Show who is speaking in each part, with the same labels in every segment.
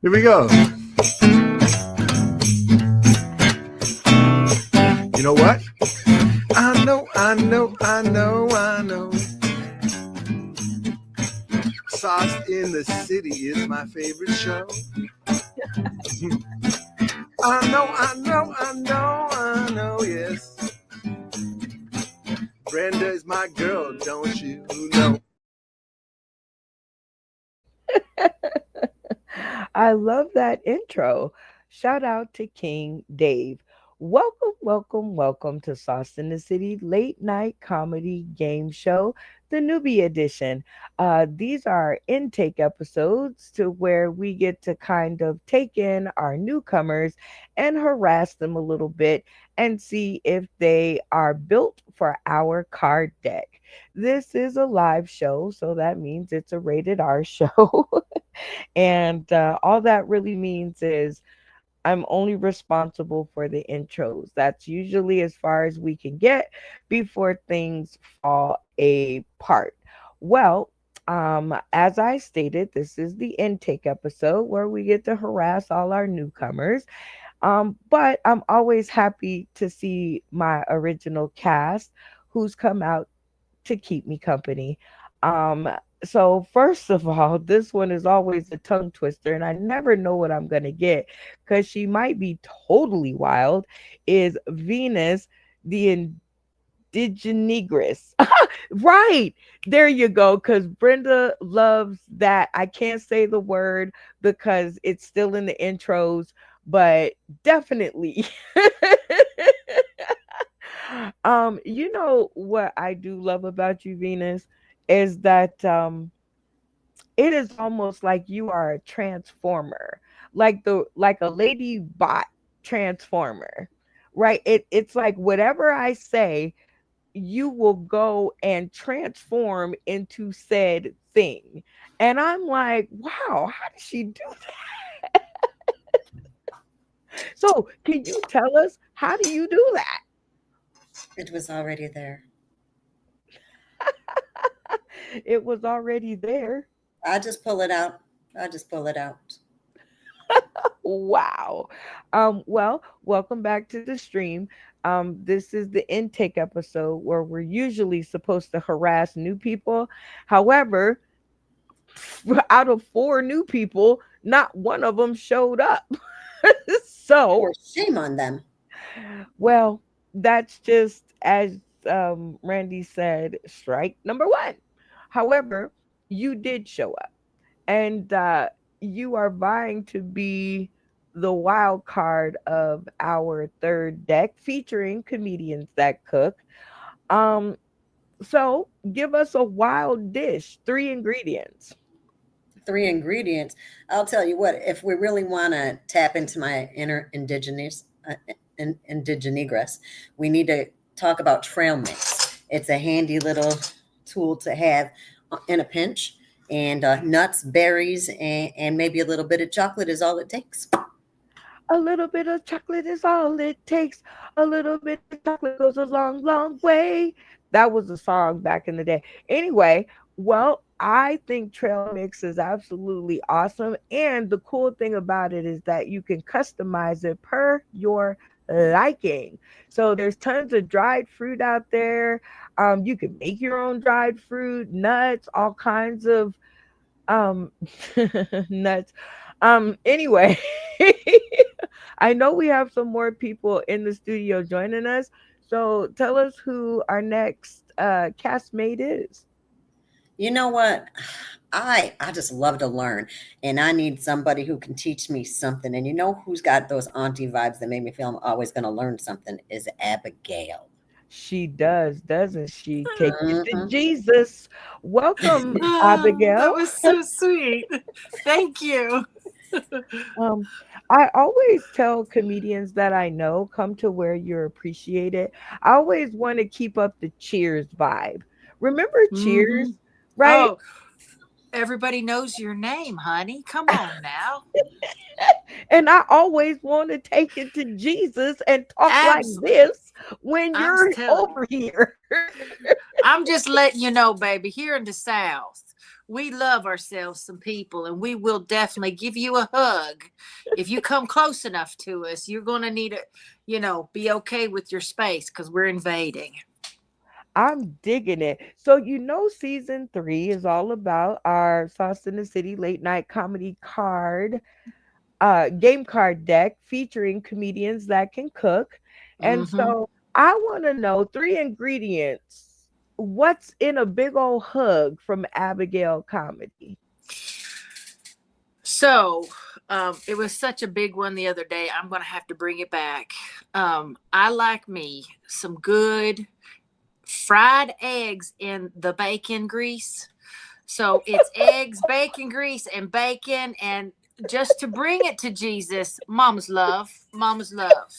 Speaker 1: Here we go. You know what? I know. Sauce in the City is my favorite show. I know, yes. Brenda is my girl, don't you know?
Speaker 2: I love that intro. Shout out to King Dave. Welcome to Sauce in the City late night comedy game show, the newbie edition. These are intake episodes to where we get to kind of take in our newcomers and harass them a little bit and see if they are built for our card deck. This is a live show, so that means it's a rated R show. And all that really means is I'm only responsible for the intros. That's usually as far as we can get before things fall apart. Well, as I stated, this is the intake episode where we get to harass all our newcomers. But I'm always happy to see my original cast who's come out to keep me company. Um, so first of all, this one is always a tongue twister, and I never know what I'm gonna get because she might be totally wild. Is Venus the Indigenigress? Right, there you go. Because Brenda loves that. I can't say the word because it's still in the intros, but definitely. You know what I do love about you, Venus, is that it is almost like you are a transformer, like a lady bot transformer, right? It's like whatever I say, you will go and transform into said thing. And I'm like, wow, how does she do that? So can you tell us how do you do that?
Speaker 3: It was already there.
Speaker 2: It was already there.
Speaker 3: I just pull it out. I just pull it out.
Speaker 2: Wow. Well, welcome back to the stream. This is the intake episode where we're usually supposed to harass new people. However, out of four new people, not one of them showed up. So,
Speaker 3: Or shame on them.
Speaker 2: well, that's just as Randy said, strike number one. However, you did show up, and you are vying to be the wild card of our third deck featuring comedians that cook. Um, so give us a wild dish, three ingredients.
Speaker 3: Three ingredients. I'll tell you what, if we really want to tap into my inner indigenigress, we need to talk about trail mix. It's a handy little tool to have in a pinch. And nuts, berries, and maybe a little bit of chocolate is all it takes.
Speaker 2: A little bit of chocolate is all it takes. A little bit of chocolate goes a long, long way. That was a song back in the day. Anyway, well, I think trail mix is absolutely awesome. And the cool thing about it is that you can customize it per your liking. So there's tons of dried fruit out there. You can make your own dried fruit, nuts, all kinds of um nuts. Anyway, I know we have some more people in the studio joining us. So tell us who our next castmate is.
Speaker 3: You know what? I just love to learn, and I need somebody who can teach me something. And you know who's got those auntie vibes that make me feel I'm always going to learn something is Abigail.
Speaker 2: She does, doesn't she? Take it to
Speaker 3: Hmm.
Speaker 2: Jesus. Welcome,
Speaker 4: Oh, that
Speaker 2: Abigail.
Speaker 4: was so sweet. Thank you.
Speaker 2: Um, I always tell comedians that I know come to where you're appreciated. I always want to keep up the Cheers vibe. Remember
Speaker 4: Hmm.
Speaker 2: Cheers, right?
Speaker 4: Oh, everybody knows your name, honey. Come on now.
Speaker 2: And I always want to take it to Jesus and talk like
Speaker 4: Absolutely.
Speaker 2: this when
Speaker 4: I'm
Speaker 2: you're
Speaker 4: telling you.
Speaker 2: over here.
Speaker 4: I'm just letting you know, baby, here in the South, we love ourselves some people, and we will definitely give you a hug. If you come close enough to us, you're going to need to, be okay with your space because we're invading.
Speaker 2: I'm digging it. So season 3 is all about our Sauce in the City late night comedy game card deck featuring comedians that can cook. And
Speaker 4: Hmm.
Speaker 2: so I want to know 3 ingredients. What's in a big old hug from Abigail Comedy?
Speaker 4: So, it was such a big one the other day. I'm going to have to bring it back. I like me some good fried eggs in the bacon grease. So it's eggs, bacon grease, and bacon. And just to bring it to Jesus, mama's love, mama's love.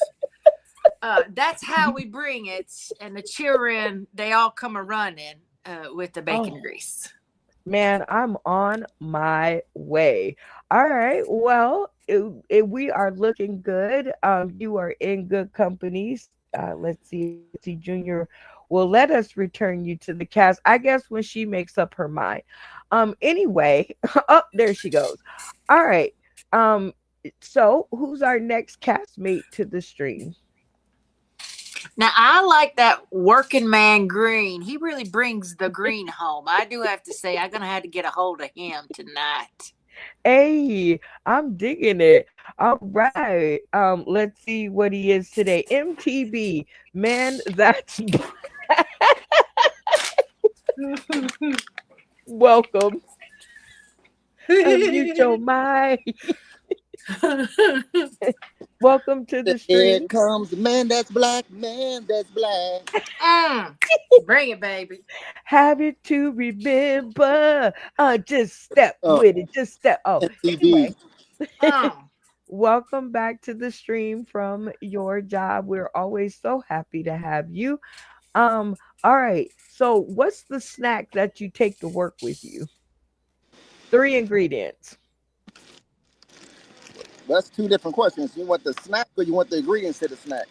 Speaker 4: That's how we bring it. And the children, they all come a running with the bacon
Speaker 2: Oh,
Speaker 4: grease.
Speaker 2: man, I'm on my way. All right. Well, we are looking good. You are in good companies. Let's see. Nancy Jr. will let us return you to the cast. I guess when she makes up her mind. Anyway, up there she goes. All right. Um, so who's our next castmate to the stream?
Speaker 4: Now, I like that working man Green. He really brings the green home. I do have to say, I'm going to have to get a hold of him tonight.
Speaker 2: Hey, I'm digging it. All right. Let's see what he is today. MTB, man, that's welcome. Unmute your mic. Welcome to the
Speaker 5: Here
Speaker 2: stream.
Speaker 5: comes the man that's black, man that's black.
Speaker 4: Mm, bring it, baby.
Speaker 2: Have it to remember. Just step
Speaker 5: Oh,
Speaker 2: with it. Just step. Oh,
Speaker 5: MTV.
Speaker 2: anyway.
Speaker 4: Mm.
Speaker 2: Welcome back to the stream from your job. We're always so happy to have you. Um, all right. So what's the snack that you take to work with you? 3 ingredients.
Speaker 5: That's two different questions. You want the snack or you want the ingredients to the snack?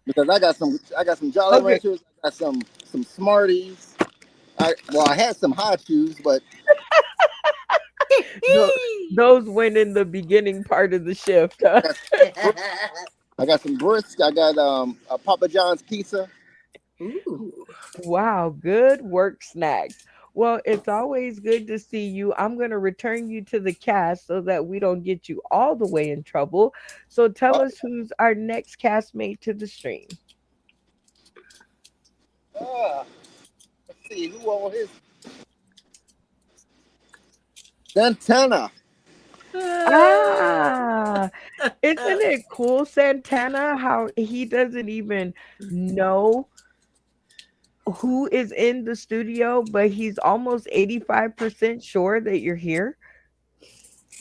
Speaker 5: Because I got some Jolly
Speaker 2: Okay.
Speaker 5: Ranchers, I got some Smarties. I had some hot chews, but
Speaker 2: Tho- those went in the beginning part of the shift.
Speaker 5: I got some, I got some brisk. I got a Papa John's pizza.
Speaker 4: Ooh.
Speaker 2: Wow, good work, snacks. Well, it's always good to see you. I'm going to return you to the cast so that we don't get you all the way in trouble. So tell
Speaker 5: Oh,
Speaker 2: us who's our next castmate to the stream.
Speaker 5: let's see who on his Santana.
Speaker 2: Ah, isn't it cool, Santana, how he doesn't even know who is in the studio, but he's almost 85% sure that you're here?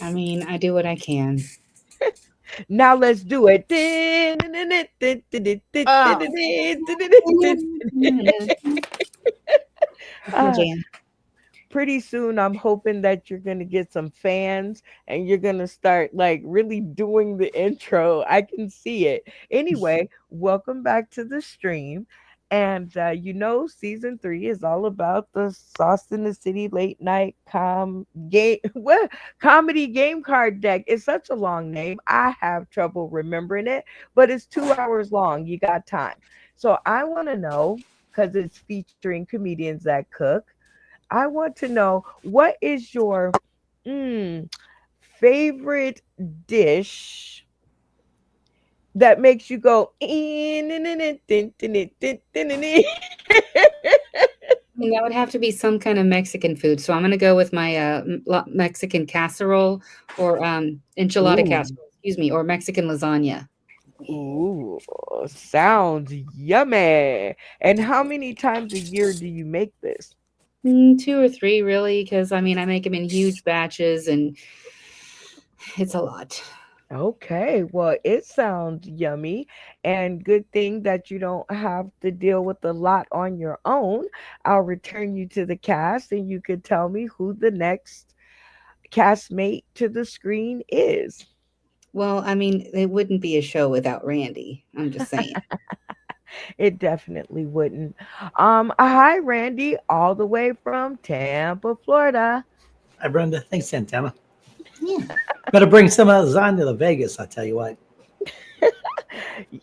Speaker 6: I mean, I do what I can.
Speaker 2: Now let's do it.
Speaker 4: Oh,
Speaker 6: That's my
Speaker 2: Ah,
Speaker 6: jam.
Speaker 2: pretty soon I'm hoping that you're going to get some fans and you're going to start like really doing the intro. I can see it. Anyway, welcome back to the stream. And season 3 is all about the Sauce in the City late night game what comedy game card deck. It's such a long name. I have trouble remembering it, but it's 2 hours long. You got time. So I want to know, because it's featuring comedians that cook, I want to know what is your mm, favorite dish that makes you go.
Speaker 6: I mean, that would have to be some kind of Mexican food. So I'm gonna go with my Mexican casserole or enchilada
Speaker 2: Ooh,
Speaker 6: casserole, excuse me, or Mexican lasagna.
Speaker 2: ooh, sounds yummy. And how many times a year do you make this?
Speaker 6: Two or three, really, because I mean, I make them in huge batches, and it's a lot.
Speaker 2: Okay, well, it sounds yummy, and good thing that you don't have to deal with a lot on your own. I'll return you to the cast, and you could tell me who the next castmate to the screen is.
Speaker 6: Well, I mean, it wouldn't be a show without Randy. I'm just saying.
Speaker 2: It definitely wouldn't. Hi, Randy, all the way from Tampa, Florida.
Speaker 7: Hi, Brenda. Thanks, Santana.
Speaker 3: Yeah.
Speaker 7: Better bring some of lasagna to Vegas, I tell you what.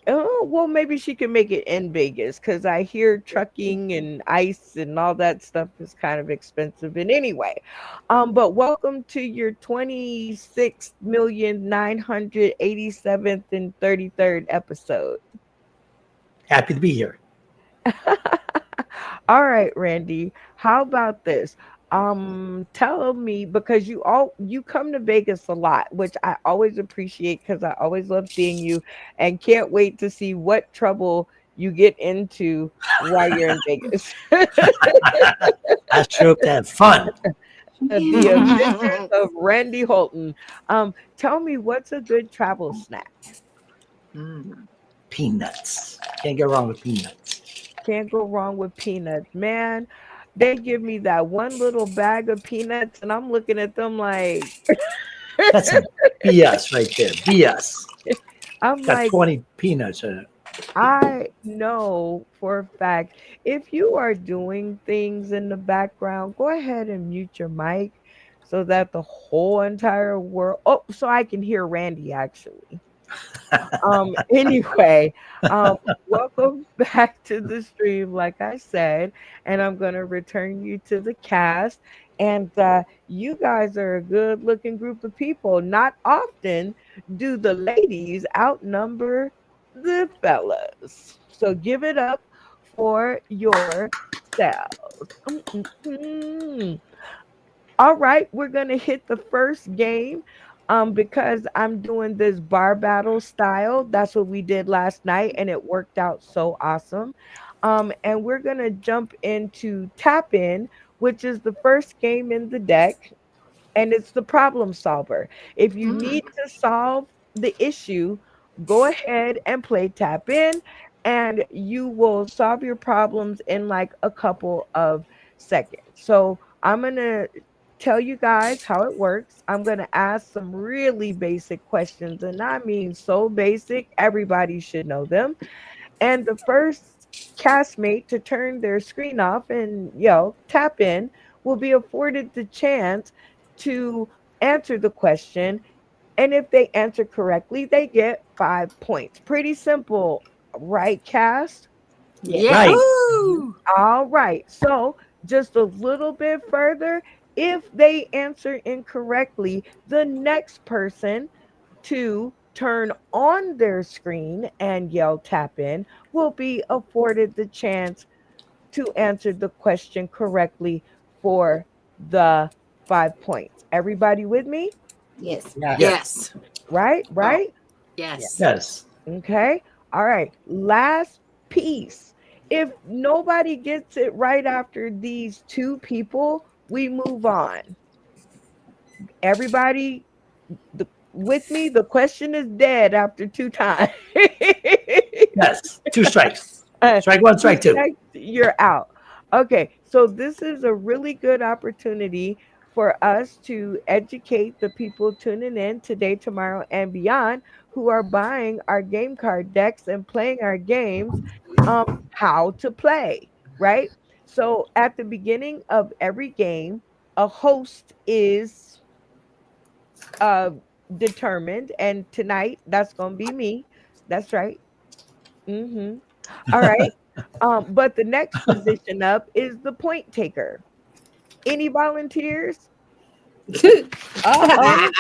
Speaker 2: Oh, well, maybe she can make it in Vegas because I hear trucking and ice and all that stuff is kind of expensive. And anyway, but welcome to your 26,987th and 33rd episode.
Speaker 7: Happy to be here.
Speaker 2: All right, Randy. How about this? Tell me because you come to Vegas a lot, which I always appreciate because I always love seeing you and can't wait to see what trouble you get into while you're in Vegas.
Speaker 7: I show up to have fun.
Speaker 2: The Adventures of Randy Holton. Tell me what's a good travel snack?
Speaker 7: Peanuts. Can't go wrong with peanuts.
Speaker 2: Can't go wrong with peanuts, man. They give me that one little bag of peanuts, and I'm looking at them like,
Speaker 7: That's some BS right there. BS.
Speaker 2: I'm
Speaker 7: Got
Speaker 2: like,
Speaker 7: 20 peanuts in it.
Speaker 2: I know for a fact if you are doing things in the background, go ahead and mute your mic so that the whole entire world. Oh, so I can hear Randy actually. Anyway, welcome back to the stream, like I said, and I'm gonna return you to the cast. And you guys are a good looking group of people. Not often do the ladies outnumber the fellas. So give it up for yourselves. Mm-mm-mm. All right, we're gonna hit the first game. Because I'm doing this bar battle style. That's what we did last night, and it worked out so awesome. And we're gonna jump into tap in, which is the first game in the deck, and it's the problem solver. If you need to solve the issue, go ahead and play tap in, and you will solve your problems in like a couple of seconds. So I'm going to tell you guys how it works. I'm going to ask some really basic questions, and I mean so basic, everybody should know them. And the first castmate to turn their screen off and yell tap in will be afforded the chance to answer the question. And if they answer correctly, they get 5 points. Pretty simple, right, cast?
Speaker 3: Yes.
Speaker 7: Right.
Speaker 4: Yahoo!
Speaker 2: All right. So just a little bit further. If they answer incorrectly, the next person to turn on their screen and yell tap in will be afforded the chance to answer the question correctly for the 5 points. Everybody with me?
Speaker 6: Yes.
Speaker 3: Yeah.
Speaker 4: Yes.
Speaker 2: Right?
Speaker 4: Oh,
Speaker 2: Right?
Speaker 4: yes.
Speaker 7: Yes.
Speaker 2: Okay. All right. Last piece. If nobody gets it right after these two people, we move on. Everybody with me, the question is dead after two times.
Speaker 7: Yes. Two strikes.
Speaker 2: Uh,
Speaker 7: Strike one, strike two.
Speaker 2: you're out. Okay, so this is a really good opportunity for us to educate the people tuning in today, tomorrow, and beyond who are buying our game card decks and playing our games, how to play, right? So at the beginning of every game, a host is uh determined, and tonight that's gonna be me. That's right. Mm-hmm. All right. But the next position up is the point taker. Any volunteers? Uh-oh.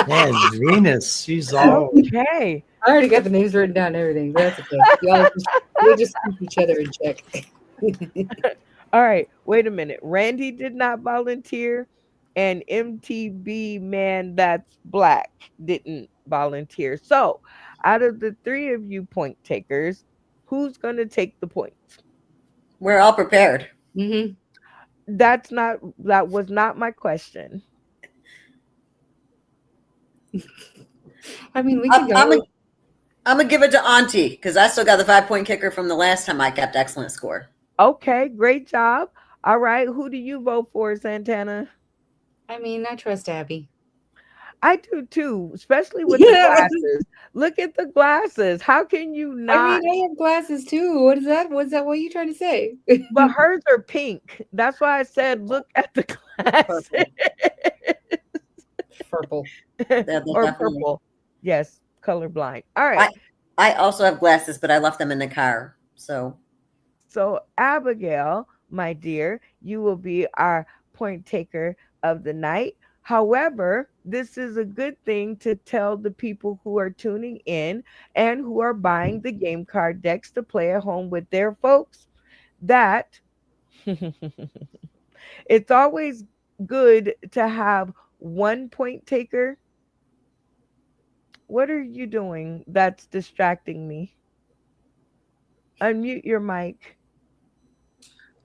Speaker 7: Man, Venus, she's all.
Speaker 2: Okay.
Speaker 6: I already got the names written down and everything. That's okay. We'll just keep each other in check.
Speaker 2: All right. Wait a minute. Randy did not volunteer, and MTB man that's black didn't volunteer. So, out of the three of you point takers, who's going to take the points?
Speaker 3: We're all prepared.
Speaker 6: Hmm.
Speaker 2: That was not my question.
Speaker 6: I mean, we
Speaker 3: I'm,
Speaker 6: can
Speaker 3: I'm,
Speaker 6: go.
Speaker 3: gonna, I'm gonna give it to Auntie because I still got the 5 point kicker from the last time I kept excellent score.
Speaker 2: Okay, great job. All right, who do you vote for, Santana?
Speaker 6: I mean, I trust Abby.
Speaker 2: I do too, especially with the glasses. Look at the glasses. How can you
Speaker 6: I
Speaker 2: not?
Speaker 6: mean, I have glasses too. What is that? What's that? What are you trying to say?
Speaker 2: But hers are pink. That's why I said look at the glasses.
Speaker 3: Purple.
Speaker 6: Purple.
Speaker 3: They're
Speaker 2: Or
Speaker 3: definitely.
Speaker 2: purple. Yes, colorblind. All right.
Speaker 3: I also have glasses, but I left them in the car. So
Speaker 2: So, Abigail, my dear, you will be our point taker of the night. However, this is a good thing to tell the people who are tuning in and who are buying the game card decks to play at home with their folks that it's always good to have one point taker. What are you doing that's distracting me? Unmute your mic.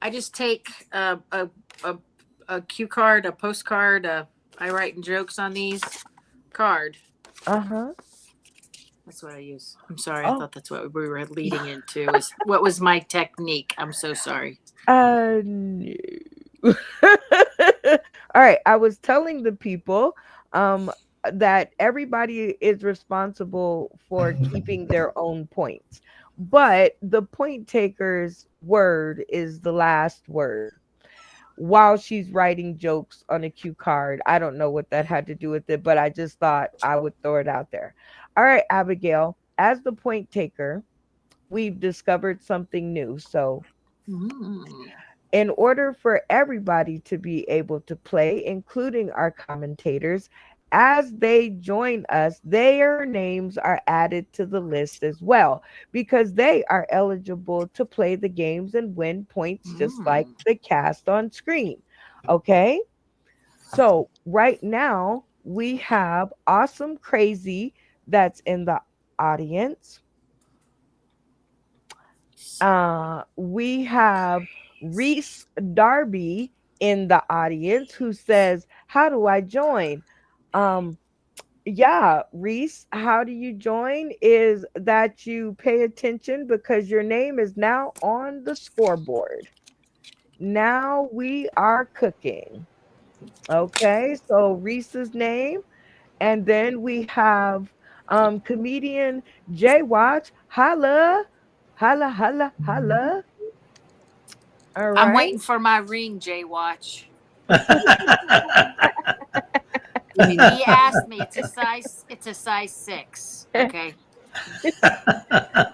Speaker 4: I just take a cue card, a postcard. I write jokes on these card.
Speaker 2: Uh-huh.
Speaker 4: That's what I use. I'm sorry. I
Speaker 2: Oh.
Speaker 4: thought that's what we were leading into. Is what was my technique? I'm so sorry.
Speaker 2: No. All right. I was telling the people that everybody is responsible for keeping their own points, but the point taker's word is the last word. While she's writing jokes on a cue card, I don't know what that had to do with it, but I just thought I would throw it out there. All right, Abigail, as the point taker, we've discovered something new. So in order for everybody to be able to play, including our commentators, as they join us, their names are added to the list as well because they are eligible to play the games and win points just like the cast on screen. Okay? So, right now, we have Awesome Crazy that's in the audience. We have Reese Darby in the audience who says, "How do I join?" Yeah, Reese, how do you join? Is that you pay attention because your name is now on the scoreboard. Now we are cooking. Okay, so Reese's name, and then we have comedian Jay Watch. Holla, holla, holla, holla. All
Speaker 4: I'm
Speaker 2: right.
Speaker 4: waiting for my ring, Jay Watch. He asked me. It's a size 6. Okay.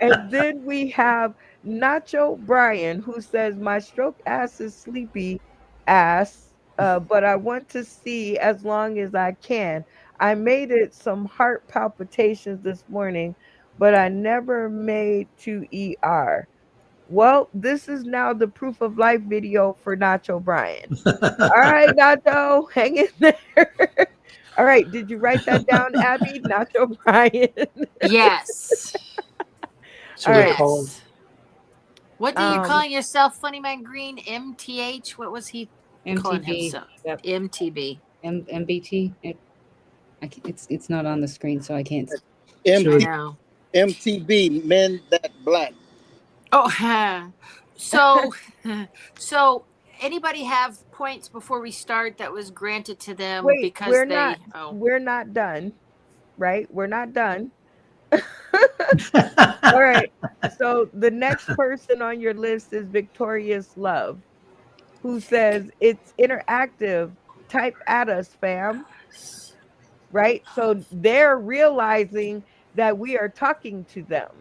Speaker 2: And then we have Nacho Brian who says, "My stroke ass is sleepy ass, but I want to see as long as I can. I made it some heart palpitations this morning, but I never made to ER." Well, this is now the proof of life video for Nacho Brian. All right, Nacho, hang in there. All right, did you write that down, Abby? Nacho Brian.
Speaker 4: Yes.
Speaker 7: So
Speaker 2: All
Speaker 7: they're
Speaker 2: right.
Speaker 7: called
Speaker 4: What do you calling yourself, Funny Man Green? MTH? What was he calling
Speaker 6: MTB.
Speaker 4: himself?
Speaker 6: Yep.
Speaker 4: MTB.
Speaker 6: MBT. It's not on the screen, so I can't.
Speaker 4: I know.
Speaker 5: MTB, Men That Black.
Speaker 4: Oh, so anybody have points before we start that was granted to them
Speaker 2: Wait,
Speaker 4: because
Speaker 2: we're
Speaker 4: they?
Speaker 2: not.
Speaker 4: Oh,
Speaker 2: We're not done, right? We're not done. All right. So the next person on your list is Victorious Love, who says it's interactive. Type at us, fam. Right? So they're realizing that we are talking to them.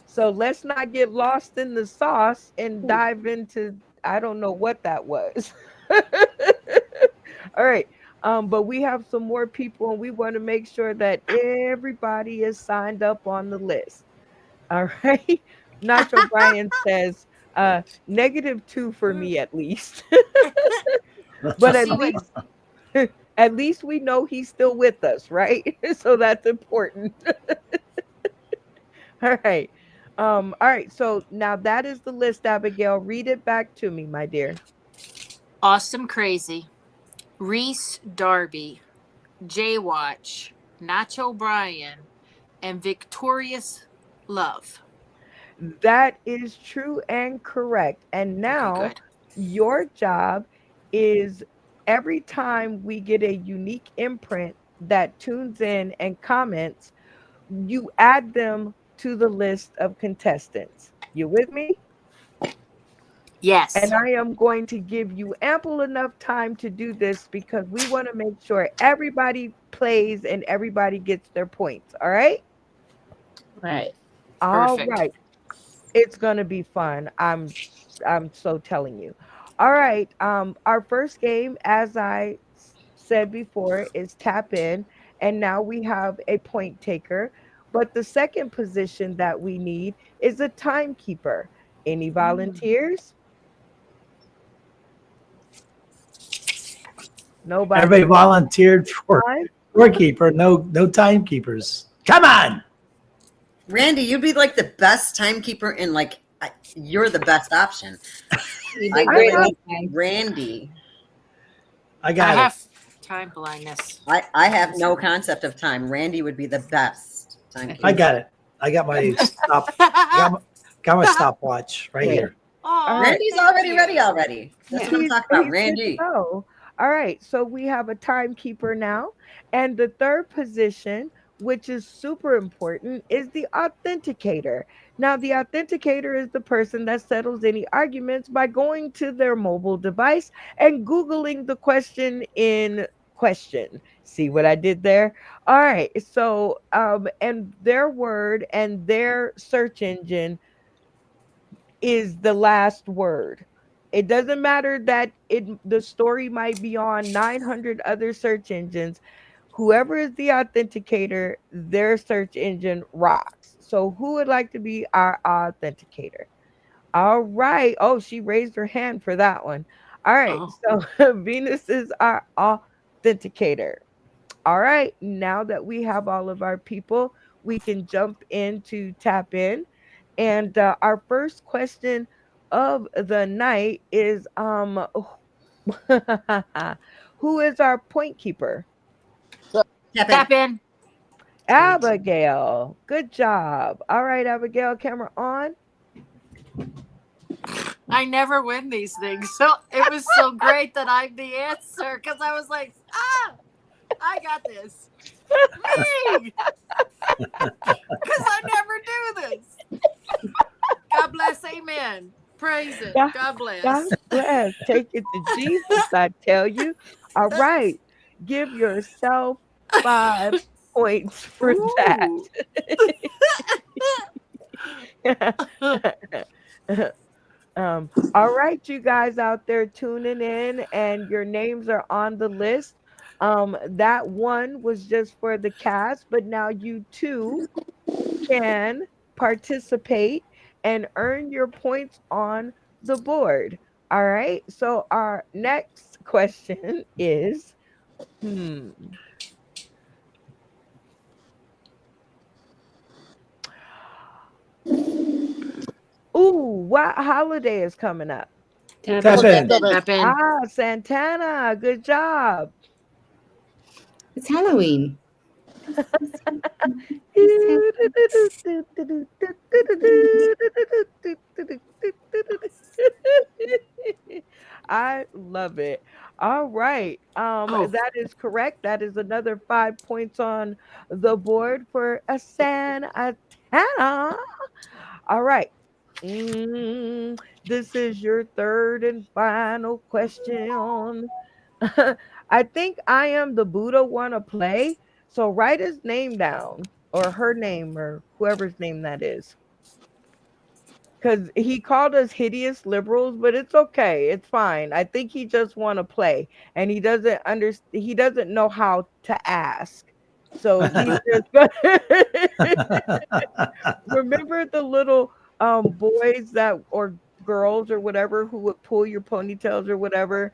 Speaker 2: So let's not get lost in the sauce and dive into I don't know what that was. All right. But we have some more people and we want to make sure that everybody is signed up on the list. All right. Nacho Brian says -2 for me at least. But at
Speaker 4: see what?
Speaker 2: least at least we know he's still with us, right? So that's important. All right. All right. So now that is the list, Abigail. Read it back to me, my dear.
Speaker 4: Awesome Crazy, Reese Darby, Jay Watch, Nacho Brian, and Victorious Love.
Speaker 2: That is true and correct. And now
Speaker 4: Okay, good.
Speaker 2: your job is every time we get a unique imprint that tunes in and comments, you add them to the list of contestants. You with me?
Speaker 4: Yes.
Speaker 2: And I am going to give you ample enough time to do this because we want to make sure everybody plays and everybody gets their points. All right?
Speaker 6: Right.
Speaker 2: All
Speaker 4: Perfect.
Speaker 2: right. It's going to be fun. I'm so telling you. All right. Our first game, as I said before, is tap in, and now we have a point taker. But the second position that we need is a timekeeper. Any volunteers? Nobody.
Speaker 7: Everybody volunteered for
Speaker 2: Time?
Speaker 7: scorekeeper. No timekeepers. Come on.
Speaker 3: Randy, you'd be like the best timekeeper in you're the best option.
Speaker 6: You
Speaker 3: I
Speaker 6: did great
Speaker 3: really,
Speaker 6: last time.
Speaker 3: Randy.
Speaker 7: I
Speaker 4: I
Speaker 7: got it.
Speaker 4: have time blindness.
Speaker 3: I have no concept of time. Randy would be the best timekeeper.
Speaker 7: I got it. I got my got my stopwatch right
Speaker 6: Great.
Speaker 7: here.
Speaker 4: Aw,
Speaker 3: Randy's
Speaker 4: thank
Speaker 3: already
Speaker 4: you.
Speaker 3: ready already. That's what I'm talking about.
Speaker 2: He's good to
Speaker 3: Randy.
Speaker 2: go. All right, so we have a timekeeper now, and the third position, which is super important, is the authenticator. Now, the authenticator is the person that settles any arguments by going to their mobile device and Googling the question in question. See what I did there? All right, so and their word and their search engine is the last word. It doesn't matter that the story might be on 900 other search engines. Whoever is the authenticator, their search engine rocks. So who would like to be our authenticator? All right. Oh, she raised her hand for that one. All right.
Speaker 4: Oh.
Speaker 2: So Venus is our authenticator. All right. Now that we have all of our people, we can jump into tap in. And our first question of the night is who is our point keeper?
Speaker 4: Tap in.
Speaker 2: Abigail. Good job. All right, Abigail, camera on.
Speaker 4: I never win these things. So it was so great that I'm the answer because I was like, I got this. Me! Because I never do this. God bless. Amen. Praise it.
Speaker 2: God-
Speaker 4: God bless.
Speaker 2: God bless. Take it to Jesus, I tell you. All right. Give yourself 5 points for that. All right, you guys out there tuning in, and your names are on the list. That one was just for the cast, but now you too can participate and earn your points on the board. All right. So our next question is, ooh, what holiday is coming up?
Speaker 6: Tap
Speaker 7: Tap
Speaker 6: in.
Speaker 7: in.
Speaker 4: Tap in.
Speaker 2: Santana. Good job.
Speaker 6: It's Halloween.
Speaker 2: I love it. All right.
Speaker 4: Oh.
Speaker 2: That is correct. That is another 5 points on the board for a Santana. All right. This is your third and final question. I think I am the Buddha want to play. So write his name down, or her name, or whoever's name that is. Because he called us hideous liberals, but it's okay. It's fine. I think he just want to play, and he doesn't understand. He doesn't know how to ask. So he's just remember the little boys that or girls or whatever who would pull your ponytails or whatever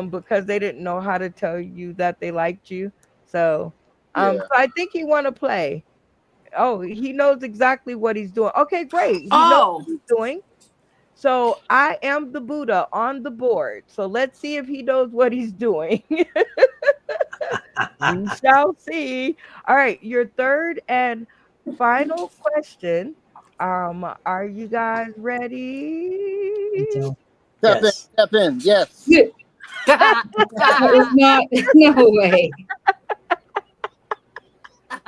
Speaker 2: because they didn't know how to tell you that they liked you. So so I think he want to play. Oh, he knows exactly what he's doing. Okay, great. He knows what he's doing. So I am the Buddha on the board. So let's see if he knows what he's doing. We shall see. All right, your third and final question. Are you guys ready?
Speaker 7: Yes.
Speaker 5: Tap in. Yes.
Speaker 6: That is not. No way.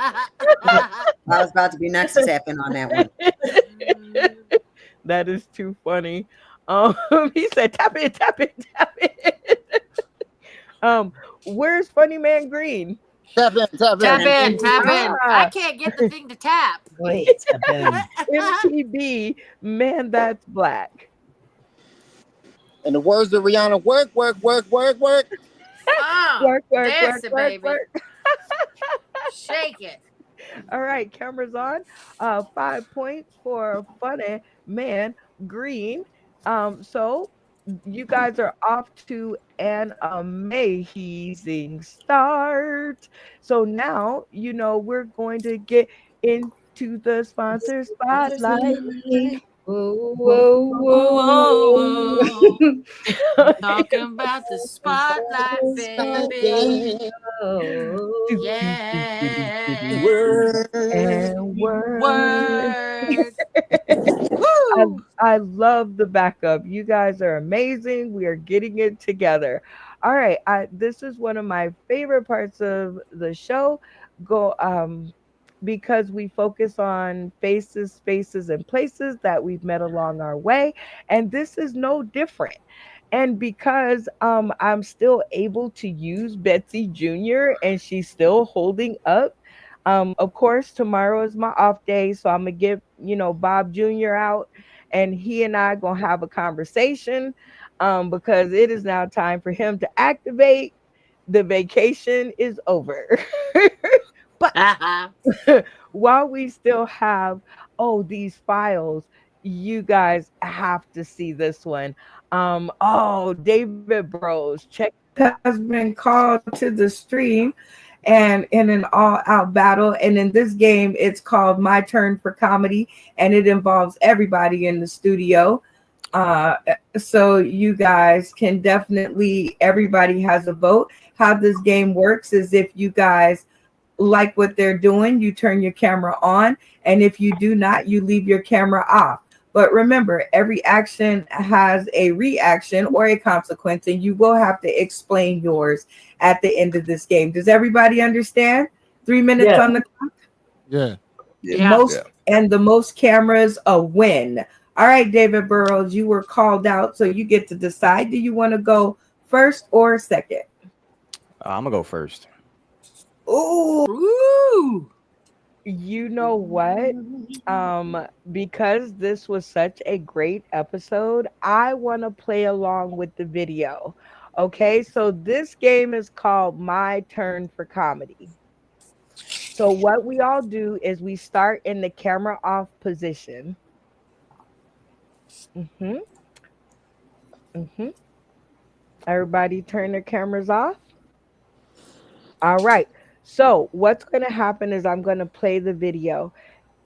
Speaker 3: I was about to be next to tap in on that one.
Speaker 2: That is too funny. He said, "Tap it, tap it, tap it." Um, where's Funny Man Green?
Speaker 5: Tap in, tap
Speaker 4: Tap
Speaker 5: in.
Speaker 4: in, tap in. I
Speaker 2: Ah,
Speaker 4: can't get the thing to tap.
Speaker 7: Wait, tap in.
Speaker 2: MTB, man, that's black.
Speaker 5: In the words of Rihanna, work, work, work, work, work.
Speaker 2: Work, work,
Speaker 4: Dance
Speaker 2: work,
Speaker 4: it,
Speaker 2: work,
Speaker 4: baby.
Speaker 2: work.
Speaker 4: Shake it.
Speaker 2: All right, cameras on. 5 points for Funny Man Green. So you guys are off to an amazing start. So now you know we're going to get into the sponsor spotlight.
Speaker 6: Whoa, whoa,
Speaker 4: Whoa,
Speaker 6: whoa.
Speaker 4: whoa. Talking about the spotlight, baby. Yeah.
Speaker 5: Word.
Speaker 2: And word.
Speaker 4: Word.
Speaker 2: I,
Speaker 4: Woo.
Speaker 2: I love the backup. You guys are amazing. We are getting it together. All right. This is one of my favorite parts of the show. Go because we focus on faces, spaces, and places that we've met along our way. And this is no different. And because I'm still able to use Betsy Jr. and she's still holding up. Of course, tomorrow is my off day, so I'm gonna get Bob Jr. out, and he and I gonna have a conversation, because it is now time for him to activate. The vacation is over, but while we still have these files, you guys have to see this one. David Bros, check has been called to the stream and in an all-out battle. And in this game, it's called My Turn for Comedy, and it involves everybody in the studio. So you guys can definitely, everybody has a vote. How this game works is if you guys like what they're doing, you turn your camera on, and if you do not, you leave your camera off. But remember, every action has a reaction or a consequence, and you will have to explain yours at the end of this game. Does everybody understand? 3 minutes on the clock.
Speaker 5: Yeah.
Speaker 2: Most and the most cameras a win. All right, David Burrows, you were called out, so you get to decide. Do you want to go first or second?
Speaker 8: I'm gonna go first.
Speaker 2: Ooh. You know what? Because this was such a great episode, I want to play along with the video. Okay, so this game is called My Turn for Comedy. So what we all do is we start in the camera off position. Everybody turn their cameras off. All right. So what's going to happen is I'm going to play the video.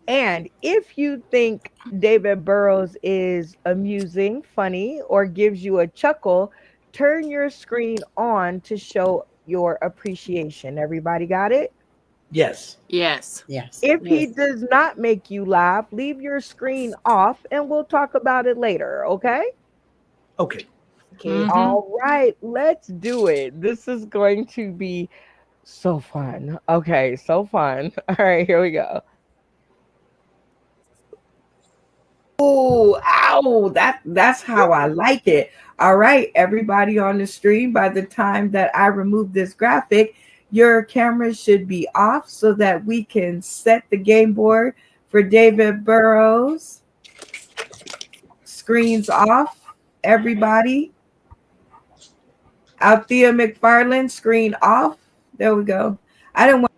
Speaker 2: And if you think David Burrows is amusing, funny, or gives you a chuckle, turn your screen on to show your appreciation. Everybody got it?
Speaker 7: Yes.
Speaker 4: Yes.
Speaker 2: If he does not make you laugh, leave your screen off and we'll talk about it later, okay?
Speaker 7: Okay.
Speaker 2: All right, let's do it. This is going to be so fun. Okay, so fun. All right, here we go. Oh, ow, that's how I like it. All right, everybody on the stream, by the time that I remove this graphic, your camera should be off so that we can set the game board for David Burrows. Screens off, everybody. Althea McFarland, screen off. There we go. I didn't want.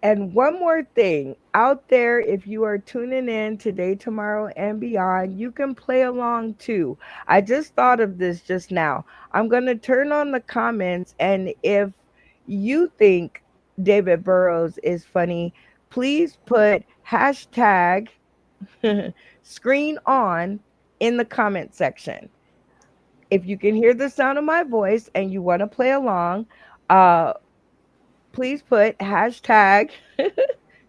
Speaker 2: And one more thing out there, if you are tuning in today, tomorrow, and beyond, you can play along too. I just thought of this just now. I'm going to turn on the comments, and if you think David Burrows is funny, please put hashtag screen on in the comment section. If you can hear the sound of my voice and you want to play along, please put hashtag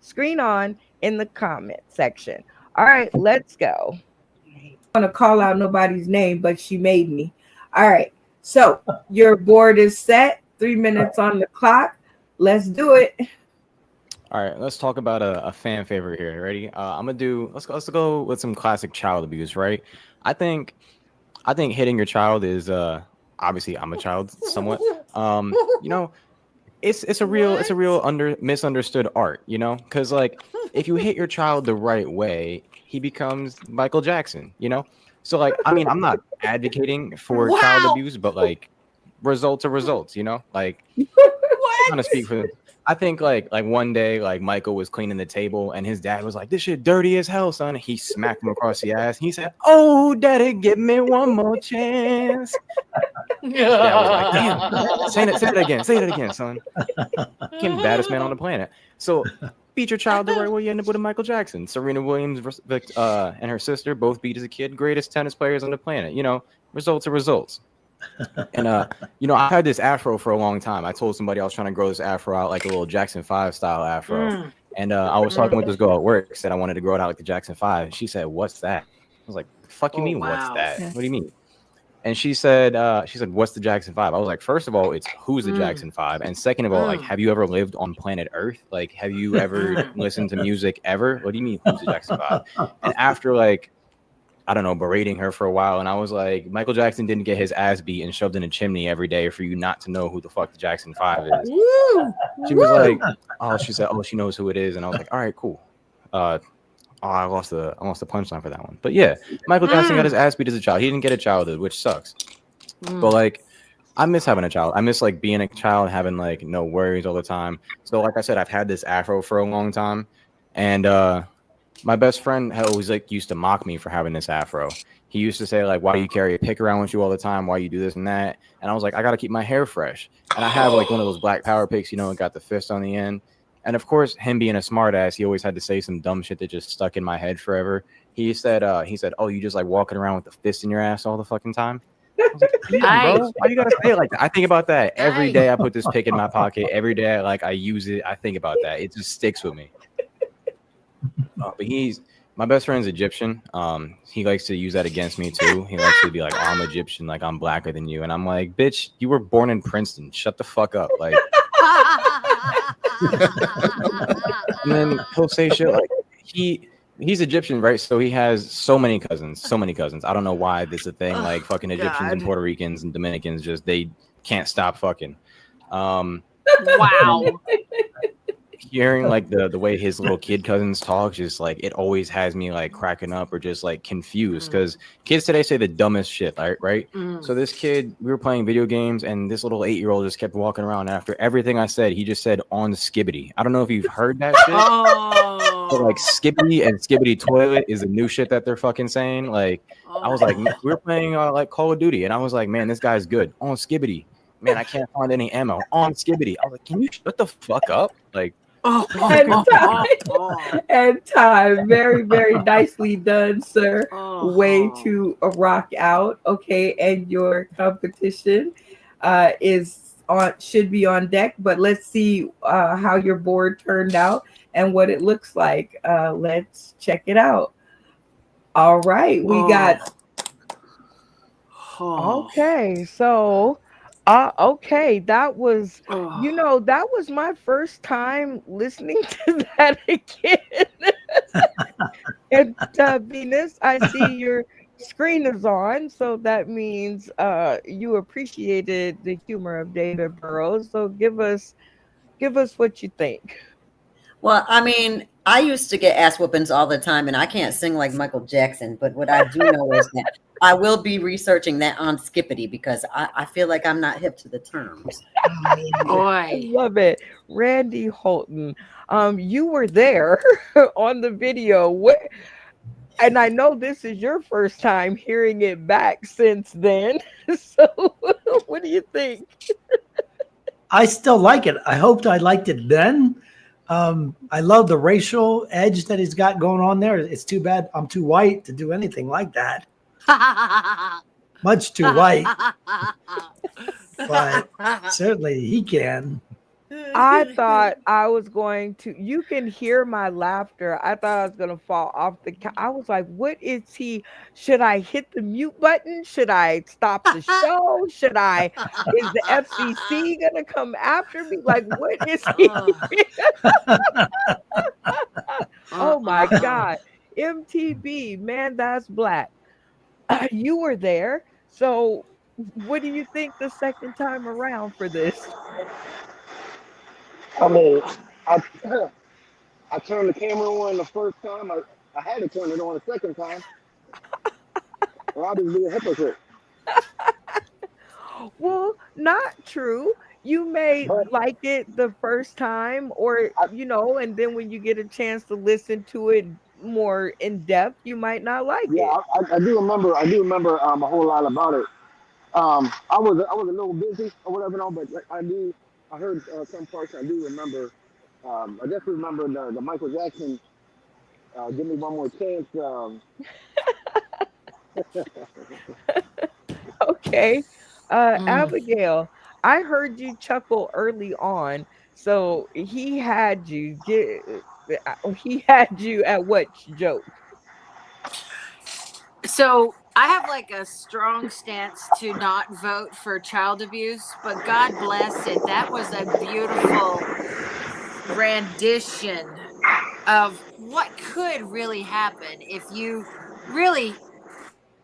Speaker 2: screen on in the comment section. All right, let's go. I don't want to call out nobody's name, but she made me. All right, so your board is set. 3 minutes on the clock. Let's do it.
Speaker 8: All right, let's talk about a fan favorite here. Ready? I'm gonna do. Let's go with some classic child abuse. Right? I think hitting your child is obviously I'm a child somewhat. You know, it's a real misunderstood art. You know, because like if you hit your child the right way, he becomes Michael Jackson. You know, so like I mean I'm not advocating for child abuse, but like results are results. You know, like trying to speak for them. I think like one day like Michael was cleaning the table and his dad was like, "This shit dirty as hell, son." He smacked him across the ass. He said, "Oh, daddy, give me one more chance." Dad was like, "Damn, say it again, son." Became the baddest man on the planet. So beat your child the right way, you end up with a Michael Jackson. Serena Williams and her sister both beat as a kid, greatest tennis players on the planet. You know, results are results. And you know, I had this afro for a long time. I told somebody I was trying to grow this afro out like a little Jackson 5 style afro. And I was talking with this girl at work, said I wanted to grow it out like the Jackson 5. She said, "What's that?" I was like, "The fuck you mean, what's that? What do you mean?" And she said, "What's the Jackson 5?" I was like, first of all, it's who's the Jackson 5? And second of all, like, have you ever lived on planet Earth? Like, have you ever listened to music ever? What do you mean, who's the Jackson 5? And after like, I don't know, berating her for a while, and I was like, Michael Jackson didn't get his ass beat and shoved in a chimney every day for you not to know who the fuck the Jackson 5 is. She was like, oh, she said, oh, she knows who it is. And I was like, all right, cool. I lost the punchline for that one. But yeah, Michael Jackson got his ass beat as a child. He didn't get a childhood, which sucks. But like, I miss having a child. I miss like being a child, having like no worries all the time. So like I said, I've had this afro for a long time, and my best friend had always like used to mock me for having this afro. He used to say like, "Why do you carry a pick around with you all the time? Why you do this and that?" And I was like, "I gotta keep my hair fresh." And I have like one of those black power picks, you know, it got the fist on the end. And of course, him being a smart ass, he always had to say some dumb shit that just stuck in my head forever. He said, "Oh, you just like walking around with the fist in your ass all the fucking time?" I was like, "Damn, bro, why you gotta say it like that?" I think about that every day. I put this pick in my pocket every day. Like I use it. I think about that. It just sticks with me. But my best friend's Egyptian. He likes to use that against me too. He likes to be like, oh, "I'm Egyptian, like I'm blacker than you," and I'm like, "Bitch, you were born in Princeton. Shut the fuck up." Like, and then he'll say shit like he's Egyptian, right? So he has so many cousins. I don't know why this is a thing. Like fucking Egyptians and Puerto Ricans and Dominicans, just they can't stop fucking.
Speaker 4: Wow.
Speaker 8: Hearing like the way his little kid cousins talk, just like it always has me like cracking up or just like confused, because kids today say the dumbest shit, right? So this kid, we were playing video games and this little 8-year-old just kept walking around. After everything I said, he just said "on skibbity." I don't know if you've heard that shit. But like skibbity and skibbity toilet is the new shit that they're fucking saying. Like I was like, we were playing like Call of Duty, and I was like, man, this guy's good. On skibbity. Man, I can't find any ammo. On skibbity. I was like, can you shut the fuck up? Like,
Speaker 2: and time. Very, very nicely done, sir. Way to rock out. Okay, and your competition should be on deck. But let's see how your board turned out and what it looks like. Let's check it out. All right, we got. Okay, so. Okay, that was, that was my first time listening to that again. And Venus, I see your screen is on, so that means you appreciated the humor of David Burrows. So give us what you think.
Speaker 3: Well, I mean, I used to get ass whoopings all the time, and I can't sing like Michael Jackson, but what I do know is that I will be researching that on Skippity, because I feel like I'm not hip to the terms.
Speaker 4: Boy.
Speaker 2: I love it. Randy Holton, you were there on the video. And I know this is your first time hearing it back since then. So what do you think?
Speaker 7: I still like it. I hoped I liked it then. I love the racial edge that he's got going on there. It's too bad I'm too white to do anything like that. Much too white. But certainly he can.
Speaker 2: I thought I was going to, you can hear my laughter. I thought I was going to fall off the couch. I was like, what is he? Should I hit the mute button? Should I stop the show? Is the FCC going to come after me? Like, what is he? Oh my God. MTV, man, that's black. You were there. So, what do you think the second time around for this?
Speaker 5: I mean, I I turned the camera on the first time. I had to turn it on the second time, or I'll just be a hypocrite.
Speaker 2: Well, not true. You may
Speaker 5: But
Speaker 2: like it the first time, or,
Speaker 5: I,
Speaker 2: and then when you get a chance to listen to it more in depth, you might not like
Speaker 5: yeah,
Speaker 2: it.
Speaker 5: I do remember. I do remember a whole lot about it. I was a little busy or whatever, no, but like, I do. I heard some parts. I do remember. I definitely remember the Michael Jackson. Give me one more chance.
Speaker 2: Okay. Abigail, I heard you chuckle early on. So he had you at what joke?
Speaker 4: So I have like a strong stance to not vote for child abuse, but God bless it. That was a beautiful rendition of what could really happen if you really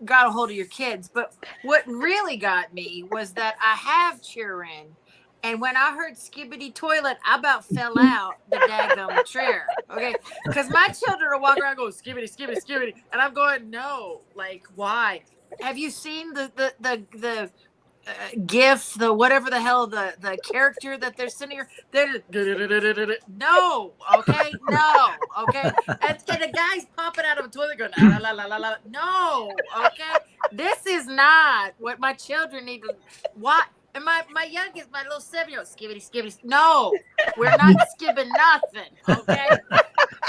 Speaker 4: got a hold of your kids. But what really got me was that I have children. And when I heard skibbity toilet, I about fell out the daggum chair. Okay. Because my children are walking around going skibbity, skibbity, skibbity. And I'm going, no, like, why? Have you seen the GIF, the whatever the hell, the character that they're sending her? They're no, okay, no, okay, and the guy's popping out of a toilet going la la la la la. No, okay, this is not what my children need to. What? And my youngest, my little 7-year-old, skibbity skibbity. No, we're not skibbing nothing, okay.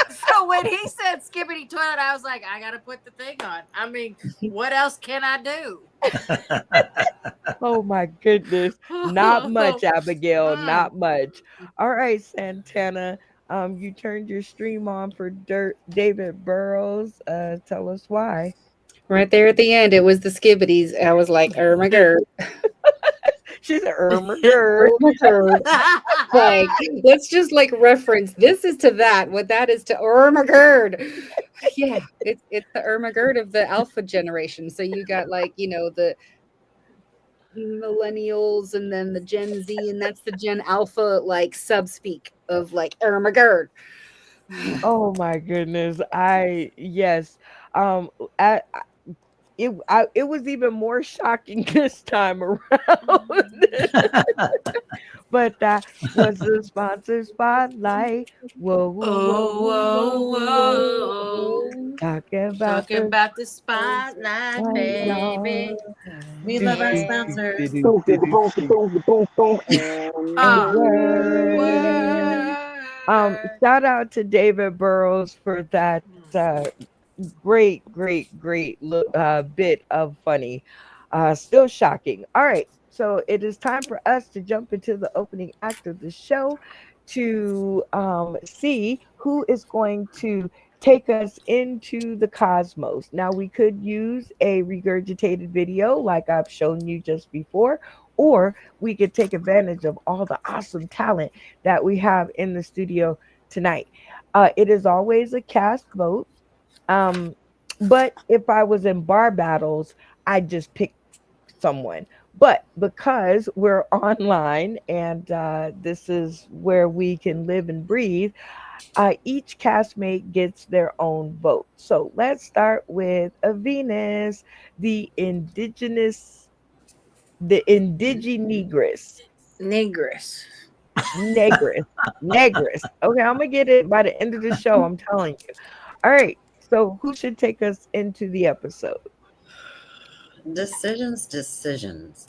Speaker 4: So when he said skibbity toilet, I was like, I gotta put the thing on. I mean, what else can I do?
Speaker 2: Oh my goodness. Not much, Abigail. Not much. All right, Santana. You turned your stream on for David Burrows. Tell us why.
Speaker 6: Right there at the end, it was the skibbities. I was like, oh my god.
Speaker 2: She's an Ermagerd.
Speaker 6: Like, let's just like reference this is to that, what that is to Ermagerd. Yeah, it's the Ermagerd of the alpha generation. So you got like, the millennials and then the Gen Z, and that's the Gen Alpha like subspeak of like Ermagerd.
Speaker 2: Oh my goodness. Yes. It was even more shocking this time around. But that was the sponsor spotlight. Whoa, whoa, whoa. Talking about
Speaker 4: the spotlight, baby. We
Speaker 2: Do,
Speaker 4: love our
Speaker 2: do,
Speaker 4: sponsors.
Speaker 5: boom, boom, boom, boom, boom, and
Speaker 2: Shout out to David Burrows for that great bit of funny. Still shocking. All right, so it is time for us to jump into the opening act of the show to see who is going to take us into the cosmos. Now, we could use a regurgitated video like I've shown you just before, or we could take advantage of all the awesome talent that we have in the studio tonight. It is always a cast vote. But if I was in bar battles, I'd just pick someone. But because we're online and this is where we can live and breathe, each castmate gets their own vote. So let's start with Venus, the indigenous negress.
Speaker 4: Negress.
Speaker 2: Okay, I'm gonna get it by the end of the show, I'm telling you. All right, so who should take us into the episode?
Speaker 3: Decisions.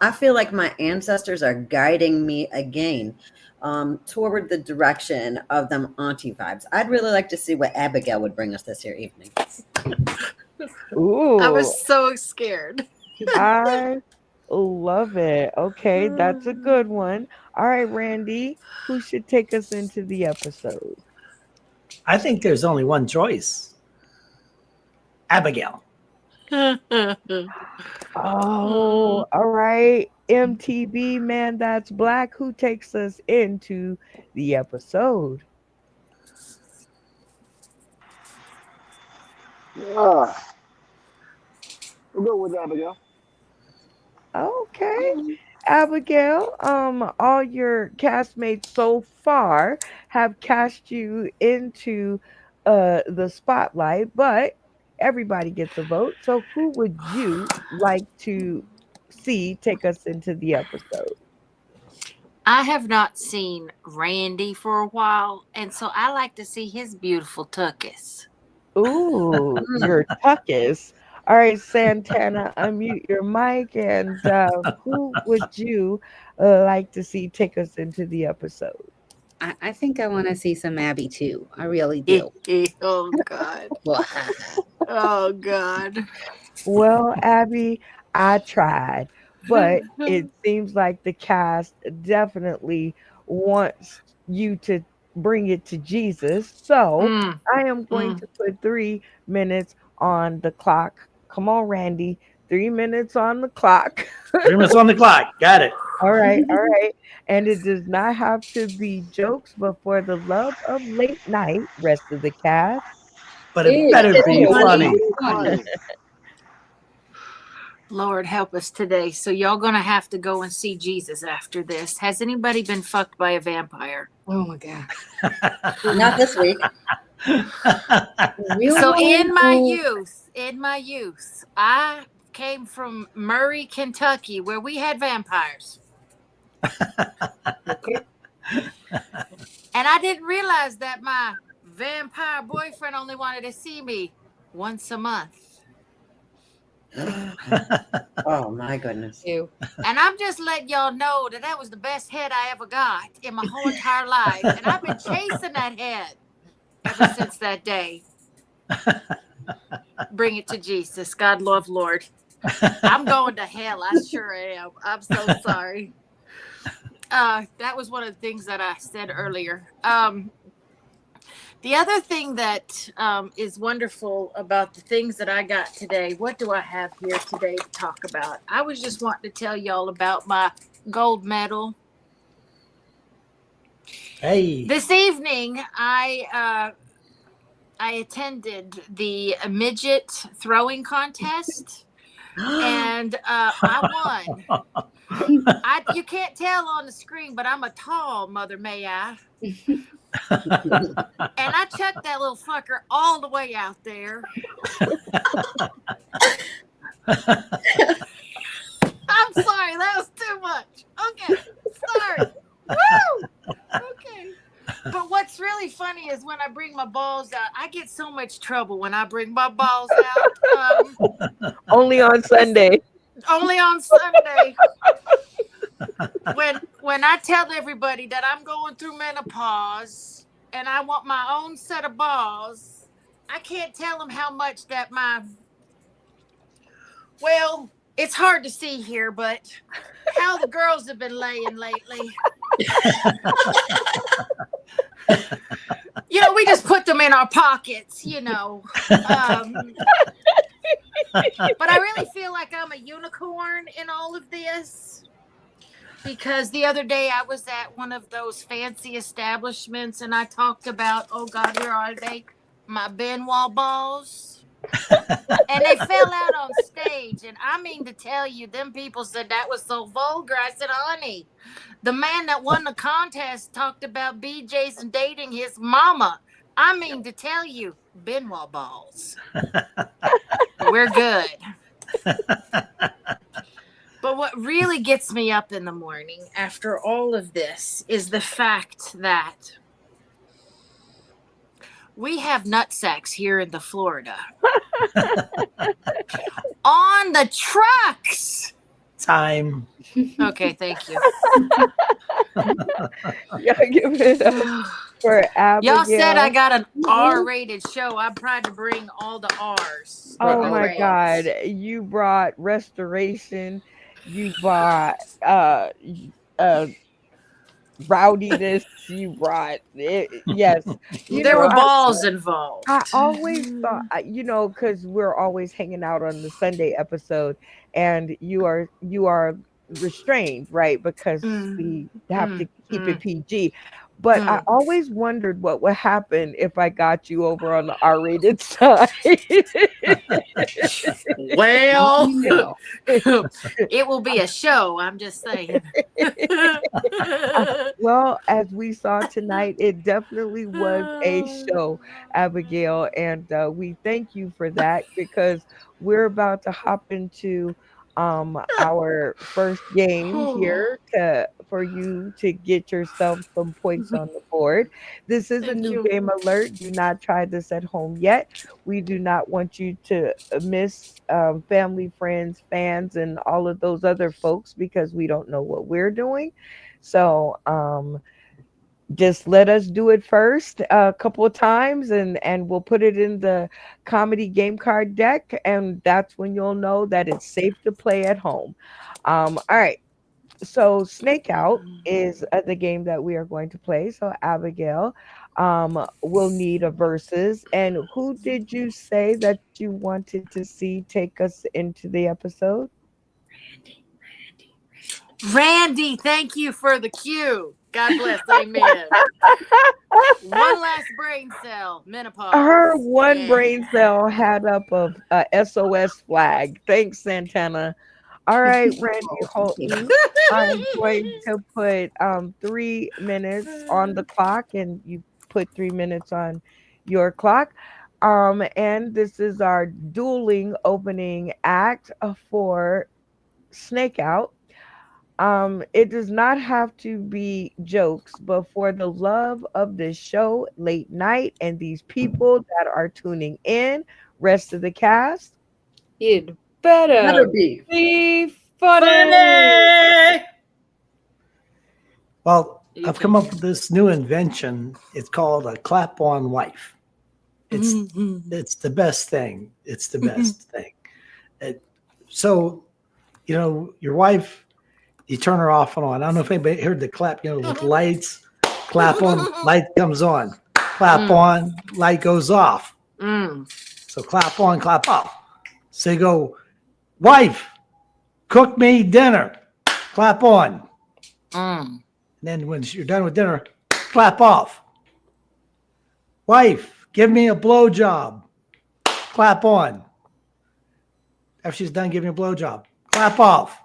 Speaker 3: I feel like my ancestors are guiding me again toward the direction of them auntie vibes. I'd really like to see what Abigail would bring us this here evening.
Speaker 2: Ooh,
Speaker 4: I was so scared.
Speaker 2: I Love it. Okay, that's a good one. All right, Randy, who should take us into the episode?
Speaker 7: I think there's only one choice. Abigail.
Speaker 2: Oh, all right. MTB, man, that's black. Who takes us into the episode?
Speaker 5: Uh, we'll go with Abigail.
Speaker 2: Okay. Abigail, all your castmates so far have cast you into the spotlight, but everybody gets a vote. So who would you like to see take us into the episode?
Speaker 4: I have not seen Randy for a while, and so I like to see his beautiful tuckus.
Speaker 2: Ooh, your tuckus. All right, Santana, unmute your mic. And who would you like to see take us into the episode?
Speaker 6: I think I want to see some Abby too. I really do.
Speaker 4: Oh God. Oh God.
Speaker 2: Well, Abby, I tried, but it seems like the cast definitely wants you to bring it to Jesus. So
Speaker 4: Mm,
Speaker 2: I am going
Speaker 4: mm.
Speaker 2: to put 3 minutes on the clock. Come on, Randy. 3 minutes on the clock.
Speaker 7: 3 minutes on the clock. Got it.
Speaker 2: All right, all right. And it does not have to be jokes, but for the love of late night, rest of the cast.
Speaker 7: But it
Speaker 6: It
Speaker 7: better be
Speaker 6: better
Speaker 7: funny.
Speaker 6: be funny.
Speaker 4: Lord help us today. So y'all gonna have to go and see Jesus after this. Has anybody been fucked by a vampire?
Speaker 6: Oh my God.
Speaker 3: Not this week.
Speaker 6: Really?
Speaker 4: So in my youth, I came from Murray, Kentucky, where we had vampires. And I didn't realize that my vampire boyfriend only wanted to see me once a month.
Speaker 3: Oh my goodness.
Speaker 6: Ew.
Speaker 4: And I'm just letting y'all know that that was the best head I ever got in my whole entire life. And I've been chasing that head ever since that day. Bring it to Jesus. God love Lord. I'm going to hell. I sure am. I'm so sorry. That was one of the things that I said earlier. The other thing that is wonderful about the things that I got today, what do I have here today to talk about? I was just wanting to tell y'all about my gold medal.
Speaker 7: Hey.
Speaker 4: This evening, I attended the midget throwing contest, and I won. You can't tell on the screen, but I'm a tall mother, may I? And I chucked that little fucker all the way out there. I'm sorry, that was too much. Okay, sorry. Woo! Okay. But what's really funny is when I bring my balls out, I get so much trouble when I bring my balls out.
Speaker 2: Only on Sunday.
Speaker 4: Only on Sunday. When I tell everybody that I'm going through menopause and I want my own set of balls, I can't tell them how much that well, it's hard to see here, but how the girls have been laying lately. We just put them in our pockets, But I really feel like I'm a unicorn in all of this. Because the other day I was at one of those fancy establishments and I talked about, oh God, where are they? My Benoit balls. And they fell out on stage. And I mean to tell you, them people said that was so vulgar. I said, honey, the man that won the contest talked about BJ's and dating his mama. I mean to tell you, Benoit balls. We're good. But what really gets me up in the morning after all of this is the fact that we have nutsacks here in the Florida. On the trucks.
Speaker 7: Time.
Speaker 4: Okay, thank you.
Speaker 2: Y'all give it up for Abigail.
Speaker 4: Y'all said I got an R-rated show. I'm trying to bring all the R's.
Speaker 2: Oh
Speaker 4: All
Speaker 2: my
Speaker 4: right.
Speaker 2: God. You brought restoration you brought uh rowdiness, you brought it, yes.
Speaker 4: There were balls involved.
Speaker 2: I always thought, because we're always hanging out on the Sunday episode, and you are restrained, right? Because we have to keep it PG. But I always wondered what would happen if I got you over on the R-rated side.
Speaker 4: Well,
Speaker 6: No.
Speaker 4: it will be a show. I'm just saying.
Speaker 2: Well, as we saw tonight, it definitely was a show, Abigail, and we thank you for that because we're about to hop into our first game here for you to get yourself some points on the board. This is a
Speaker 4: Thank
Speaker 2: new
Speaker 4: you.
Speaker 2: game alert. Do not try this at home yet. We do not want you to miss family, friends, fans, and all of those other folks because we don't know what we're doing. So just let us do it first a couple of times and we'll put it in the comedy game card deck, and that's when you'll know that it's safe to play at home. All right. So Snake Out is the game that we are going to play. So Abigail will need a versus. And who did you say that you wanted to see take us into the episode?
Speaker 4: Randy, thank you for the cue. God bless. Amen. One last brain cell. Menopause.
Speaker 2: Her one
Speaker 4: Yeah.
Speaker 2: brain cell had up a SOS flag. Thanks, Santana. All right, Randy Holton. I'm going to put 3 minutes on the clock, and you put 3 minutes on your clock. And this is our dueling opening act for Snake Out. It does not have to be jokes, but for the love of the show, late night, and these people that are tuning in, rest of the cast,
Speaker 6: It better be funny.
Speaker 7: Well, I've come up with this new invention. It's called a clap-on wife. It's the best thing. It's the best thing. So, your wife, you turn her off and on. I don't know if anybody heard the clap, with lights. Clap on, light comes on. Clap on, light goes off. So clap on, clap off. So you go, wife, cook me dinner. Clap on. And then when you're done with dinner, clap off. Wife, give me a blowjob. Clap on. After she's done giving a blowjob, clap off.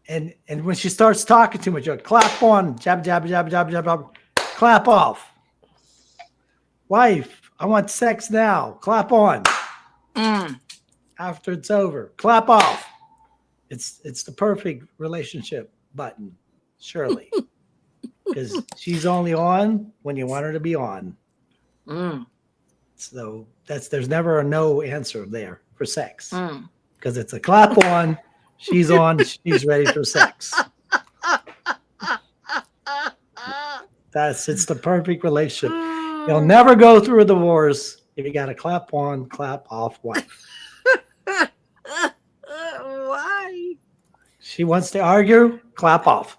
Speaker 7: And when she starts talking too much, you go, clap on, jab, jab, jab, jab, jab, jab, clap off. Wife, I want sex now. Clap on. After it's over, clap off. It's the perfect relationship button, surely. Because she's only on when you want her to be on. So there's never a no answer there for sex. Because it's a clap on. She's on. She's ready for sex. It's the perfect relationship. You'll never go through a divorce if you got a clap on, clap off wife.
Speaker 4: Why?
Speaker 7: She wants to argue, clap off.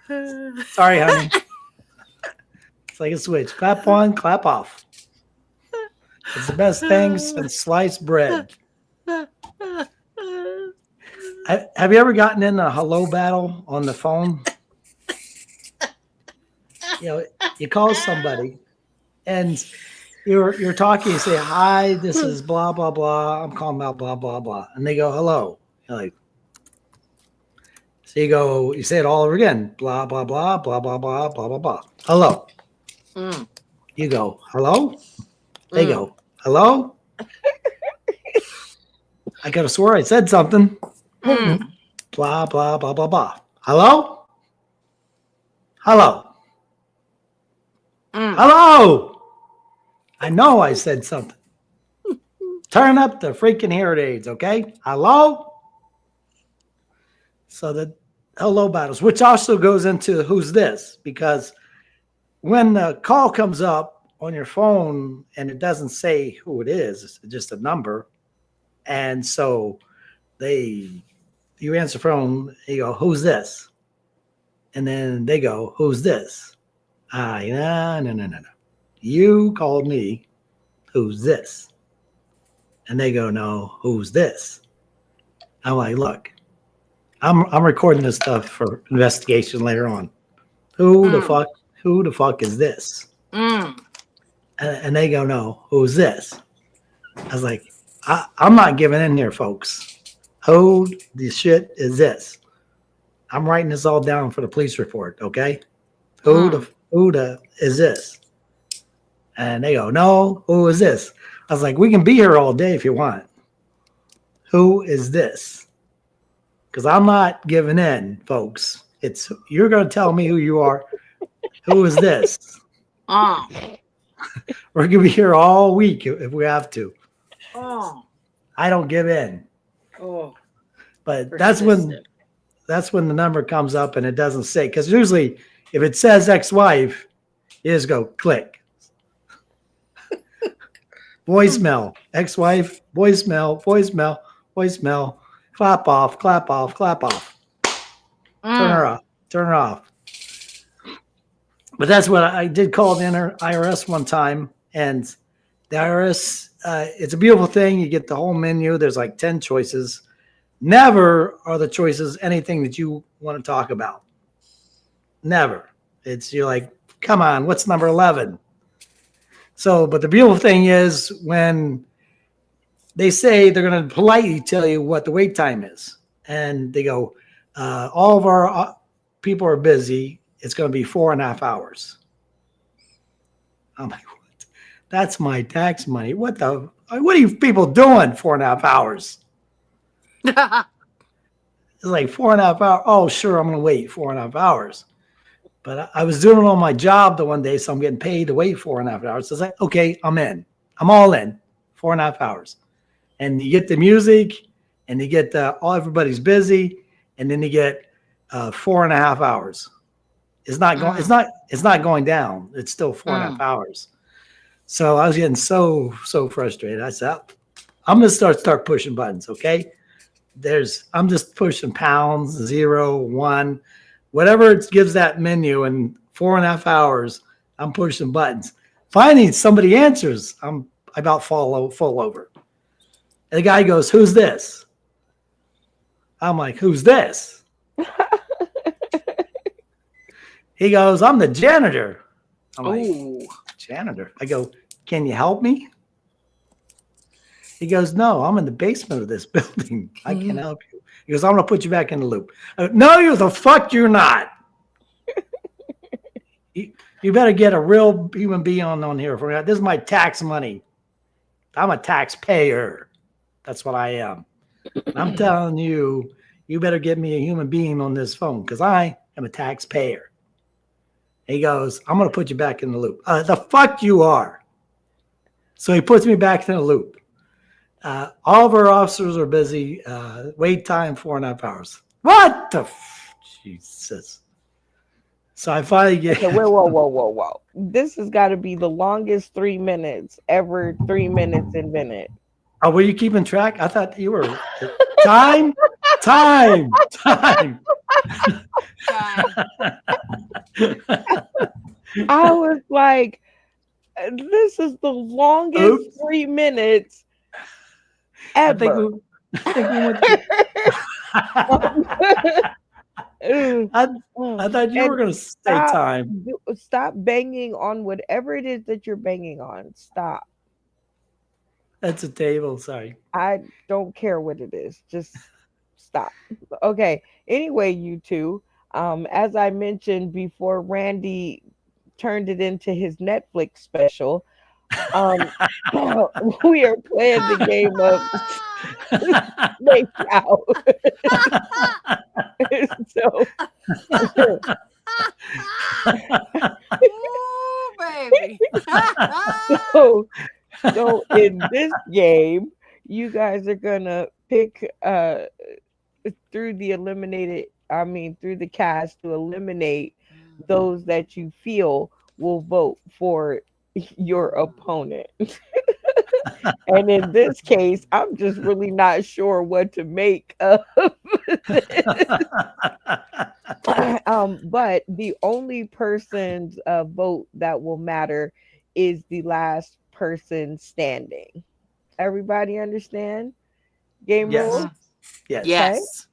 Speaker 7: Sorry, honey. It's like a switch. Clap on, clap off. It's the best thing since sliced bread. Have you ever gotten in a hello battle on the phone? You call somebody and you're talking, you say, hi, this is blah, blah, blah. I'm calling about blah, blah, blah. And they go, hello. You're like, so you say it all over again. Blah, blah, blah, blah, blah, blah, blah, blah, blah. Hello. You go, hello? They go, hello? I could have swore I said something. Blah, blah, blah, blah, blah. Hello? Hello? Hello? I know I said something. Turn up the freaking hearing aids, okay? Hello? So the hello battles, which also goes into who's this, because when the call comes up on your phone and it doesn't say who it is, it's just a number. And so you answer phone, you go, who's this? And then they go, who's this? No. You called me, who's this? And they go, no, who's this? I'm like, look, I'm recording this stuff for investigation later on. Who the fuck is this? And they go, no, who's this? I was like, I'm not giving in here, folks. Who the shit is this? I'm writing this all down for the police report, okay? Who the is this? And they go, no, who is this? I was like, we can be here all day if you want. Who is this? Because I'm not giving in, folks. You're going to tell me who you are. Who is this? We're going to be here all week if we have to. I don't give in. But that's when the number comes up and it doesn't say. Because usually if it says ex-wife, you just go click. Voicemail, ex-wife, voicemail. Clap off. Turn her off. But that's what I did call the IRS one time. And the IRS, it's a beautiful thing. You get the whole menu. There's like 10 choices. Never are the choices anything that you want to talk about. Never. You're like, come on, what's number 11? So, but the beautiful thing is when they say they're going to politely tell you what the wait time is. And they go, all of our people are busy. It's going to be 4.5 hours. I'm like, what? That's my tax money. What are you people doing 4.5 hours? It's like 4.5 hours. Oh, sure, I'm going to wait 4.5 hours. But I was doing it on my job the one day, so I'm getting paid to wait 4.5 hours. So it's like, okay, I'm in. I'm all in. 4.5 hours. And you get the music, and you get everybody's busy, and then you get 4.5 hours. It's not going. It's not going down. It's still 4.5 hours. So I was getting so frustrated. I said, I'm gonna start pushing buttons. Okay, I'm just pushing pounds, 0, 1, whatever it gives that menu, and 4.5 hours. I'm pushing buttons. Finally, somebody answers. I about fall over. And the guy goes, "Who's this?" I'm like, "Who's this?" He goes, "I'm the janitor." I'm like, "Janitor?" I go, "Can you help me?" He goes, "No, I'm in the basement of this building. I can't help you." He goes, "I'm going to put you back in the loop." I go, "No, you're not. You better get a real human being on here for me. This is my tax money. I'm a taxpayer. That's what I am. And I'm telling you, you better get me a human being on this phone because I am a taxpayer." He goes, "I'm going to put you back in the loop." The fuck you are. So he puts me back in the loop. All of our officers are busy. Wait time 4.5 hours. What the Jesus. So I finally get.
Speaker 2: Okay, whoa. This has got to be the longest 3 minutes ever. 3 minutes invented.
Speaker 7: Oh, were you keeping track? I thought you were. Time. I
Speaker 2: was like, this is the longest 3 minutes ever.
Speaker 7: I thought you were going to say time.
Speaker 2: Stop banging on whatever it is that you're banging on. Stop.
Speaker 7: That's a table. Sorry.
Speaker 2: I don't care what it is. Just stop. Okay. Anyway, you two, as I mentioned before, Randy turned it into his Netflix special. We are playing the game of Make Out.
Speaker 4: Ooh, baby.
Speaker 2: So in this game, you guys are gonna pick through the cast to eliminate those that you feel will vote for your opponent. And in this case, I'm just really not sure what to make of this. But the only person's vote that will matter is the last person standing. Everybody understand game
Speaker 7: Yes.
Speaker 2: rules?
Speaker 4: Mhm.
Speaker 7: Yes.
Speaker 2: Okay.
Speaker 4: Yes.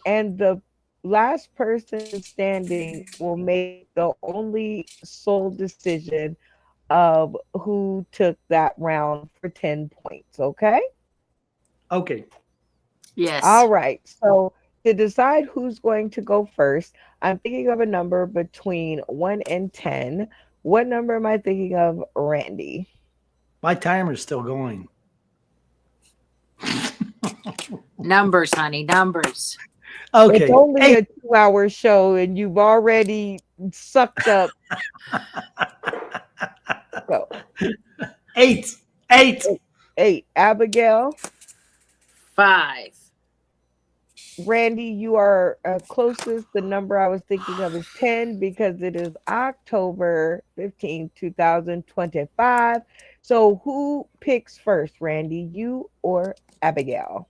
Speaker 2: And the last person standing will make the only sole decision of who took that round for 10 points. Okay.
Speaker 7: Okay.
Speaker 2: All
Speaker 4: Yes.
Speaker 2: right. So to decide who's going to go first, I'm thinking of a number between 1 and 10. What number am I thinking of, Randy?
Speaker 7: My timer's still going.
Speaker 4: Numbers, honey. Numbers.
Speaker 2: It's
Speaker 7: Okay.
Speaker 2: only
Speaker 7: Eight.
Speaker 2: a 2-hour show and you've already sucked up. So
Speaker 7: Eight. Eight.
Speaker 2: 8. Abigail,
Speaker 4: 5.
Speaker 2: Randy, you are closest. The number I was thinking of is 10 because it is October 15th, 2025. So who picks first, Randy? You or Abigail?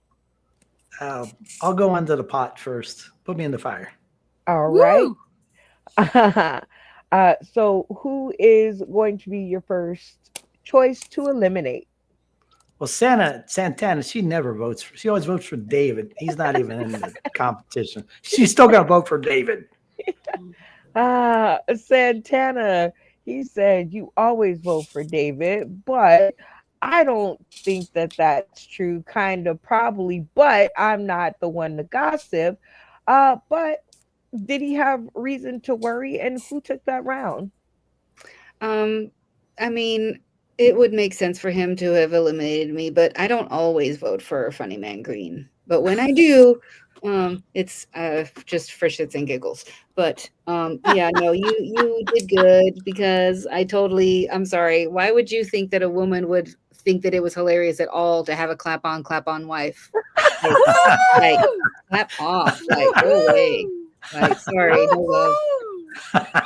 Speaker 7: I'll go into the pot first. Put me in the fire.
Speaker 2: All right.
Speaker 4: Woo!
Speaker 2: So who is going to be your first choice to eliminate?
Speaker 7: Well, Santana, she never votes. She always votes for David. He's not even in the competition. She's still gonna vote for David.
Speaker 2: Santana, he said you always vote for David, but I don't think that that's true. Kind of probably, but I'm not the one to gossip. But did he have reason to worry? And who took that round?
Speaker 6: Um, I mean, it would make sense for him to have eliminated me, but I don't always vote for Funny Man Green. But when I do, it's just for shits and giggles. But yeah, no, you did good because I'm sorry. Why would you think that a woman would think that it was hilarious at all to have a clap on wife? Like clap off, like go away. Like sorry, no love.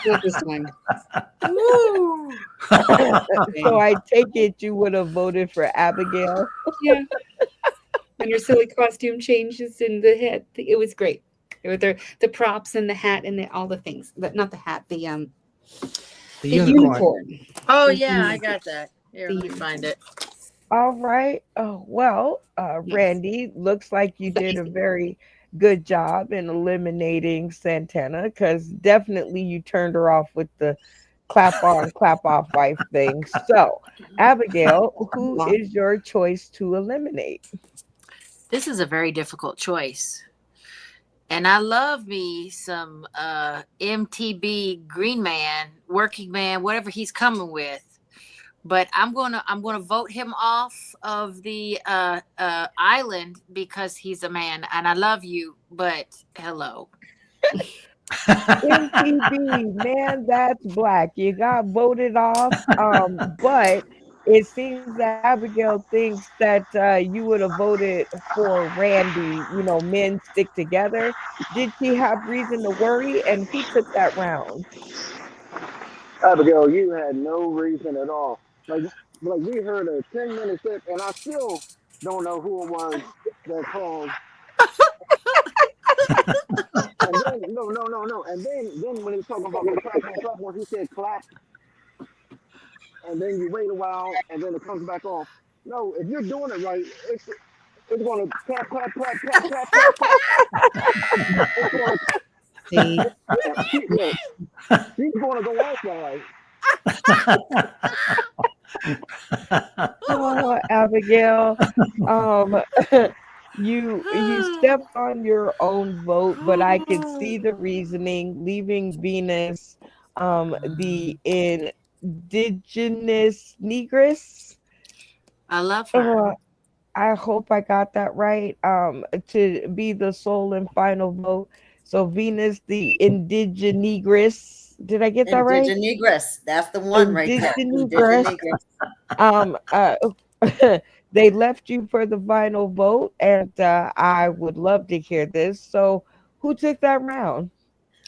Speaker 6: Not this time.
Speaker 4: Woo!
Speaker 2: So I take it you would have voted for Abigail.
Speaker 6: Yeah. And her silly costume changes in the head. It was great. With the props and the hat and all the things. But not the hat, the unicorn.
Speaker 4: Oh
Speaker 6: The
Speaker 4: yeah, I
Speaker 6: unicorn.
Speaker 4: got that. Here,
Speaker 6: The
Speaker 4: let me find it.
Speaker 2: All right. Well,
Speaker 6: Yes.
Speaker 2: Randy, looks like you did a very good job in eliminating Santana because definitely you turned her off with the clap on, clap off wife thing. So, Abigail, who is your choice to eliminate?
Speaker 4: This is a very difficult choice. And I love me some MTB Green Man, Working Man, whatever he's coming with. But I'm gonna vote him off of the island because he's a man, and I love you, but hello.
Speaker 2: MTB, man, that's black. You got voted off. But it seems that Abigail thinks that you would have voted for Randy. Men stick together. Did she have reason to worry? And who took that round?
Speaker 5: Abigail, you had no reason at all. Like we heard a 10-minute clip, and I still don't know who it was that called. And then no. And then when he was talking about the clap, when he said clap, and then you wait a while, and then it comes back off. No, if you're doing it right, it's going to clap, clap, clap, clap, clap, clap, clap. It's going to
Speaker 6: See?
Speaker 5: look. She's going to go off all right.
Speaker 2: Oh, Abigail, um, you stepped on your own vote, but I could see the reasoning, leaving Venus, the indigenous negress.
Speaker 4: I love her.
Speaker 2: I hope I got that right. To be the sole and final vote. So Venus, the indigenegress. Did I get that right?
Speaker 3: Indigenegress. That's the one right there.
Speaker 2: Indigenegress.
Speaker 3: Indigenegress.
Speaker 2: Um, uh, they left you for the final vote, and I would love to hear this. So, who took that round?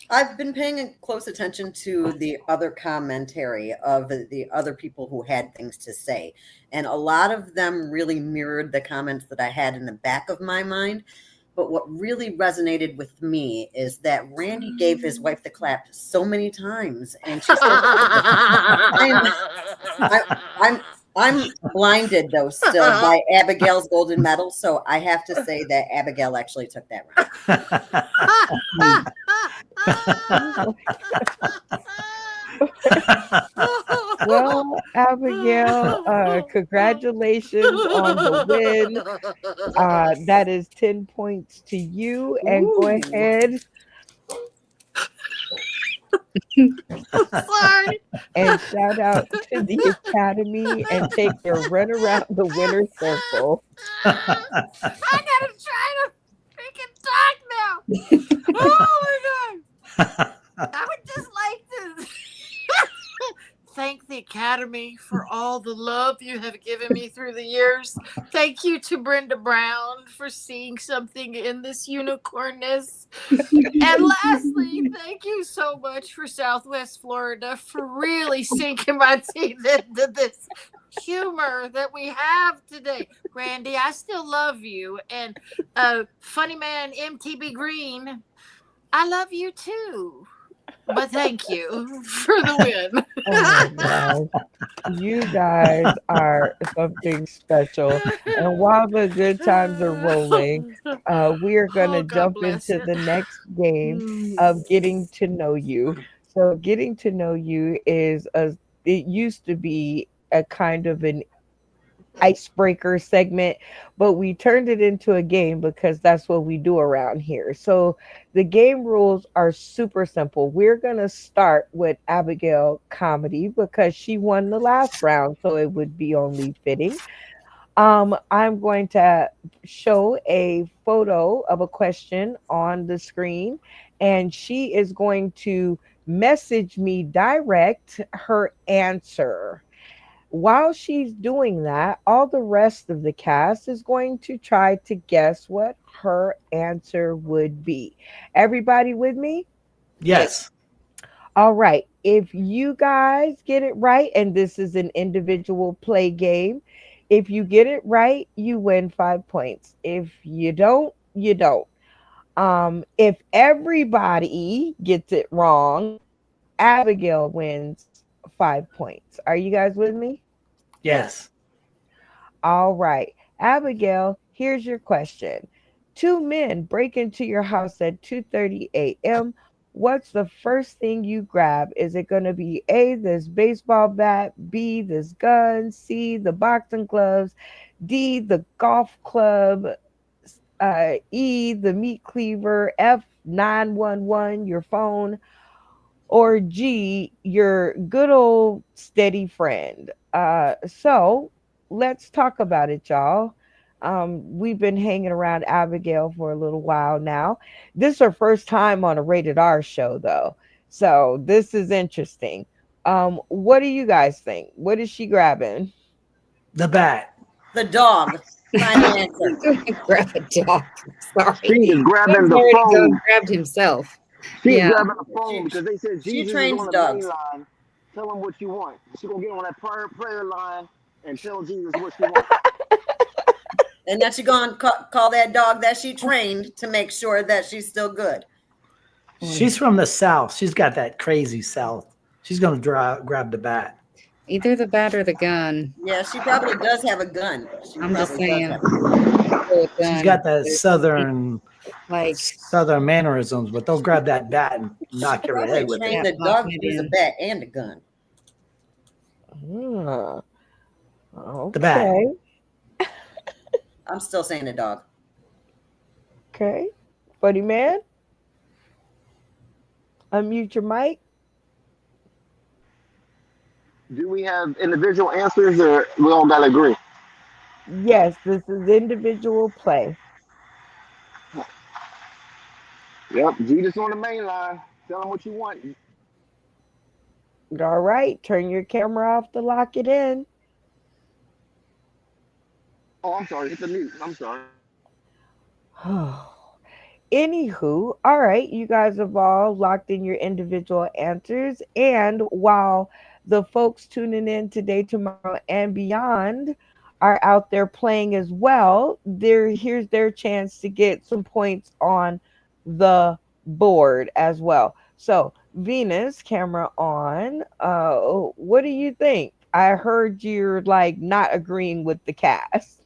Speaker 3: I've been paying close attention to the other commentary of the other people who had things to say. And a lot of them really mirrored the comments that I had in the back of my mind. But what really resonated with me is that Randy gave his wife the clap so many times, and she still I'm blinded though still by Abigail's golden medal, so I have to say that Abigail actually took that round.
Speaker 2: Well, Abigail, congratulations on the win. That is 10 points to you. And go
Speaker 3: Ooh.
Speaker 2: ahead
Speaker 4: Sorry.
Speaker 2: and shout out to the Academy and take your run around the winner circle.
Speaker 4: I gotta try to freaking talk now. Oh my god. I would just like to thank the Academy for all the love you have given me through the years. Thank you to Brenda Brown for seeing something in this unicornness. And lastly, thank you so much for Southwest Florida for really sinking my teeth into this humor that we have today. Randy, I still love you. And funny man MTB Green, I love you too. But thank you for the win.
Speaker 2: Oh my gosh. You guys are something special. And while the good times are rolling, we are going to
Speaker 4: Oh, God
Speaker 2: jump
Speaker 4: bless
Speaker 2: into
Speaker 4: you.
Speaker 2: the next game of getting to know you. So, getting to know you it used to be a kind of an icebreaker segment, but we turned it into a game because that's what we do around here. So the game rules are super simple. We're going to start with Abigail Comedy because she won the last round, so it would be only fitting. I'm going to show a photo of a question on the screen, and she is going to message me direct her answer. While she's doing that, all the rest of the cast is going to try to guess what her answer would be. Everybody with me?
Speaker 7: Yes.
Speaker 2: All right. If you guys get it right, and this is an individual play game, if you get it right, you win 5 points. If you don't, you don't. If everybody gets it wrong, Abigail wins 5 points. Are you guys with me?
Speaker 7: Yes.
Speaker 2: All right. Abigail, here's your question. Two men break into your house at 2:30 a.m. What's the first thing you grab? Is it going to be A, this baseball bat, B, this gun, C, the boxing gloves, D, the golf club, E, the meat cleaver, F, 911, your phone, or G, your good old steady friend? So let's talk about it, y'all. We've been hanging around Abigail for a little while now. This is her first time on a rated R show, though. So this is interesting. What do you guys think? What is she grabbing?
Speaker 7: The bat.
Speaker 3: The dog. Final answer.
Speaker 6: Grab a dog. Sorry.
Speaker 5: She is grabbing
Speaker 6: He's
Speaker 5: the
Speaker 6: already
Speaker 5: phone.
Speaker 6: grabbed himself.
Speaker 5: She's
Speaker 6: Yeah.
Speaker 5: grabbing the phone because they said
Speaker 3: She
Speaker 5: Jesus is
Speaker 3: trains
Speaker 5: on the
Speaker 3: dogs.
Speaker 5: main line. Tell him what you want. She's gonna get on that prayer line and tell Jesus what she wants.
Speaker 3: And then she's going to call that dog that she trained to make sure that she's still good.
Speaker 7: She's from the South. She's got that crazy South. She's going to grab the bat.
Speaker 6: Either the bat or the gun.
Speaker 3: Yeah, she probably does have a gun.
Speaker 6: I'm just saying.
Speaker 7: She's got that southern mannerisms, but they'll grab that bat and knock your head with
Speaker 3: train
Speaker 7: it.
Speaker 3: the dog to use a bat and a gun.
Speaker 2: Okay.
Speaker 7: The bat.
Speaker 3: I'm still saying the dog.
Speaker 2: Okay. Buddy man, unmute your mic.
Speaker 5: Do we have individual answers or we all gotta agree?
Speaker 2: Yes, this is individual play.
Speaker 5: Yep, Jesus on the main line. Tell him what you want.
Speaker 2: All right, turn your camera off to lock it in.
Speaker 5: Oh, I'm sorry. Hit the mute. I'm sorry.
Speaker 2: Anywho, all right, you guys have all locked in your individual answers. And while the folks tuning in today, tomorrow, and beyond are out there playing as well, here's their chance to get some points on the board as well. So, Venus, camera on. What do you think? I heard you're like not agreeing with the cast.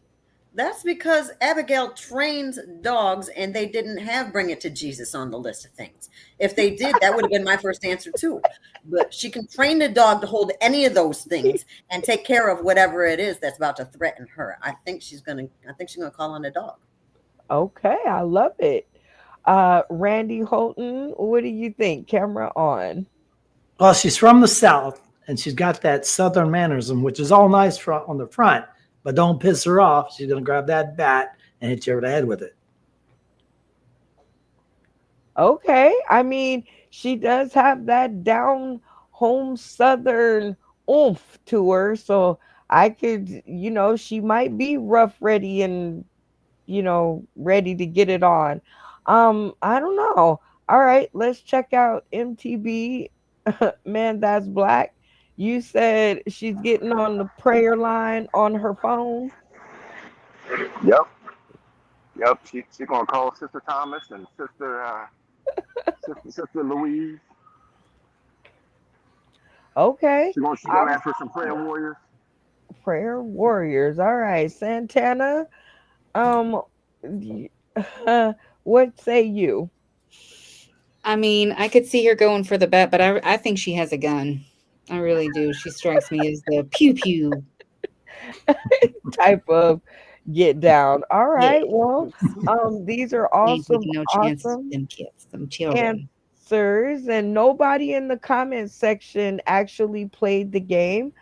Speaker 3: That's because Abigail trains dogs and they didn't have Bring It to Jesus on the list of things. If they did, that would have been my first answer too. But she can train the dog to hold any of those things and take care of whatever it is that's about to threaten her. I think she's gonna call on the dog.
Speaker 2: Okay, I love it. Randy Holton, what do you think? Camera on.
Speaker 7: Well, she's from the South, and she's got that Southern mannerism, which is all nice on the front, but don't piss her off. She's going to grab that bat and hit you over the head with it.
Speaker 2: Okay, I mean, she does have that down home Southern oomph to her, so I could, she might be rough, ready, and ready to get it on. I don't know. All right, let's check out MTB. Man, that's black. You said she's getting on the prayer line on her phone.
Speaker 5: Yep. She's gonna call Sister Thomas and Sister Louise.
Speaker 2: Okay.
Speaker 5: She's gonna ask for some prayer warriors.
Speaker 2: Prayer warriors. All right, Santana. What say you?
Speaker 6: I mean, I could see her going for the bat, but I think she has a gun. I really do. She strikes me as the pew pew
Speaker 2: type of get down. All right.
Speaker 6: Yeah.
Speaker 2: Well, these are awesome,
Speaker 6: no chance
Speaker 2: awesome
Speaker 6: them kids, them children.
Speaker 2: answers, and nobody in the comment section actually played the game.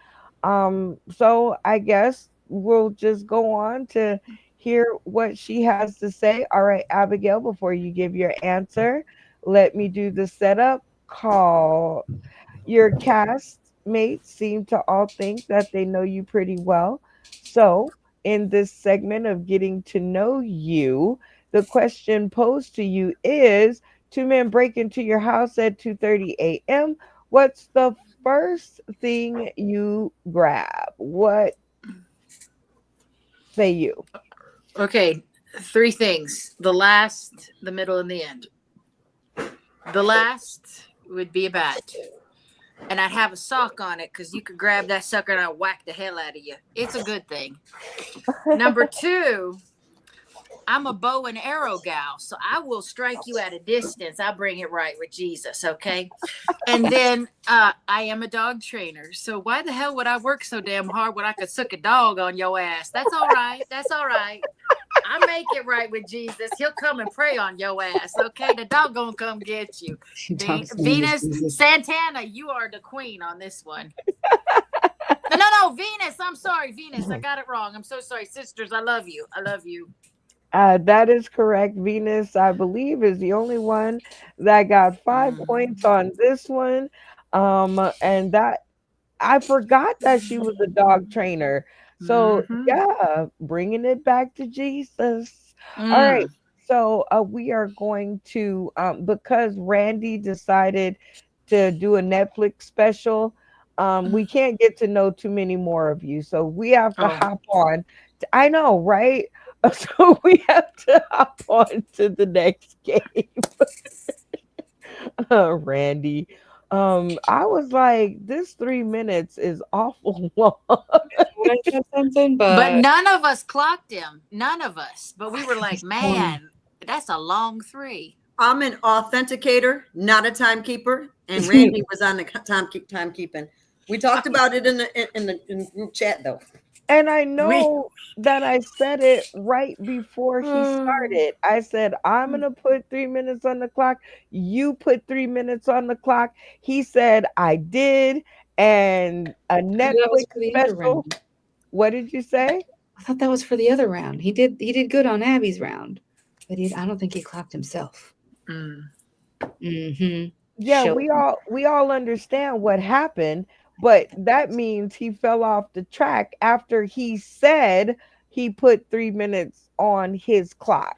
Speaker 2: So I guess we'll just go on to hear what she has to say. All right, Abigail, before you give your answer, let me do the setup call. Your castmates seem to all think that they know you pretty well. So, in this segment of getting to know you, the question posed to you is: two men break into your house at 2:30 a.m. What's the first thing you grab? What say you?
Speaker 4: Okay, three things: the last, the middle, and the end. The last would be a bat, and I'd have a sock on it because you could grab that sucker and I'd whack the hell out of you. It's a good thing. Number two, I'm a bow and arrow gal, so I will strike you at a distance. I'll bring it right with Jesus, okay? And then I am a dog trainer, so why the hell would I work so damn hard when I could suck a dog on your ass? That's all right. That's all right. I make it right with Jesus. He'll come and pray on your ass, okay? The dog gonna come get you. Venus, Santana, you are the queen on this one. No, Venus. I'm sorry, Venus. I got it wrong. I'm so sorry. Sisters, I love you. I love you.
Speaker 2: That is correct. Venus, I believe, is the only one that got 5 points on this one. And that I forgot that she was a dog trainer. So yeah, bringing it back to Jesus. All right. So we are going to because Randy decided to do a Netflix special. We can't get to know too many more of you, so we have to hop on. I know, right? So we have to hop on to the next game. Randy. I was like, this 3 minutes is awful long.
Speaker 4: But none of us clocked him. None of us. But we were like, man, that's a long 3.
Speaker 3: I'm an authenticator, not a timekeeper, and Randy was on the timekeeping. We talked about it in the group chat though.
Speaker 2: And I know that I said it right before he started. I said, I'm going to put 3 minutes on the clock. You put 3 minutes on the clock. He said, I did. And a Netflix special. What did you say?
Speaker 6: I thought that was for the other round. He did good on Abby's round, but I don't think he clocked himself.
Speaker 2: Yeah, we all understand what happened. But that means he fell off the track after he said he put 3 minutes on his clock.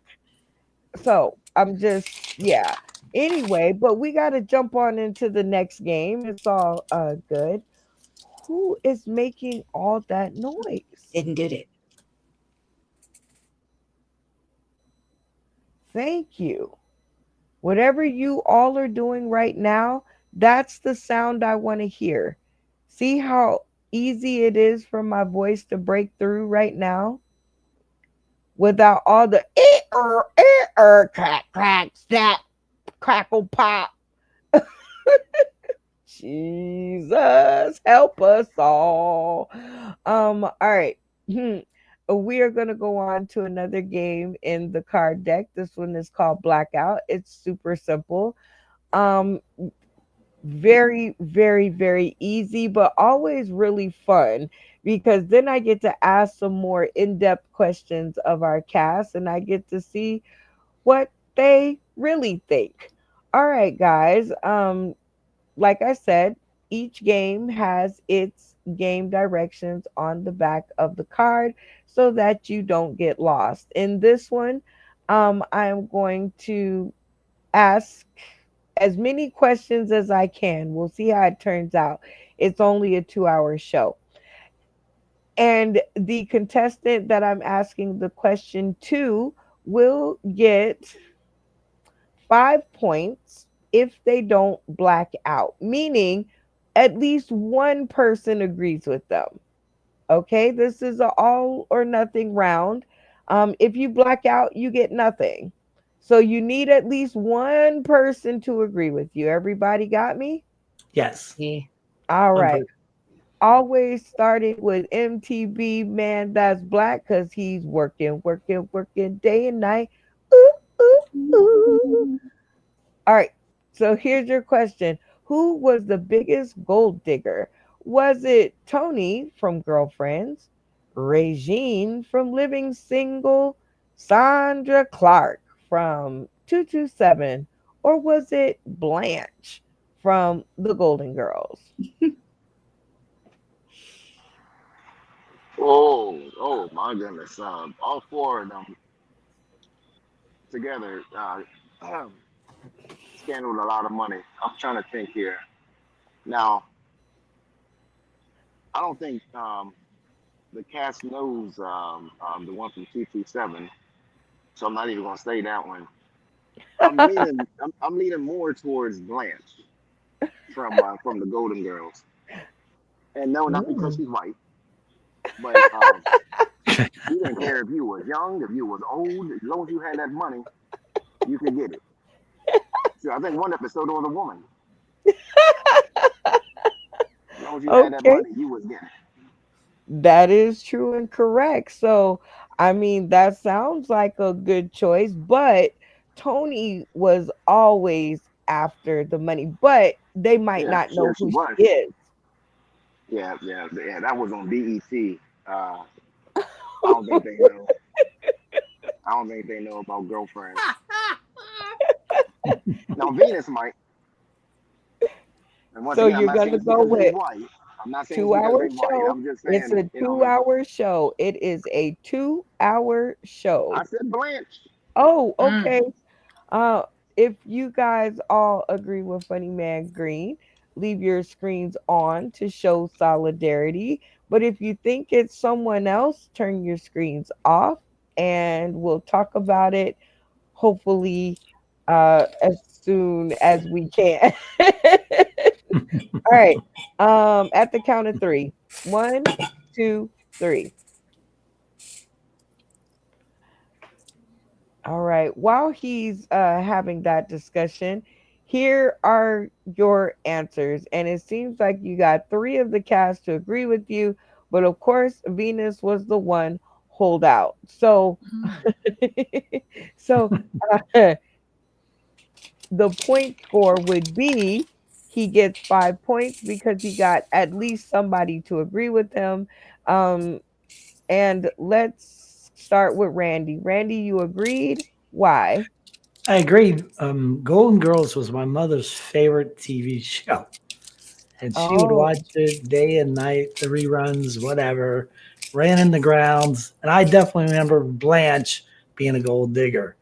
Speaker 2: So I'm just, yeah. Anyway, but we got to jump on into the next game. It's all good. Who is making all that noise?
Speaker 6: Didn't did it.
Speaker 2: Thank you. Whatever you all are doing right now, that's the sound I want to hear. See how easy it is for my voice to break through right now without all the crack, crack, snap, crackle, pop. Jesus, help us all. All right. We are going to go on to another game in the card deck. This one is called Blackout. It's super simple. Um, very, very, very easy, but always really fun because then I get to ask some more in depth questions of our cast and I get to see what they really think. All right, guys. Like I said, each game has its game directions on the back of the card so that you don't get lost. In this one, I am going to ask as many questions as I can. We'll see how it turns out. It's only a 2-hour show. And the contestant that I'm asking the question to will get 5 points if they don't black out, meaning at least one person agrees with them. Okay, this is an all or nothing round. If you black out, you get nothing. So you need at least one person to agree with you. Everybody got me?
Speaker 7: Yes.
Speaker 6: Yeah.
Speaker 2: All right. Always starting with MTB, man, that's black because he's working, working, working day and night. Ooh, ooh, ooh. All right. So here's your question. Who was the biggest gold digger? Was it Tony from Girlfriends, Regine from Living Single, Sandra Clark from 227, or was it Blanche from The Golden Girls?
Speaker 5: Oh my goodness. All four of them together scandaled a lot of money. I'm trying to think here. Now, I don't think the cast knows the one from 227, so I'm not even gonna say that one. I'm leaning more towards Blanche from the Golden Girls, and no, not because she's white, but you didn't care if you was young, if you was old, as long as you had that money, you could get it. So I think one episode was a woman. As long as you had that
Speaker 2: Okay.
Speaker 5: money, you was getting it.
Speaker 2: That is true and correct. So, I mean, that sounds like a good choice, but Tony was always after the money, but they might not
Speaker 5: Yeah,
Speaker 2: know
Speaker 5: she
Speaker 2: who she
Speaker 5: was.
Speaker 2: is.
Speaker 5: Yeah. That was on BET. I don't think they know. I don't think they know about Girlfriends. Now Venus might. And once
Speaker 2: So
Speaker 5: again, I'm
Speaker 2: you're
Speaker 5: not
Speaker 2: going
Speaker 5: saying
Speaker 2: to
Speaker 5: it's
Speaker 2: go
Speaker 5: because they
Speaker 2: with
Speaker 5: white. I'm not saying it's because
Speaker 2: 2 hour
Speaker 5: they white.
Speaker 2: show.
Speaker 5: I'm just
Speaker 2: It's
Speaker 5: saying,
Speaker 2: a 2 hour show. It is a 2 hour
Speaker 5: I
Speaker 2: show.
Speaker 5: said Blanche.
Speaker 2: Oh,
Speaker 4: Mm.
Speaker 2: okay. Uh, if you guys all agree with Funny Man Green, leave your screens on to show solidarity. But if you think it's someone else, turn your screens off and we'll talk about it hopefully as soon as we can. All right. At the count of three. 1, 2, 3. All right. While he's having that discussion, here are your answers. And it seems like you got three of the cast to agree with you. But of course, Venus was the one hold out. So, so the point score would be he gets 5 points because he got at least somebody to agree with him. Um, and let's start with Randy. Randy, you agreed. Why?
Speaker 7: I agree. Golden Girls was my mother's favorite TV show. And she would
Speaker 2: Oh,
Speaker 7: watch it day and night, the reruns, whatever, ran in the grounds. And I definitely remember Blanche being a gold digger.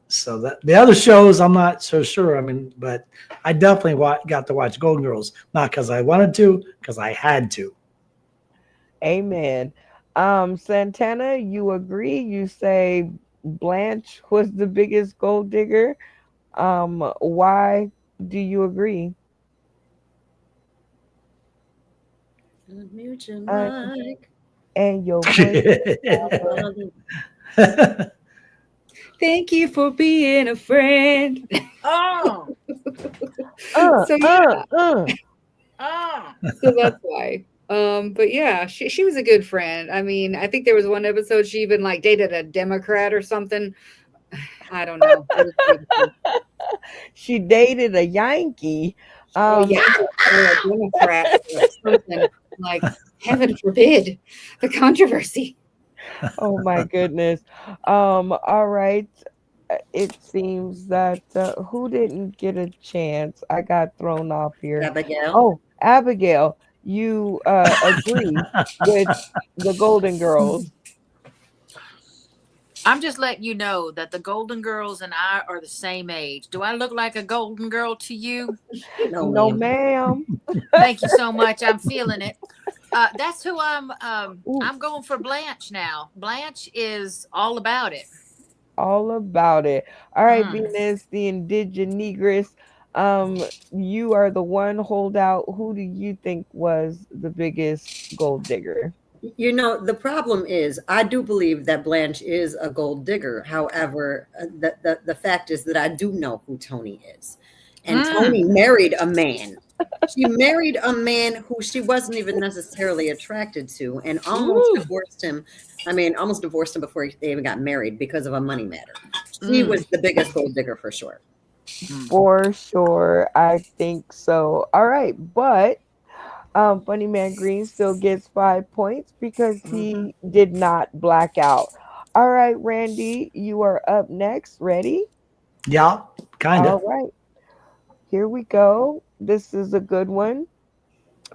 Speaker 7: So that the other shows, I'm not so sure. I mean, but I definitely got to watch Golden Girls, not because I wanted to, because I had to.
Speaker 2: Amen. Santana, you agree? You say Blanche was the biggest gold digger. Why do you agree?
Speaker 3: Unmute your
Speaker 2: Uh,
Speaker 3: mic.
Speaker 2: and your voice.
Speaker 6: Thank you for being a friend.
Speaker 4: Oh,
Speaker 6: So yeah,
Speaker 2: Uh.
Speaker 4: oh.
Speaker 6: so that's why. But yeah, she was a good friend. I mean, I think there was one episode she even like dated a Democrat or something. I don't know. It was beautiful.
Speaker 2: She dated a Yankee.
Speaker 6: A
Speaker 2: Um,
Speaker 6: Yankee or a Democrat or something like heaven forbid the controversy.
Speaker 2: oh my goodness. All right. It seems that who didn't get a chance? I got thrown off here.
Speaker 3: Abigail.
Speaker 2: Oh, Abigail, you agree with the Golden Girls.
Speaker 4: I'm just letting you know that the Golden Girls and I are the same age. Do I look like a Golden Girl to you?
Speaker 3: No,
Speaker 2: No,
Speaker 3: ma'am.
Speaker 2: ma'am.
Speaker 4: Thank you so much. I'm feeling it. That's who
Speaker 2: Ooh,
Speaker 4: I'm going for Blanche now. Blanche is all about it.
Speaker 2: all about it. All right,
Speaker 4: Mm.
Speaker 2: Venus, the indigenous. You are the one holdout. Who do you think was the biggest gold digger?
Speaker 3: You know, the problem is, I do believe that Blanche is a gold digger. However, the fact is that I do know who Tony is. And
Speaker 4: Mm.
Speaker 3: Tony married a man. She married a man who she wasn't even necessarily attracted to and almost
Speaker 4: Ooh.
Speaker 3: divorced him. I mean, almost divorced him before they even got married because of a money matter. She
Speaker 4: Mm.
Speaker 3: was the biggest gold digger for sure.
Speaker 2: For sure, I think so. All right, but Funny Man Green still gets 5 points because
Speaker 3: Mhm.
Speaker 2: he did not black out. All right, Randy, you are up next. Ready?
Speaker 7: Yeah, kind
Speaker 2: All
Speaker 7: of.
Speaker 2: right, here we go. This is a good one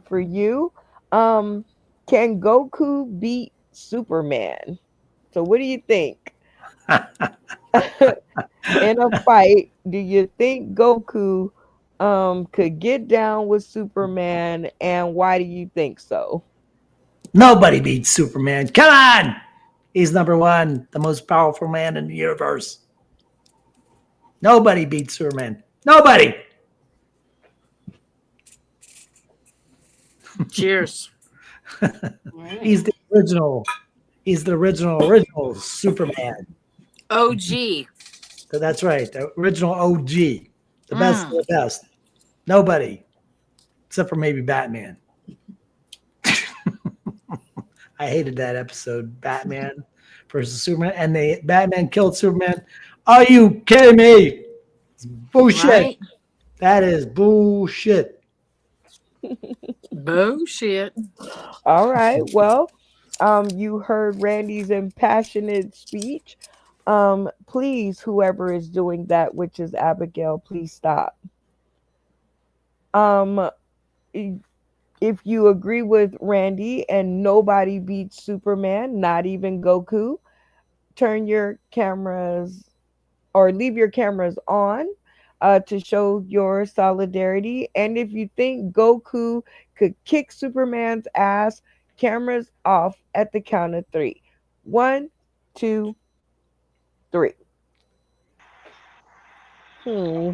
Speaker 2: for you. Um, can Goku beat Superman? So, what do you think? In a fight, do you think Goku could get down with Superman, and why do you think so?
Speaker 7: Nobody beats Superman. Come on! He's number one, the most powerful man in the universe. Nobody beats Superman. Nobody.
Speaker 4: Cheers.
Speaker 6: All right.
Speaker 7: He's the original. He's the original Superman.
Speaker 4: OG.
Speaker 7: So that's right. The original OG. The best of
Speaker 4: Mm.
Speaker 7: the best. Nobody. Except for maybe Batman. I hated that episode, Batman versus Superman. And Batman killed Superman. Are you kidding me? It's bullshit.
Speaker 4: Right?
Speaker 7: That is bullshit.
Speaker 4: Bullshit.
Speaker 2: All right. Well, you heard Randy's impassioned speech. Please, whoever is doing that, which is Abigail, please stop. Um, if you agree with Randy and nobody beats Superman, not even Goku, turn your cameras or leave your cameras on to show your solidarity. And if you think Goku could kick Superman's ass, cameras off at the count of three. One, two, three. Hmm.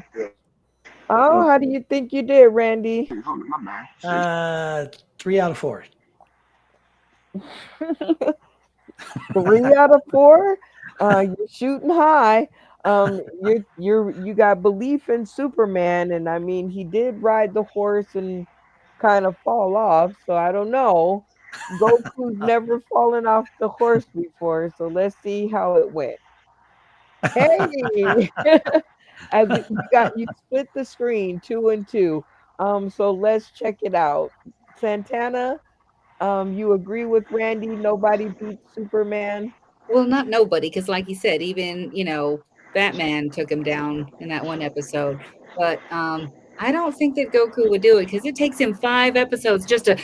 Speaker 2: Oh, how do you think you did, Randy?
Speaker 5: My bad.
Speaker 7: 3 out of 4.
Speaker 2: 3 out of 4. You're shooting high. You got belief in Superman, and I mean he did ride the horse and kind of fall off. So I don't know. Goku's never fallen off the horse before, so let's see how it went. Hey, you split the screen 2 and 2. So let's check it out. Santana, you agree with Randy? Nobody beats Superman.
Speaker 6: Well, not nobody, because like you said, even Batman took him down in that one episode. But I don't think that Goku would do it because it takes him 5 episodes just to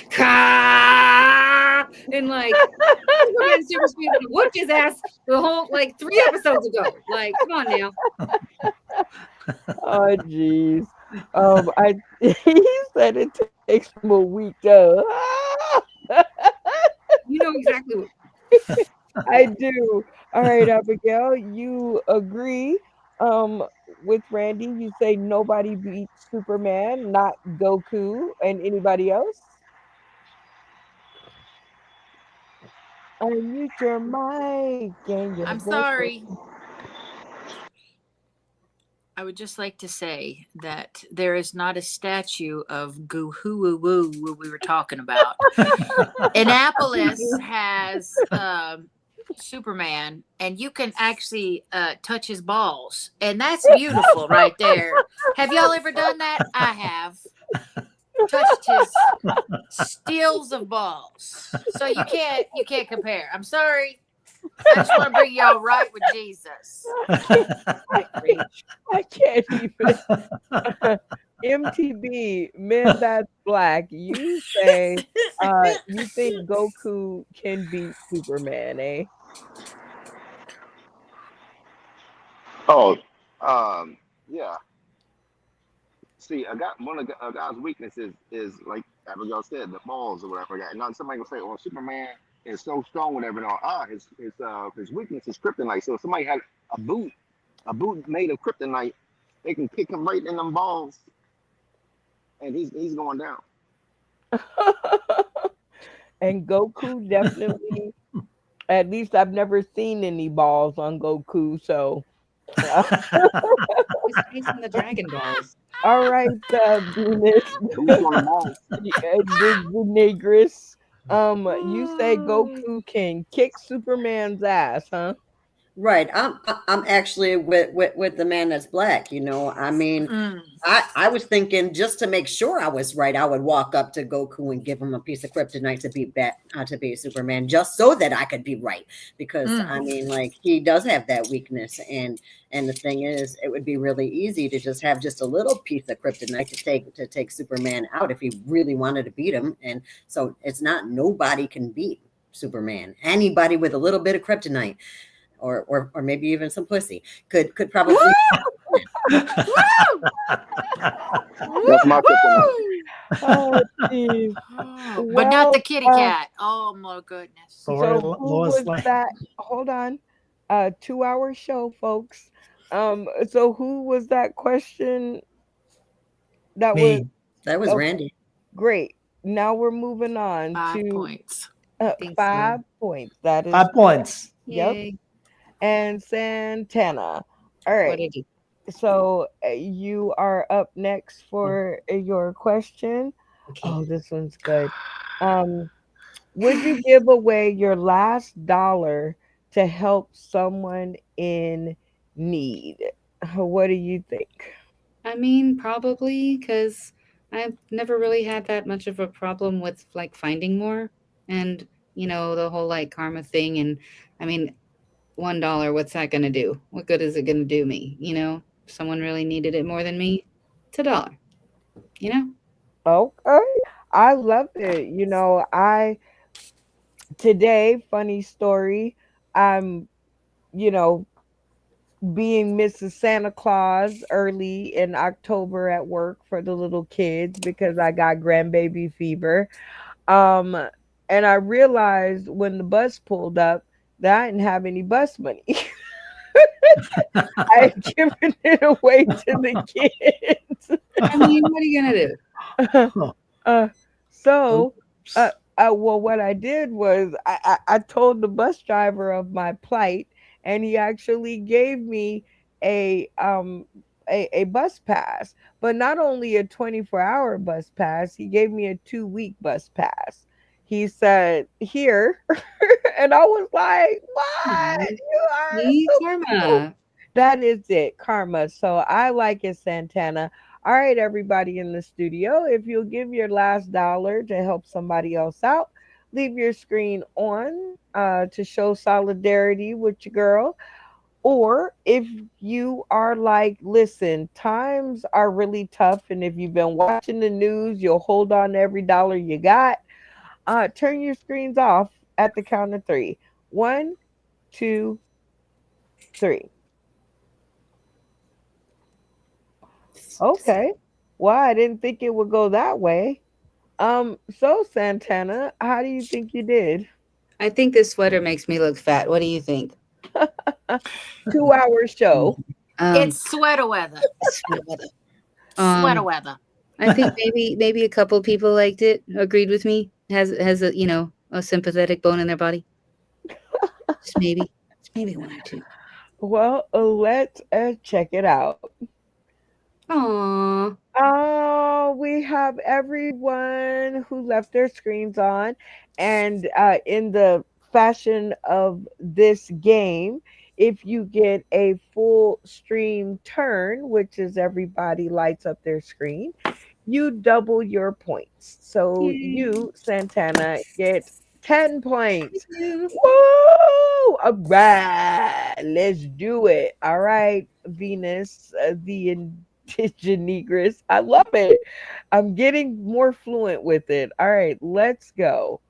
Speaker 6: And like Superman super speed whooped his ass the whole like 3 episodes ago. Like, come on now.
Speaker 2: Oh, jeez. I he said it takes him a week to.
Speaker 6: You know exactly what.
Speaker 2: I do. All right, Abigail, you agree with Randy. You say nobody beats Superman, not Goku, and anybody else. Unmute your mic and your
Speaker 4: I'm
Speaker 2: voice.
Speaker 4: sorry. I would just like to say that there is not a statue of Goo Hoo Woo Woo we were talking about. Annapolis has Superman, and you can actually touch his balls, and that's beautiful right there. Have y'all ever done that? I have. Touched his steals of balls. So you can't compare. I'm sorry. I just want to bring y'all right with Jesus.
Speaker 2: I can't even. MTB, Men That's Black, you say you think Goku can beat Superman, eh?
Speaker 5: Oh, yeah. See, a guy's weakness is like Abigail said, the balls or whatever. And now somebody will say, "Oh, Superman is so strong, whatever." No, his weakness is kryptonite. So if somebody had a boot made of kryptonite, they can kick him right in them balls, and he's going down.
Speaker 2: And Goku definitely, at least I've never seen any balls on Goku, so.
Speaker 6: He's facing the Dragon Balls.
Speaker 2: All right, Venus.
Speaker 5: Who's on the balls?
Speaker 2: Negris. You say Goku can kick Superman's ass, huh?
Speaker 3: Right. I'm actually with the man that's black. You know, I mean, I was thinking just to make sure I was right, I would walk up to Goku and give him a piece of kryptonite to beat Superman, just so that I could be right. Because I mean, like he does have that weakness, and the thing is, it would be really easy to just have just a little piece of kryptonite to take Superman out if he really wanted to beat him. And so it's not nobody can beat Superman. Anybody with a little bit of kryptonite. Or maybe even some pussy could probably.
Speaker 5: That's my kryptonite.
Speaker 2: Oh, geez.
Speaker 4: But not the kitty cat. Oh my goodness.
Speaker 2: So who was that? Hold on. 2-hour show, folks. So who was that question? That
Speaker 7: Me.
Speaker 3: Was
Speaker 2: okay,
Speaker 3: Randy.
Speaker 2: Great. Now we're moving on
Speaker 4: 5
Speaker 2: to
Speaker 4: points.
Speaker 2: 5 points. That is
Speaker 7: 5 points.
Speaker 2: Yep.
Speaker 6: Yay.
Speaker 2: And Santana. All
Speaker 6: What
Speaker 2: right.
Speaker 6: did you?
Speaker 2: So you are up next for your question.
Speaker 6: Okay.
Speaker 2: Oh, this one's good. Would you give away your last dollar to help someone in need? What do you think?
Speaker 6: I mean, probably because I've never really had that much of a problem with like finding more, and you know the whole like karma thing. And I mean, $1, what's that going to do? What good is it going to do me? You know, if someone really needed it more than me, it's $1. You know.
Speaker 2: Okay. I love it. Today, funny story. I'm, you know, being Mrs. Santa Claus early in October at work for the little kids because I got grandbaby fever. Um, and I realized when the bus pulled up that I didn't have any bus money. I had given it away to the kids.
Speaker 6: I mean, what are you gonna do?
Speaker 2: So, well, what I did was I told the bus driver of my plight, and he actually gave me a a bus pass, but not only a 24-hour bus pass. He gave me a 2-week bus pass. He said, "Here," and I was like, "What? You are
Speaker 6: See,
Speaker 2: so
Speaker 6: karma.
Speaker 2: that is it, karma." So I like it, Santana. All right, everybody in the studio, if you'll give your last dollar to help somebody else out, leave your screen on to show solidarity with your girl. Or if you are like, listen, times are really tough, and if you've been watching the news, you'll hold on to every dollar you got. Turn your screens off at the count of three. One, two, three. Okay. Well, I didn't think it would go that way. So Santana, how do you think you did?
Speaker 6: I think this sweater makes me look fat. What do you think?
Speaker 2: 2 hour show.
Speaker 6: Um,
Speaker 4: It's sweater weather.
Speaker 6: sweater.
Speaker 4: Sweater weather.
Speaker 6: I think maybe a couple people liked it, agreed with me. Has a a sympathetic bone in their body. Just maybe one or two.
Speaker 2: Well, let's check it out.
Speaker 6: Aww.
Speaker 2: Oh, we have everyone who left their screens on. And in the fashion of this game, if you get a full stream turn, which is everybody lights up their screen, you double your points. So
Speaker 6: Yay.
Speaker 2: you, Santana, get 10 points.
Speaker 6: You.
Speaker 2: Woo! All right, let's do it. All right, Venus, the indigenous. I love it. I'm getting more fluent with it. All right, let's go.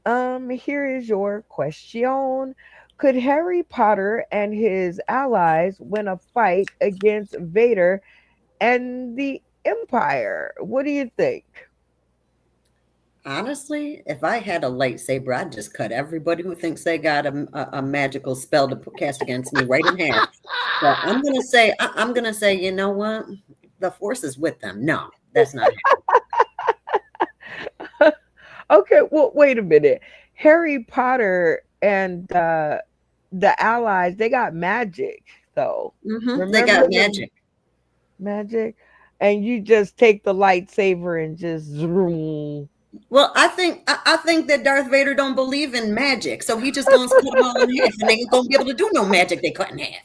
Speaker 2: Here is your question. Could Harry Potter and his allies win a fight against Vader and the Empire? What do you think?
Speaker 3: Honestly, if I had a lightsaber, I'd just cut everybody who thinks they got a magical spell to cast against me right in half. So I'm gonna say, you know what? The Force is with them. No, that's not
Speaker 2: Okay, well, wait a minute. Harry Potter and the allies, they got magic, though.
Speaker 3: They
Speaker 2: Remember
Speaker 3: got
Speaker 2: the
Speaker 3: magic.
Speaker 2: magic? And you just take the lightsaber and just zoom.
Speaker 3: Well, I think that Darth Vader don't believe in magic, so he just gonna cut them all in half, and they ain't gonna be able to do no magic. They cut in half.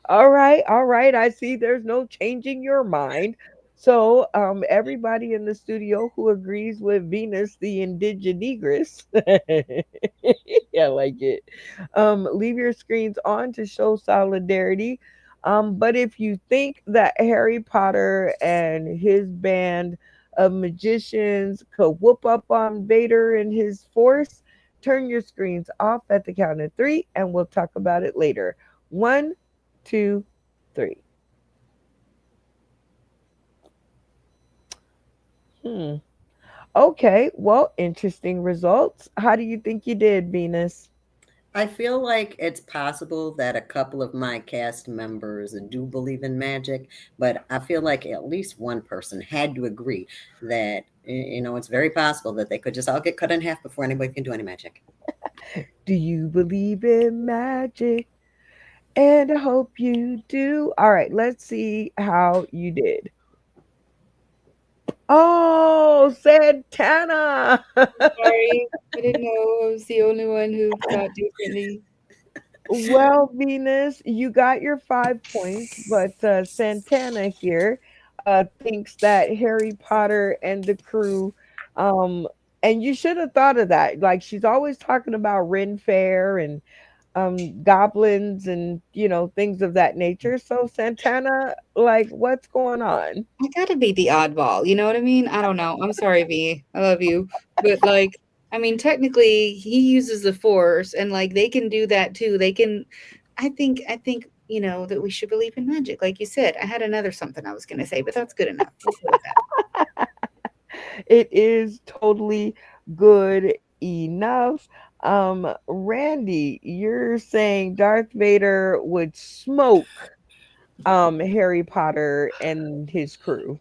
Speaker 2: All right, all right. I see there's no changing your mind. So, everybody in the studio who agrees with Venus, the indigenous, yeah, I like it. Leave your screens on to show solidarity. But if you think that Harry Potter and his band of magicians could whoop up on Vader and his force, turn your screens off at the count of three, and we'll talk about it later. One, two, three. Hmm. Okay. Well, interesting results. How do you think you did, Venus?
Speaker 3: I feel like it's possible that a couple of my cast members do believe in magic, but I feel like at least one person had to agree that it's very possible that they could just all get cut in half before anybody can do any magic.
Speaker 2: Do you believe in magic? And I hope you do. All right. Let's see how you did. Oh, Santana.
Speaker 6: Sorry, I didn't know I was the only one who thought differently.
Speaker 2: Well, Venus, you got your 5 points, but Santana here thinks that Harry Potter and the crew, and you should have thought of that. Like she's always talking about Ren Fair and goblins and things of that nature. So Santana, like, what's going on?
Speaker 6: I gotta be the oddball, you know what I mean? I don't know. I'm sorry, V. I love you. But like, I mean, technically he uses the force and like they can do that too. They can I think, that we should believe in magic. Like you said, I had another something I was gonna say, but that's good enough. We'll go with that.
Speaker 2: It is totally good enough. Randy, you're saying Darth Vader would smoke Harry Potter and his crew.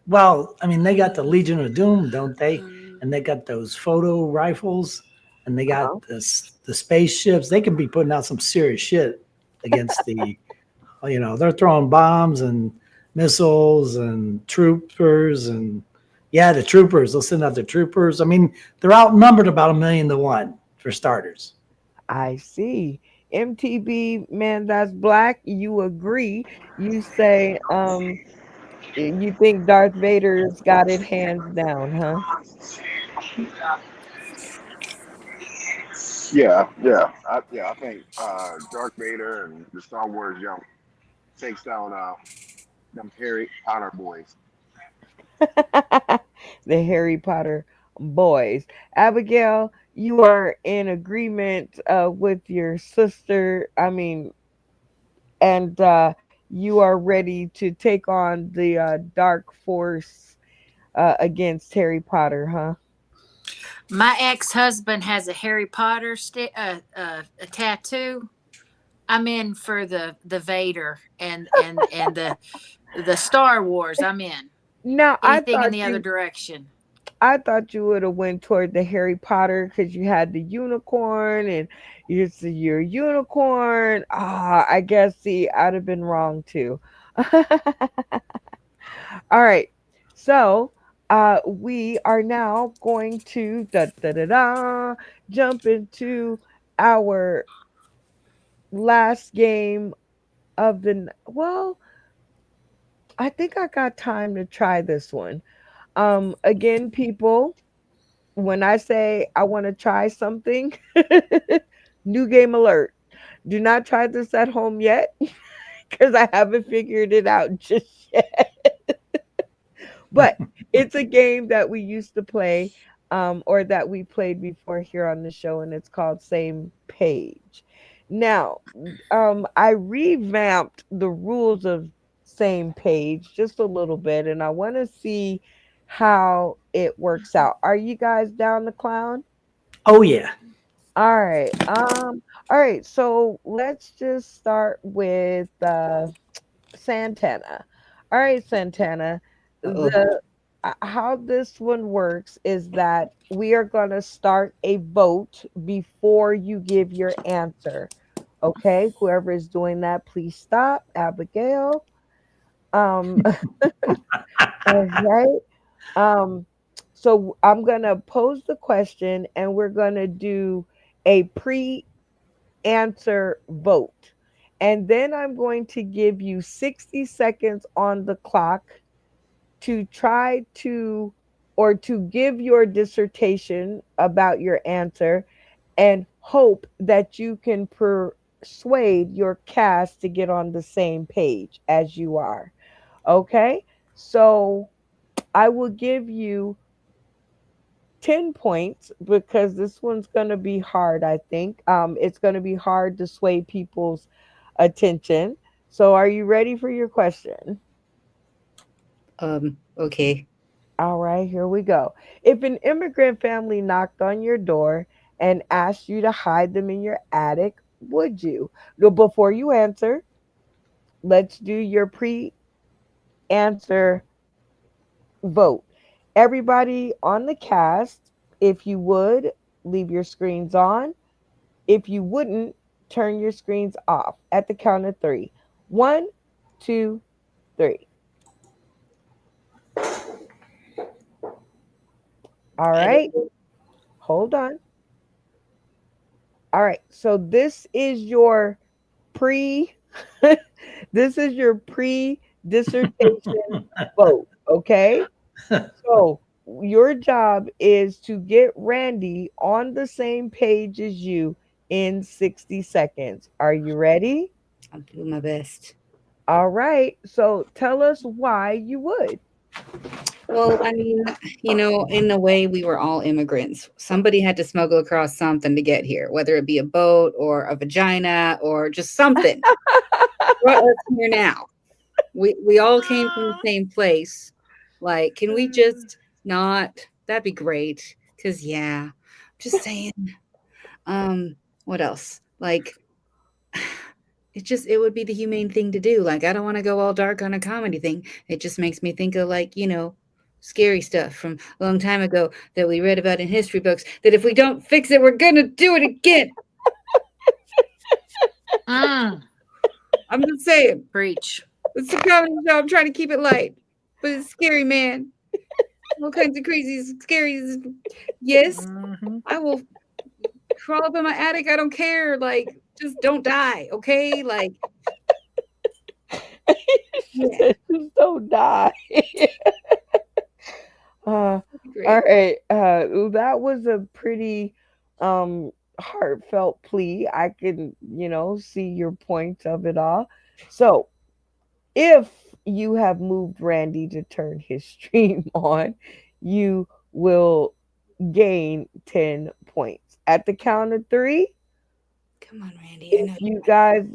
Speaker 7: Well, I mean, they got the Legion of Doom, don't they? And they got those photo rifles, and they got
Speaker 2: Uh-huh.
Speaker 7: the spaceships. They can be putting out some serious shit against they're throwing bombs and missiles and troopers and yeah, the troopers. They'll send out the troopers. I mean, they're outnumbered about 1,000,000 to 1 for starters.
Speaker 2: I see. MTB, man, that's black. You agree. You say you think Darth Vader's got it hands down, huh?
Speaker 5: I think Darth Vader and the Star Wars jump takes down them Harry Potter boys.
Speaker 2: The Harry Potter. boys. Abigail, you are in agreement with your sister. I mean, and you are ready to take on the dark force against Harry Potter, huh?
Speaker 4: My ex-husband has a Harry Potter a tattoo. I'm in for the Vader and the Star Wars. I'm in.
Speaker 2: Now,
Speaker 4: Anything in the other direction.
Speaker 2: I thought you would have went toward the Harry Potter because you had the unicorn and you're a unicorn. Ah, I guess see, I'd have been wrong too. All right, so we are now going to jump into our last game of well, I think I got time to try this one. Again, people, when I say I want to try something, new game alert. Do not try this at home yet because I haven't figured it out just yet. But it's a game that we used to play, or that we played before here on the show, and it's called Same Page. Now, I revamped the rules of Same Page just a little bit, and I want to see how it works out. Are you guys down the clown?
Speaker 7: Oh yeah.
Speaker 2: All right. All right. So let's just start with Santana. All right, Santana.
Speaker 6: Uh-oh.
Speaker 2: The How this one works is that we are going to start a vote before you give your answer. Okay, whoever is doing that, please stop. Abigail. Um, all right. Um, so I'm gonna pose the question, and we're gonna do a pre-answer vote, and then I'm going to give you 60 seconds on the clock to try to or to give your dissertation about your answer and hope that you can persuade your cast to get on the same page as you are. Okay? So I will give you 10 points because this one's going to be hard, I think. It's going to be hard to sway people's attention. So are you ready for your question?
Speaker 6: Okay.
Speaker 2: All right, here we go. If an immigrant family knocked on your door and asked you to hide them in your attic, would you? No, before you answer, let's do your pre-answer vote. Everybody on the cast, if you would, leave your screens on. If you wouldn't, turn your screens off at the count of three. One, two, three. All right, hold on. All right, so this is your pre this is your pre dissertation vote, okay? So your job is to get Randy on the same page as you in 60 seconds. Are you ready?
Speaker 6: I'll do my best.
Speaker 2: All right. So tell us why you would.
Speaker 6: Well, I mean, in a way, we were all immigrants. Somebody had to smuggle across something to get here, whether it be a boat or a vagina or just something. Brought us here now. We all came from the same place. Like, can we just not? That'd be great. Cause yeah, just saying. What else? Like, it would be the humane thing to do. Like, I don't want to go all dark on a comedy thing. It just makes me think of like, scary stuff from a long time ago that we read about in history books that if we don't fix it, we're gonna do it again.
Speaker 4: Mm,
Speaker 6: I'm just saying.
Speaker 4: preach.
Speaker 6: It's a comedy show. I'm trying to keep it light. But it's scary, man. All kinds of crazy, scary. Yes, I will crawl up in my attic. I don't care. Like, just don't die, okay? Like, yeah,
Speaker 2: Just don't die. All
Speaker 6: great.
Speaker 2: right. That was a pretty heartfelt plea. I can, see your point of it all. So if you have moved Randy to turn his stream on, you will gain 10 points. At the count of 3,
Speaker 6: Come on, Randy. I know
Speaker 2: if you guys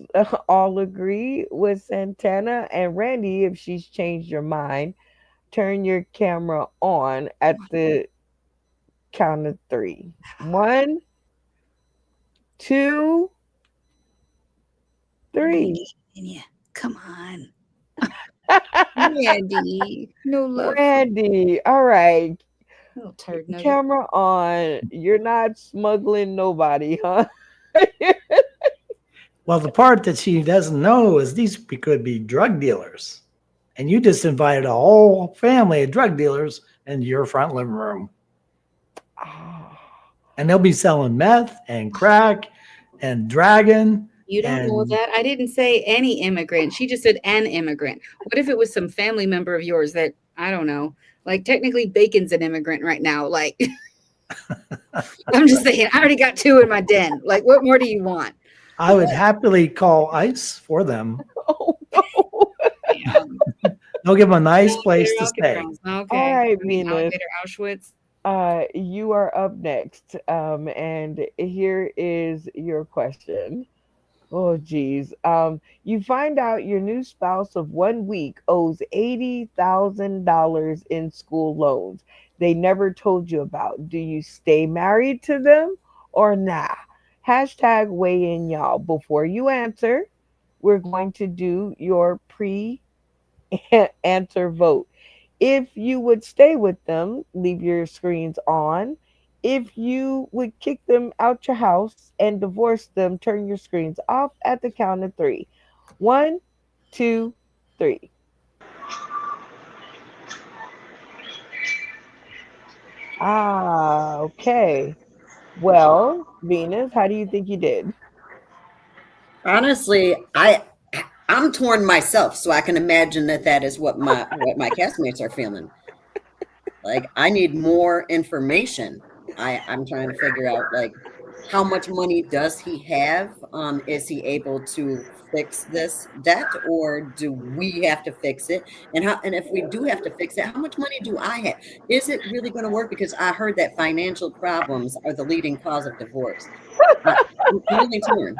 Speaker 2: all agree with Santana, and Randy, if she's changed your mind, turn your camera on at the count of 3. 1, 2, 3.
Speaker 6: Yeah, come on. Randy. No love.
Speaker 2: Randy, all right.
Speaker 6: Little turd nugget.
Speaker 2: Camera on. You're not smuggling nobody, huh?
Speaker 7: Well, the part that she doesn't know is these could be drug dealers. And you just invited a whole family of drug dealers into your front living room. And they'll be selling meth and crack and dragon.
Speaker 6: You don't know that. I didn't say any immigrant. She just said an immigrant. What if it was some family member of yours that, I don't know, like technically Bacon's an immigrant right now. Like, I'm just saying, I already got 2 in my den. Like, what more do you want?
Speaker 7: I would happily call ICE for them.
Speaker 2: Oh, no.
Speaker 7: They'll give them a nice place to stay.
Speaker 6: Okay.
Speaker 2: All right, Venus.
Speaker 6: Alligator Auschwitz.
Speaker 2: You are up next. And here is your question. Oh, geez. You find out your new spouse of 1 week owes $80,000 in school loans they never told you about. Do you stay married to them or nah? Hashtag weigh in, y'all. Before you answer, we're going to do your pre-answer vote. If you would stay with them, leave your screens on. If you would kick them out your house and divorce them, turn your screens off at the count of 3. 1, 2, 3. Okay. Well, Venus, how do you think you did?
Speaker 3: Honestly, I'm torn myself, so I can imagine that is what my castmates are feeling. Like, I need more information. I'm trying to figure out, like, how much money does he have? Is he able to fix this debt, or do we have to fix it? And if we do have to fix it, how much money do I have? Is it really going to work? Because I heard that financial problems are the leading cause of divorce. I'm really torn.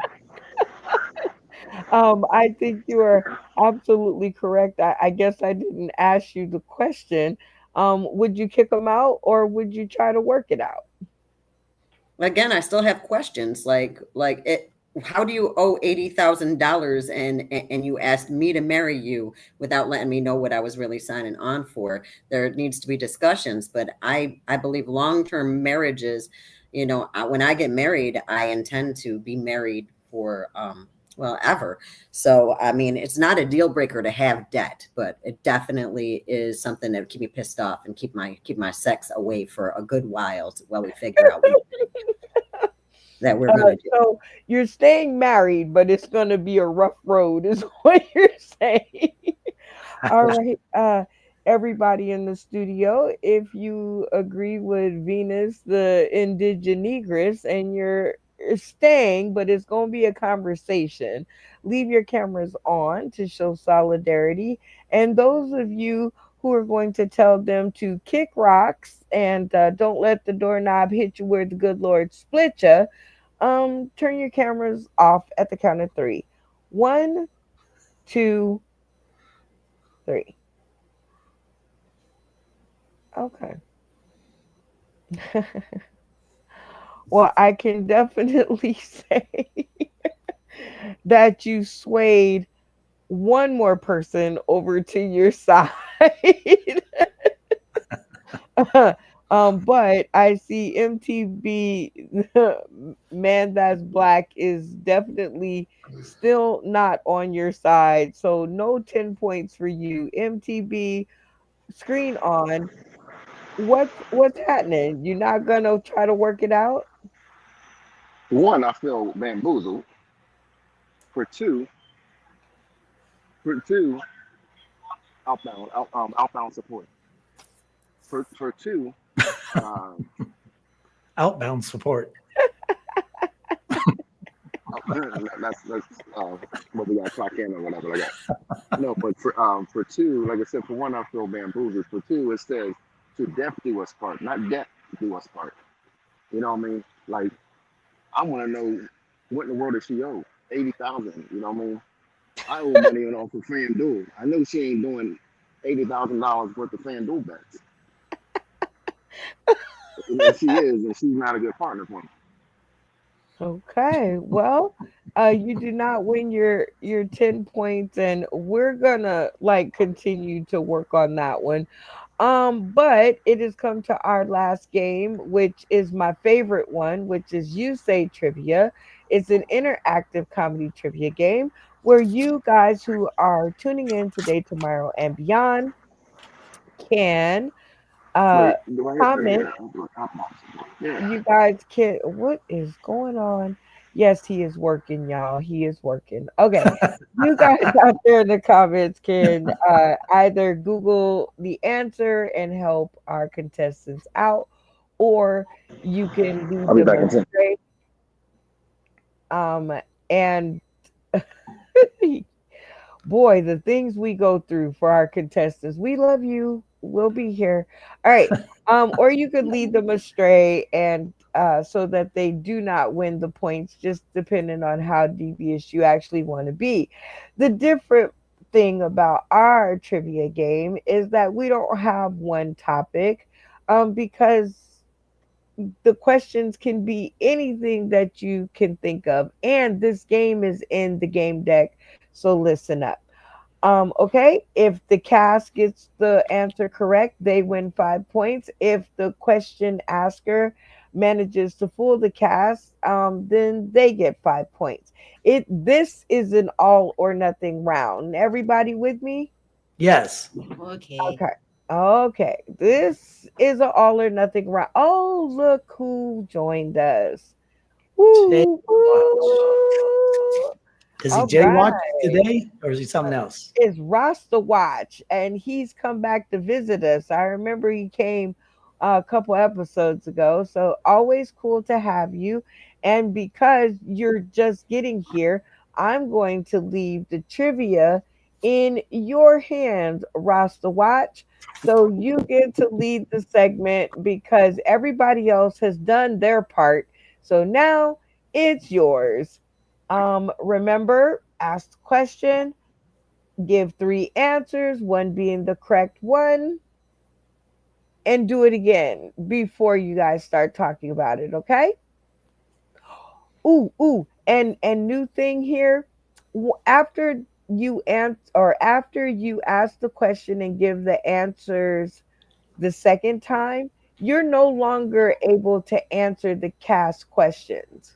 Speaker 2: I think you are absolutely correct. I guess I didn't ask you the question. Would you kick them out, or would you try to work it out?
Speaker 3: Again, I still have questions. Like it. How do you owe $80,000 and you asked me to marry you without letting me know what I was really signing on for? There needs to be discussions, but I believe long-term marriages. You know, when I get married, I intend to be married for ever. So, I mean, it's not a deal breaker to have debt, but it definitely is something that would keep me pissed off and keep my sex away for a good while while we figure out that we're going to do.
Speaker 2: So you're staying married, but it's going to be a rough road, is what you're saying. All right. Everybody in the studio, if you agree with Venus, the indigenegress, and you're staying, but it's going to be a conversation, leave your cameras on to show solidarity. And those of you who are going to tell them to kick rocks and don't let the doorknob hit you where the good Lord split you, turn your cameras off at the count of 3. 1, 2, 3. Okay. Well, I can definitely say that you swayed one more person over to your side. But I see MTB, man that's black, is definitely still not on your side. So no 10 points for you. MTB, screen on. What's happening? You're not gonna try to work it out?
Speaker 5: 1, I feel bamboozled. For two, outbound support. For 2,
Speaker 7: Outbound support.
Speaker 5: that's what we got to clock in or whatever like that. No, but for 2, like I said, for 1, I feel bamboozled. For 2, it says to death do us part, not debt do us part. You know what I mean? Like, I want to know what in the world does she owe? 80,000. You know what I mean? I owe money on off of FanDuel. I know she ain't doing $80,000 worth of FanDuel bets. If she is, then she's not a good partner for me.
Speaker 2: Okay. Well, you do not win your 10 points, and we're gonna like continue to work on that one. But it has come to our last game, which is my favorite one, which is You Say Trivia. It's an interactive comedy trivia game where you guys who are tuning in today, tomorrow, and beyond can uh
Speaker 5: Wait, do I hit?
Speaker 2: comment.
Speaker 5: Yeah, I'm doing top box. Yeah.
Speaker 2: You guys can, what is going on? Yes, he is working, y'all. He is working. Okay. You guys out there in the comments can either Google the answer and help our contestants out, or you can leave
Speaker 5: I'll be
Speaker 2: them
Speaker 5: back in 10.
Speaker 2: astray. And boy, the things we go through for our contestants. We love you. We'll be here. All right. Or you could lead them astray and so that they do not win the points, just depending on how devious you actually want to be. The different thing about our trivia game is that we don't have one topic, because the questions can be anything that you can think of. And this game is in the game deck. So listen up. Okay, if the cast gets the answer correct, they win 5 points. If the question asker manages to fool the cast, then they get 5 points. This is an all or nothing round. Everybody with me?
Speaker 7: Yes.
Speaker 3: Okay.
Speaker 2: Okay. Okay. This is an all or nothing round. Oh, look who joined us.
Speaker 7: Jay
Speaker 2: Woo,
Speaker 7: Watch.
Speaker 2: woo.
Speaker 7: Is he
Speaker 2: All
Speaker 7: Jay Watch
Speaker 2: right.
Speaker 7: today, or is he something else?
Speaker 2: Is Rasta Watch, and he's come back to visit us. I remember he came a couple episodes ago, so always cool to have you. And because you're just getting here, I'm going to leave the trivia in your hands, Rasta Watch. So you get to lead the segment because everybody else has done their part. So now it's yours. Remember, ask the question, give three answers, one being the correct one, and do it again before you guys start talking about it, okay? Ooh, and new thing here, after you answer or after you ask the question and give the answers the second time, you're no longer able to answer the cast questions.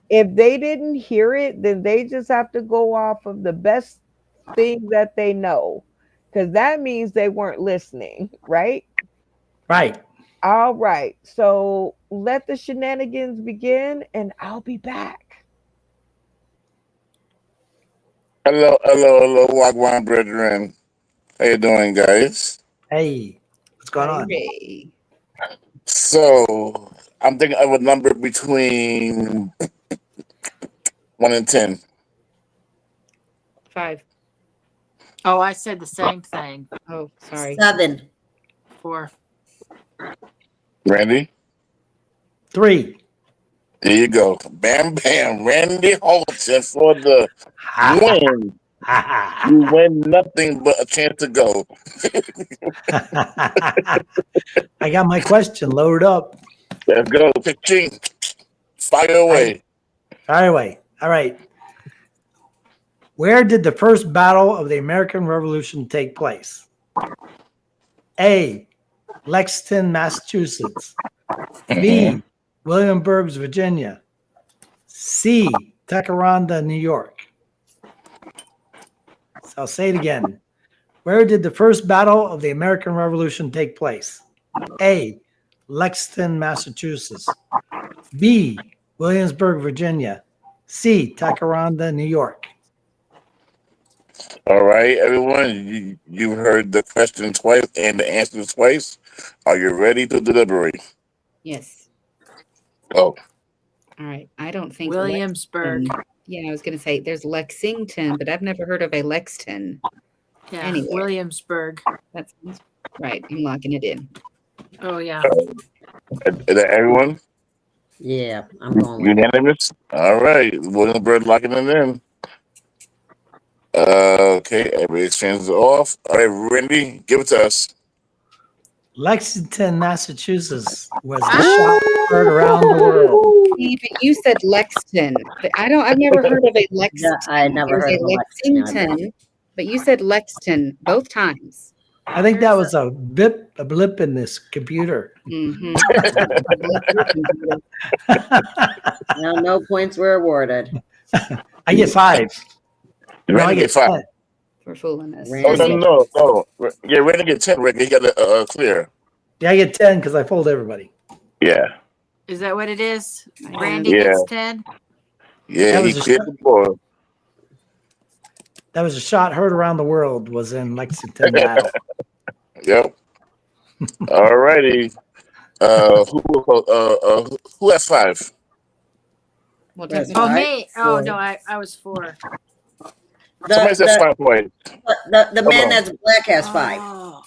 Speaker 2: If they didn't hear it, then they just have to go off of the best thing that they know, because that means they weren't listening, right?
Speaker 7: Right.
Speaker 2: All right. So let the shenanigans begin, and I'll be back.
Speaker 9: Hello, Wagwan brethren. How you doing, guys?
Speaker 7: Hey, what's going
Speaker 6: Hi,
Speaker 7: on?
Speaker 6: Ray.
Speaker 9: So I'm thinking of a number between 1 and 10.
Speaker 6: 5.
Speaker 4: Oh, I said the same thing.
Speaker 6: Oh, sorry.
Speaker 3: 7.
Speaker 4: 4.
Speaker 9: Randy,
Speaker 7: 3.
Speaker 9: there you go. Bam, bam. Randy Holton for the win. You win nothing but a chance to go.
Speaker 7: I got my question loaded up.
Speaker 9: Let's go. Pitching. Fire away.
Speaker 7: All right. Where did the first battle of the American Revolution take place? A. Lexington, Massachusetts. B. Williamsburg, Virginia. C. Tekaronda, New York. So I'll say it again. Where did the first battle of the American Revolution take place? A. Lexington, Massachusetts. B. Williamsburg, Virginia. C. Tekaronda, New York.
Speaker 9: All right, everyone. You heard the question twice and the answer twice. Are you ready to deliberate?
Speaker 6: Yes.
Speaker 9: Oh,
Speaker 6: All right. I don't think
Speaker 4: Williamsburg.
Speaker 6: Lexington. Yeah, I was going to say there's Lexington, but I've never heard of a Lexington.
Speaker 4: Yeah,
Speaker 6: Anyway.
Speaker 4: Williamsburg.
Speaker 6: That's right. I'm locking it in.
Speaker 4: Oh, yeah.
Speaker 9: Is that everyone?
Speaker 3: Yeah, I'm going with it.
Speaker 9: Unanimous? All right. Williamsburg locking it in. Okay, everybody exchanges off. All right, Randy, give it to us.
Speaker 7: Lexington, Massachusetts was the shot heard around the world.
Speaker 6: Steve, you said Lexington, but I've never heard of a Lexington.
Speaker 3: I never heard
Speaker 6: There's
Speaker 3: of
Speaker 6: a
Speaker 3: a Lexington.
Speaker 6: Lexington, but you said Lexington both times.
Speaker 7: I think that was a blip in this computer.
Speaker 6: Mm-hmm.
Speaker 3: No, no points were awarded.
Speaker 7: I get 5. No, I
Speaker 9: Randy
Speaker 7: get
Speaker 9: get 5.
Speaker 7: 10.
Speaker 6: For fooling us.
Speaker 3: Randy.
Speaker 9: Oh, no. Yeah, Randy get 10, Rick. He got to clear.
Speaker 7: Yeah, I get 10 because I fooled everybody.
Speaker 9: Yeah.
Speaker 4: Is that what it is?
Speaker 6: Yeah.
Speaker 4: Randy
Speaker 9: Yeah.
Speaker 4: gets 10.
Speaker 9: Yeah,
Speaker 7: That
Speaker 9: he
Speaker 7: was a
Speaker 9: cleared the board.
Speaker 7: That was a shot heard around the world was in Lexington, Mass.
Speaker 9: Yep. All righty. Who has 5?
Speaker 6: Well,
Speaker 3: That's
Speaker 6: technically-
Speaker 4: Oh,
Speaker 3: Five,
Speaker 4: me. Oh,
Speaker 3: four.
Speaker 4: no, I was 4.
Speaker 9: Somebody said 5 points.
Speaker 3: The man
Speaker 9: on.
Speaker 3: that's black has 5.
Speaker 4: Oh.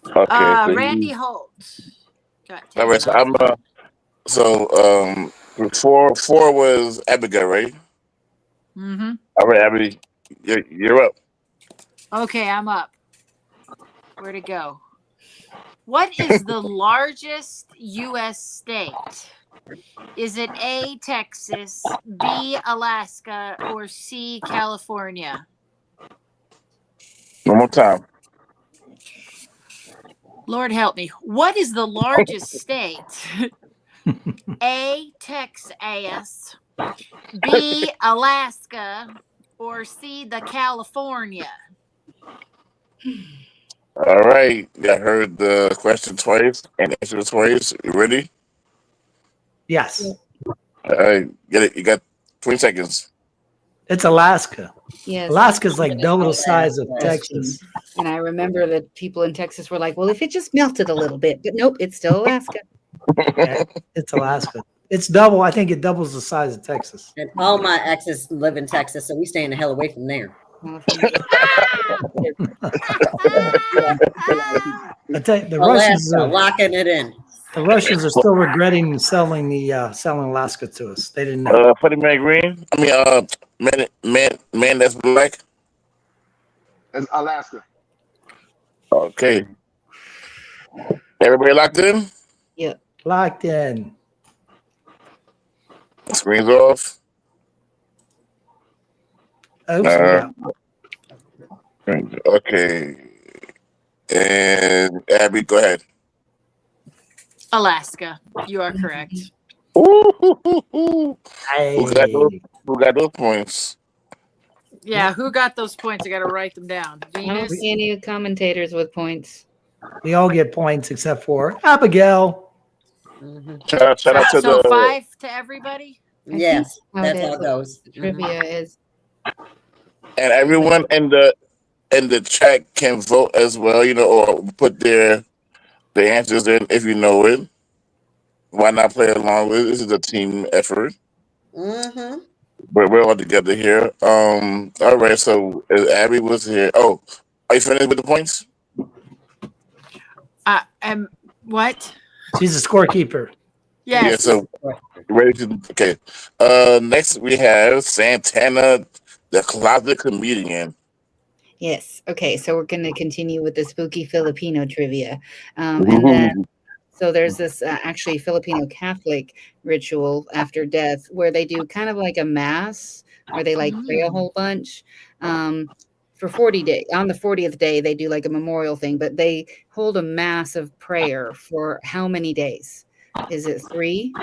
Speaker 9: Okay. So
Speaker 4: Randy Holtz. Got 10.
Speaker 9: all right, so four was Abigail, right?
Speaker 4: Mm-hmm.
Speaker 9: All right, Abby, you're up.
Speaker 4: Okay, I'm up. Where to go? What is the largest U.S. state? Is it A, Texas, B, Alaska, or C, California?
Speaker 9: One more time.
Speaker 4: Lord help me. What is the largest state? A, Texas, B, Alaska, or C, the California?
Speaker 9: All right, I heard the question twice and answered it twice. You ready?
Speaker 7: Yes,
Speaker 9: All right, get it. You got 20 seconds.
Speaker 7: it's Alaska.
Speaker 6: Yes.
Speaker 7: Alaska's like double the size of
Speaker 3: Alaska.
Speaker 7: Texas.
Speaker 6: And I remember that people in Texas were like, well, if it just melted a little bit, but nope, it's still Alaska.
Speaker 7: Yeah, it's Alaska. It's double. I think it doubles the size of Texas.
Speaker 3: And all my exes live in Texas, so we staying the hell away from there.
Speaker 7: I tell you, the Russians
Speaker 3: Alaska,
Speaker 7: are,
Speaker 3: locking it in.
Speaker 7: the Russians are still regretting selling Alaska to us. They didn't know.
Speaker 9: Funny man green. I mean, man that's black.
Speaker 5: It's Alaska.
Speaker 9: Okay. Everybody locked in?
Speaker 7: Locked in.
Speaker 9: Screens off.
Speaker 7: Oops.
Speaker 9: Uh, Okay. And Abby, go ahead.
Speaker 4: Alaska. You are correct.
Speaker 9: Ooh.
Speaker 7: Hey.
Speaker 9: Who got those points?
Speaker 4: Yeah, who got those points? I got to write them down.
Speaker 6: I don't
Speaker 4: Venus.
Speaker 6: see any commentators with points.
Speaker 7: We all get points except for Abigail.
Speaker 3: Mhm.
Speaker 9: Shout out to
Speaker 4: So
Speaker 9: the
Speaker 4: 5 to everybody?
Speaker 3: Yes,
Speaker 6: how
Speaker 3: that's
Speaker 6: it
Speaker 3: how it
Speaker 6: is.
Speaker 3: goes.
Speaker 6: The trivia is
Speaker 9: and everyone in the chat can vote as well, or put their answers in if you know it. Why not play along with it? This is a team effort.
Speaker 3: Mm-hmm.
Speaker 9: We're all together here. All right, so Abby was here. Oh, are you finished with the points?
Speaker 4: What?
Speaker 7: She's a scorekeeper.
Speaker 4: Yes.
Speaker 9: Yeah, so ready to okay. Next we have Santana, the closet comedian.
Speaker 6: yes. Okay, so we're going to continue with the spooky Filipino trivia, and then so there's this actually Filipino Catholic ritual after death where they do kind of like a mass where they like pray a whole bunch. For 40 days. On the 40th day, they do like a memorial thing, but they hold a massive prayer for how many days? Is it 3?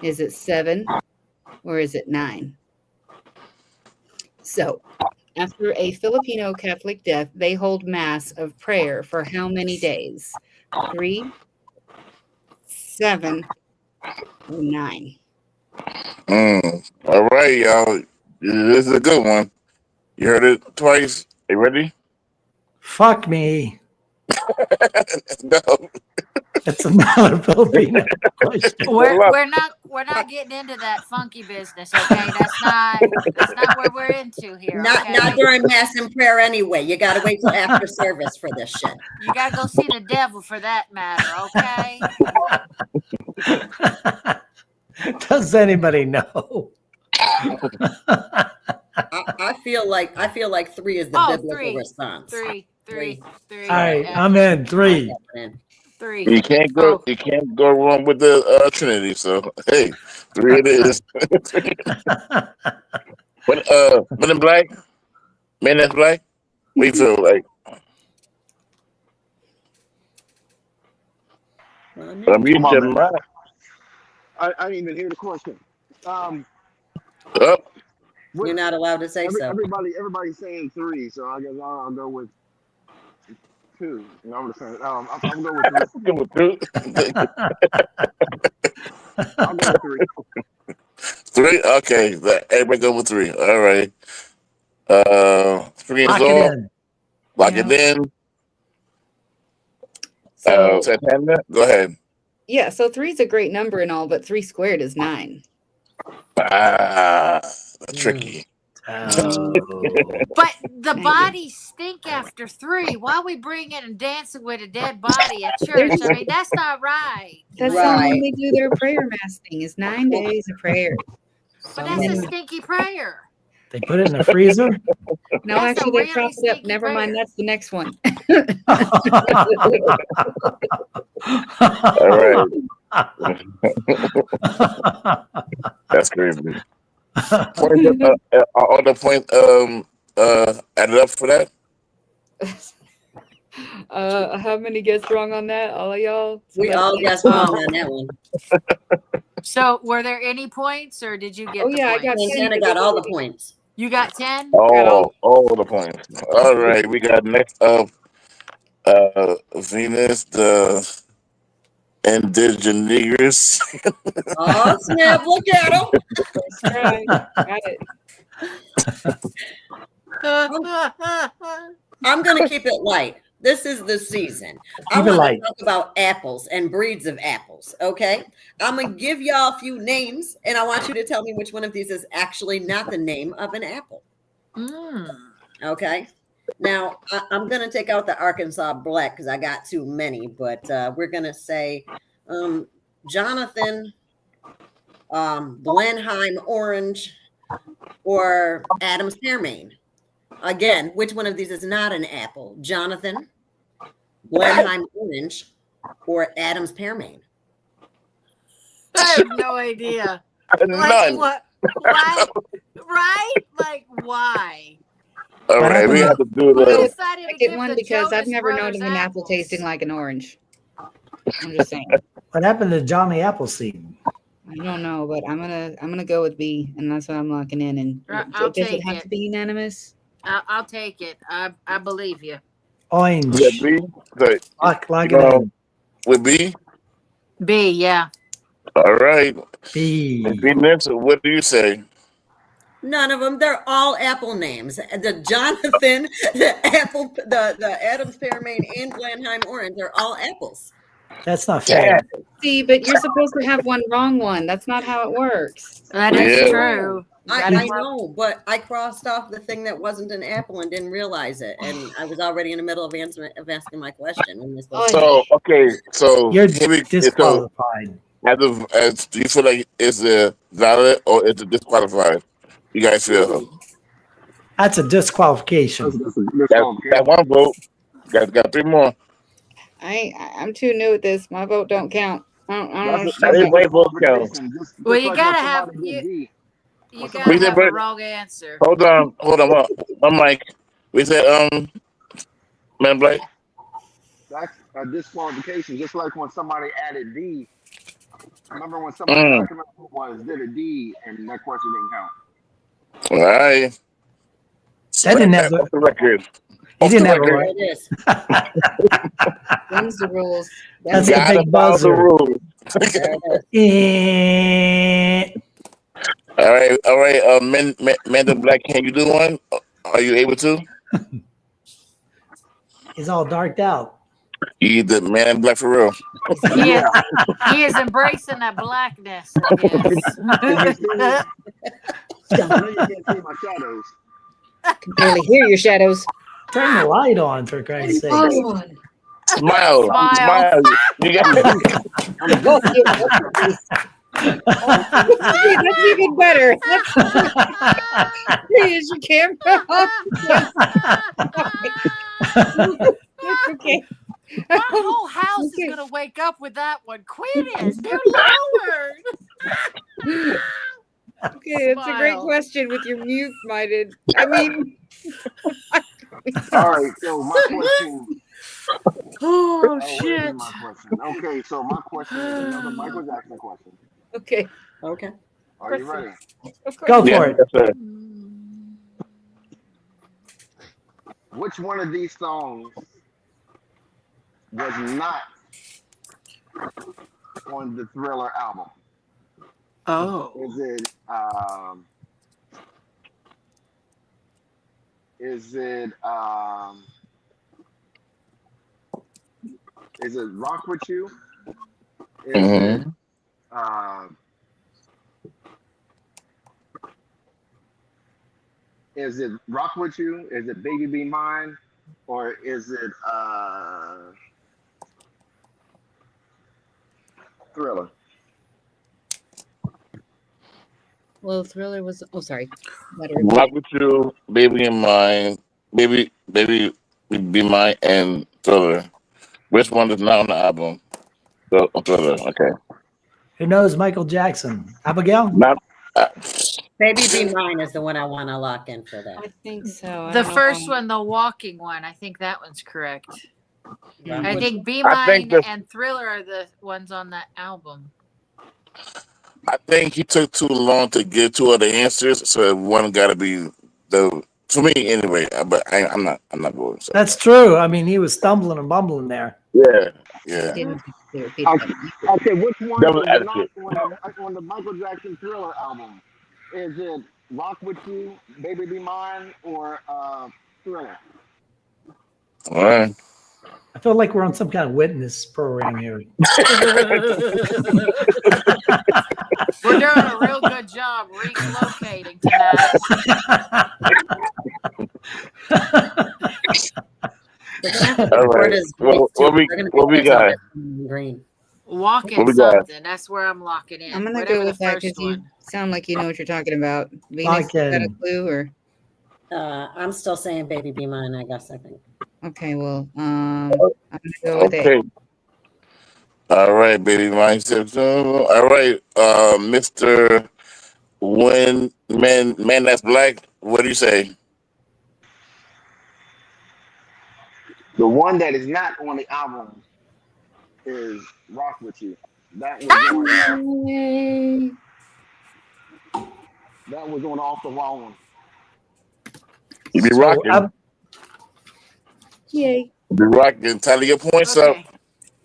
Speaker 6: Is it 7? Or is it 9? So, after a Filipino Catholic death, they hold mass of prayer for how many days? 3, 7, or 9?
Speaker 9: All right, y'all. This is a good one. You heard it twice. Are you ready?
Speaker 7: Fuck me.
Speaker 9: No.
Speaker 7: That's not a Filipino question.
Speaker 4: We're not getting into that funky business, okay? That's not what we're into here.
Speaker 3: Not
Speaker 4: Okay?
Speaker 3: during mass and prayer anyway. You got to wait till after service for this shit.
Speaker 4: You gotta go see the devil for that matter, okay?
Speaker 7: Does anybody know?
Speaker 3: I feel like 3 is the biblical
Speaker 4: three.
Speaker 3: response.
Speaker 4: Three.
Speaker 7: All right,
Speaker 4: Yeah.
Speaker 7: I'm in 3.
Speaker 4: Three.
Speaker 9: You can't go. You can't go wrong with the Trinity. So hey, 3 it is. Men in Black, Men in Black. What do you feel like? Unmute
Speaker 5: Come on,
Speaker 9: your
Speaker 5: man.
Speaker 9: mic.
Speaker 5: I didn't even hear the question.
Speaker 9: Up.
Speaker 3: You're not allowed to say so.
Speaker 5: Everybody's saying 3, so I guess I'll go with 2. You know, I'm just saying. I'm going with 3.
Speaker 9: Go with 2.
Speaker 5: I'll go with 3.
Speaker 9: 3. Okay, everybody go with 3. All right. 3 is
Speaker 7: Lock it
Speaker 9: all.
Speaker 7: in.
Speaker 9: Lock
Speaker 6: Yeah.
Speaker 9: it in.
Speaker 6: So
Speaker 9: Santana, go ahead.
Speaker 6: yeah, so 3 is a great number and all, but 3 squared is 9.
Speaker 9: Tricky.
Speaker 7: Oh.
Speaker 4: But the bodies stink after 3. Why are we bringing and dancing with a dead body at church? I mean, that's not right.
Speaker 6: That's
Speaker 3: Right.
Speaker 6: when they do their prayer mass thing. It's 9 days of prayer.
Speaker 4: But that's a stinky prayer.
Speaker 7: They put it in the freezer?
Speaker 6: No,
Speaker 4: That's a
Speaker 6: actually, they
Speaker 4: really
Speaker 6: prop it up.
Speaker 4: stinky
Speaker 6: Never mind.
Speaker 4: prayer.
Speaker 6: That's the next one.
Speaker 9: All right. That's crazy. Points, all the points added up for that?
Speaker 6: How many gets wrong on that? All of y'all? So
Speaker 3: We
Speaker 6: that's
Speaker 3: all
Speaker 6: like
Speaker 3: guessed
Speaker 6: 12.
Speaker 3: wrong on that one.
Speaker 4: So, were there any points, or did you get
Speaker 6: Oh,
Speaker 4: the
Speaker 6: yeah, I
Speaker 4: points?
Speaker 6: got 10.
Speaker 3: Santana got all the points.
Speaker 4: You got 10?
Speaker 9: All the points. All right, we got next up Venus, the indigenous.
Speaker 3: Oh, snap. Look at him.
Speaker 6: Let's try. Got it.
Speaker 3: I'm going to keep it light. This is the season. I
Speaker 7: Keep it
Speaker 3: want
Speaker 7: light.
Speaker 3: to talk about apples and breeds of apples. Okay. I'm going to give y'all a few names, and I want you to tell me which one of these is actually not the name of an apple. Okay. Now, I'm going to take out the Arkansas Black because I got too many, but we're going to say Jonathan, Blenheim Orange, or Adam's Pearmain. Again, which one of these is not an apple? Jonathan, Blenheim Orange, or Adam's Pearmain?
Speaker 4: I have no idea. Like,
Speaker 9: None.
Speaker 4: what? Why? Right? Like, why?
Speaker 9: All right, we have to do
Speaker 4: Who
Speaker 9: the.
Speaker 4: decided to
Speaker 6: I get
Speaker 4: give
Speaker 6: one
Speaker 4: the
Speaker 6: because I've
Speaker 4: Jonas
Speaker 6: never known
Speaker 4: Brothers
Speaker 6: of an apple
Speaker 4: apples?
Speaker 6: tasting like an orange. I'm just saying.
Speaker 7: What happened to Johnny Appleseed?
Speaker 6: I don't know, but I'm gonna go with B, and that's what I'm locking in. And
Speaker 4: I'll
Speaker 6: does it
Speaker 4: take
Speaker 6: have
Speaker 4: it.
Speaker 6: to be unanimous?
Speaker 4: I'll take it. I believe you.
Speaker 7: Orange.
Speaker 9: Yeah, B. Okay,
Speaker 7: Lock it
Speaker 9: know,
Speaker 7: in.
Speaker 9: with B.
Speaker 4: B, yeah.
Speaker 9: All right.
Speaker 7: B.
Speaker 9: Venus, what do you say?
Speaker 3: None of them. They're all apple names. The Jonathan, the apple, the Adam's Pearmain, and Blenheim Orange. They're all apples.
Speaker 7: That's not fair.
Speaker 6: See, but you're supposed to have one wrong one. That's not how it works.
Speaker 4: That is
Speaker 9: Yeah.
Speaker 4: true.
Speaker 3: I know, but I crossed off the thing that wasn't an apple and didn't realize it, and I was already in the middle of asking my question. When this was
Speaker 9: So okay, so
Speaker 7: You're
Speaker 9: here we- so
Speaker 7: disqualified.
Speaker 9: as do you feel like is it valid or is it disqualified? You guys feel
Speaker 7: That's a disqualification.
Speaker 9: that one vote? Got 3 more.
Speaker 6: I'm too new at this. My vote don't count. I don't understand that.
Speaker 9: Everybody vote counts.
Speaker 4: Well, you gotta have you gotta
Speaker 9: We did,
Speaker 4: have a
Speaker 9: but-
Speaker 4: wrong answer.
Speaker 9: Hold on. I'm like, we said Man Blake.
Speaker 5: That's a disqualification. Just like when somebody added D. Remember when somebody, I can't remember who it was, did a D and that question didn't count.
Speaker 9: All right.
Speaker 7: That didn't have
Speaker 9: Off the record.
Speaker 7: He
Speaker 9: Off
Speaker 7: didn't
Speaker 9: the
Speaker 7: have a
Speaker 9: record.
Speaker 7: right.
Speaker 3: it is.
Speaker 6: Them's the rules.
Speaker 7: That's
Speaker 6: Them's
Speaker 7: a
Speaker 9: Gotta
Speaker 7: big
Speaker 9: follow the
Speaker 7: buzzer.
Speaker 9: rules.
Speaker 3: There it is.
Speaker 9: All right. Man in Black, can you do one? Are you able to?
Speaker 7: He's all darked out.
Speaker 9: You the Man in Black for real.
Speaker 4: He is embracing that blackness, I guess.
Speaker 5: I know you can't see my shadows.
Speaker 6: can barely hear your shadows.
Speaker 7: Turn the light on, for Christ's sake.
Speaker 9: Smile.
Speaker 4: Smile.
Speaker 9: Smile. You got
Speaker 6: Go get See, that's even better. That's your camera. Okay.
Speaker 4: My whole house is
Speaker 6: Okay.
Speaker 4: gonna wake up with that one. Quit it. They're lowered.
Speaker 6: Okay, that's a great
Speaker 4: Smile.
Speaker 6: question with your mute minded. I mean,
Speaker 5: All right, so my question.
Speaker 4: Oh
Speaker 5: Oh, where is
Speaker 4: shit.
Speaker 5: my question? Okay, so my question is another Michael Jackson question.
Speaker 6: okay.
Speaker 3: Okay.
Speaker 5: Are you ready?
Speaker 6: Of course.
Speaker 2: Go
Speaker 9: Yeah,
Speaker 2: for it.
Speaker 9: that's it.
Speaker 5: Which one of these songs was not on the Thriller album?
Speaker 4: Oh.
Speaker 5: Is it Rock With You?
Speaker 9: Mhm.
Speaker 5: Is it Rock With You? Is it Baby Be Mine? Or is it Thriller?
Speaker 6: Well, Thriller was. Oh, sorry.
Speaker 9: Rock With You, Baby in Mine, Baby Be Mine, and Thriller. Which one is not on the album? Thriller. Okay.
Speaker 7: Who knows Michael Jackson? Abigail?
Speaker 9: Not.
Speaker 3: Baby Be Mine is the one I want to lock in for that.
Speaker 6: I think so. I
Speaker 4: The
Speaker 6: don't know
Speaker 4: first
Speaker 6: why.
Speaker 4: one, the walking one, I think that one's correct.
Speaker 3: Rock
Speaker 4: I
Speaker 3: With
Speaker 4: think
Speaker 3: You.
Speaker 4: Be
Speaker 9: I think
Speaker 4: Mine
Speaker 9: the-
Speaker 4: and Thriller are the ones on that album.
Speaker 9: I think he took too long to get two other answers, so one got to be the for me anyway. But I'm not going. So
Speaker 7: That's true. I mean, he was stumbling and bumbling there.
Speaker 9: yeah.
Speaker 6: Didn't repeat
Speaker 5: Okay,
Speaker 6: that.
Speaker 5: okay, which one
Speaker 9: That was
Speaker 5: is not
Speaker 9: attitude.
Speaker 5: on the Michael Jackson Thriller album? Is it Rock With You, Baby Be Mine, or Thriller?
Speaker 9: All right.
Speaker 7: I feel like we're on some kind of witness program here.
Speaker 4: We're doing a real good job relocating tonight.
Speaker 3: They're gonna have to
Speaker 9: All
Speaker 3: record
Speaker 9: right.
Speaker 3: his
Speaker 9: What,
Speaker 3: voice
Speaker 9: what
Speaker 3: too.
Speaker 9: we
Speaker 3: They're gonna
Speaker 9: what we
Speaker 3: make that
Speaker 9: got?
Speaker 3: sound green.
Speaker 4: Walking
Speaker 9: What we got?
Speaker 4: something. That's where I'm locking in.
Speaker 6: I'm gonna
Speaker 4: Whatever
Speaker 6: go with
Speaker 4: the
Speaker 6: that
Speaker 4: first
Speaker 6: because you
Speaker 4: one.
Speaker 6: sound like you know what you're talking about. Venus,
Speaker 7: Lock
Speaker 6: you got a
Speaker 7: in.
Speaker 6: clue or?
Speaker 3: I'm still saying Baby Be Mine, I guess, I think.
Speaker 6: Okay, well, I'm gonna go with it.
Speaker 9: Okay. All right, baby. All right, Mr. Man that's black. What do you say?
Speaker 5: The one that is not on the album is Rock With You. That was on.
Speaker 6: Yay.
Speaker 5: That was on Off the Wall one.
Speaker 9: You be
Speaker 7: So,
Speaker 9: rocking.
Speaker 6: Yay.
Speaker 9: You be rocking. Tally your points up.
Speaker 4: Okay.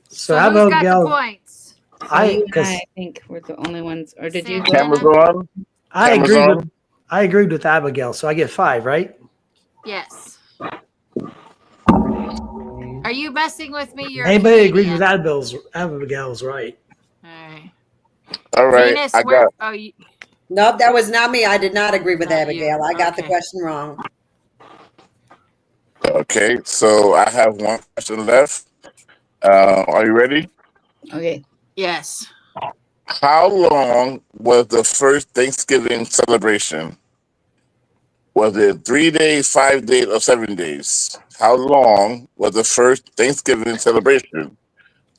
Speaker 7: so
Speaker 4: So who's got the
Speaker 7: Abigail,
Speaker 4: points?
Speaker 6: So
Speaker 7: I
Speaker 6: you and
Speaker 7: because
Speaker 6: I think we're the only ones. Or did you go?
Speaker 4: Santana?
Speaker 9: Cameras on.
Speaker 7: I
Speaker 9: Cameras
Speaker 7: agreed
Speaker 9: on.
Speaker 7: with Abigail, so I get 5, right?
Speaker 4: Yes. Are you messing with me? You're
Speaker 7: Anybody agrees
Speaker 4: Canadian.
Speaker 7: with Abigail's right.
Speaker 4: All right.
Speaker 9: All right.
Speaker 4: Venus,
Speaker 9: I
Speaker 4: where?
Speaker 9: got.
Speaker 4: Oh, you,
Speaker 3: Nope, that was not me. I did not agree with
Speaker 4: Not you.
Speaker 3: Abigail. I got the
Speaker 4: Okay.
Speaker 3: question wrong.
Speaker 9: Okay. So I have one question left. Are you ready?
Speaker 6: Okay.
Speaker 4: yes.
Speaker 9: How long was the first Thanksgiving celebration? Was it 3 days, 5 days, or 7 days? How long was the first Thanksgiving celebration?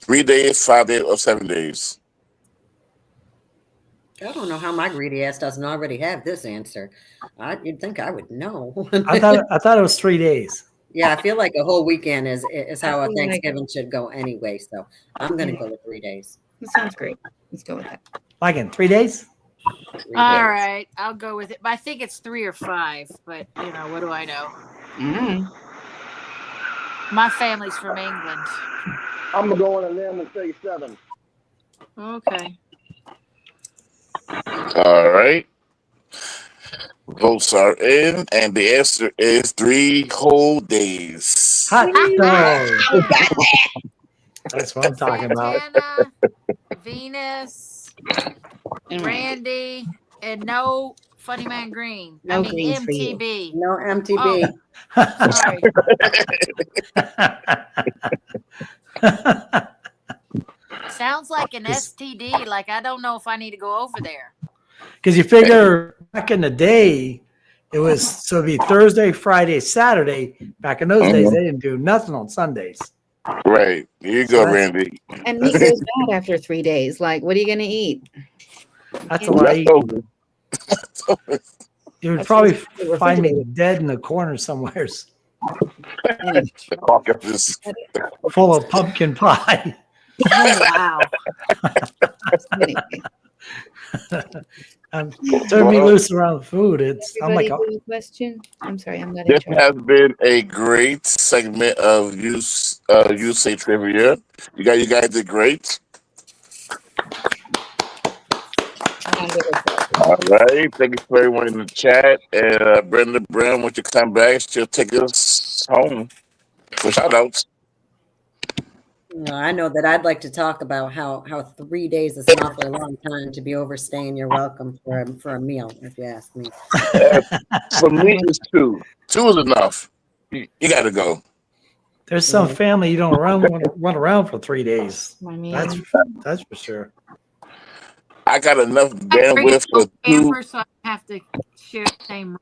Speaker 9: 3 days, 5 days, or 7 days?
Speaker 3: I don't know how my greedy ass doesn't already have this answer. You'd think I would know.
Speaker 7: I thought it was 3 days.
Speaker 3: Yeah, I feel like a whole weekend is how
Speaker 6: I
Speaker 3: a
Speaker 6: feel like-
Speaker 3: Thanksgiving should go anyway. So I'm gonna go with 3 days.
Speaker 6: That sounds great. Let's go with that.
Speaker 7: Like in 3 days?
Speaker 3: 3
Speaker 4: All
Speaker 3: days.
Speaker 4: right. I'll go with it. But I think it's 3 or 5. But you know, what do I know?
Speaker 6: Mm.
Speaker 4: My family's from England.
Speaker 5: I'm gonna go on a limb and say 7.
Speaker 4: Okay.
Speaker 9: All right. Votes are in, and the answer is 3 whole days.
Speaker 7: Hot dog. That's what I'm talking about.
Speaker 4: Santana, Venus,
Speaker 6: And
Speaker 4: Randy, and no Funny Man Green.
Speaker 6: No
Speaker 4: I mean
Speaker 6: greens for you.
Speaker 4: MTB.
Speaker 3: No MTB.
Speaker 4: Sorry. Sounds like an STD. Like, I don't know if I need to go over there.
Speaker 7: Because you figure back in the day, it was so it'd be Thursday, Friday, Saturday. Back in those days, they didn't do nothing on Sundays.
Speaker 9: Right. Here you
Speaker 7: So
Speaker 9: go, Randy.
Speaker 6: And meat goes bad after 3 days. Like, what are you gonna eat?
Speaker 7: that's a lot.
Speaker 9: Leftovers.
Speaker 7: You would
Speaker 6: That's
Speaker 7: probably
Speaker 6: just the
Speaker 7: find me
Speaker 6: refrigerator.
Speaker 7: dead in the corner somewhere,
Speaker 6: Anyway,
Speaker 9: The carcass.
Speaker 7: full of pumpkin pie.
Speaker 4: Oh, wow.
Speaker 6: anyway.
Speaker 7: Turn me
Speaker 9: Well,
Speaker 7: loose around food. I'm like,
Speaker 6: Everybody do a question? I'm sorry, I'm not in
Speaker 9: this
Speaker 6: charge.
Speaker 9: has been a great segment of USA trivia. You guys did great. All right. Thank you for everyone in the chat. And Brenda Brown, once you come back, she'll take us home for shout outs.
Speaker 3: I know that I'd like to talk about how 3 days is an awfully long time to be overstaying your welcome for a meal, if you ask me.
Speaker 9: For me, it's two. Two is enough. You got to go.
Speaker 7: there's some family you don't run around for 3 days.
Speaker 6: I mean,
Speaker 7: That's for sure.
Speaker 9: I got enough
Speaker 4: I bring
Speaker 9: bandwidth for
Speaker 4: no
Speaker 9: two.
Speaker 4: camper, so I have to share the same.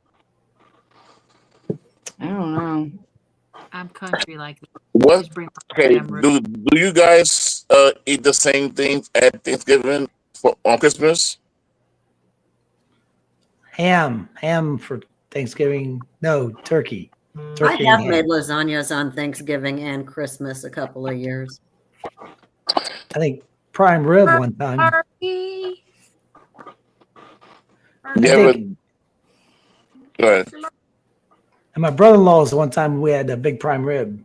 Speaker 6: I don't know.
Speaker 4: I'm country like that.
Speaker 9: What?
Speaker 4: Just bring my
Speaker 9: Okay.
Speaker 4: damn room.
Speaker 9: Do you guys eat the same things at Thanksgiving on Christmas?
Speaker 7: Ham for Thanksgiving. No, turkey.
Speaker 3: I
Speaker 7: Turkey
Speaker 3: have
Speaker 7: and
Speaker 3: made
Speaker 7: ham.
Speaker 3: lasagnas on Thanksgiving and Christmas a couple of years.
Speaker 7: I think prime rib one time.
Speaker 4: Turkey.
Speaker 9: You
Speaker 7: I
Speaker 9: ever?
Speaker 7: think,
Speaker 9: Go ahead.
Speaker 7: and my brother-in-law's one time we had a big prime rib,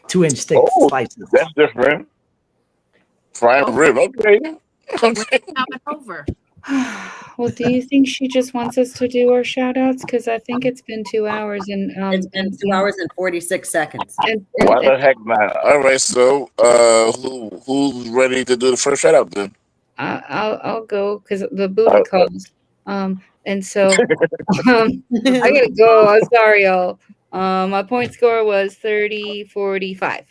Speaker 7: 2-inch thick
Speaker 9: Oh,
Speaker 7: slices.
Speaker 9: that's different. Prime
Speaker 4: Oh.
Speaker 9: rib. Okay.
Speaker 4: When
Speaker 9: Okay.
Speaker 4: it's coming over.
Speaker 6: Well, do you think she just wants us to do our shout outs? Because I think it's been 2 hours and
Speaker 3: It's been 2 hours and 46 seconds.
Speaker 9: Why the heck not? All right. So, who's ready to do the first shout out then?
Speaker 6: I'll go because the booty calls. And so I gotta go. I'm sorry, y'all. My point score was 30-45.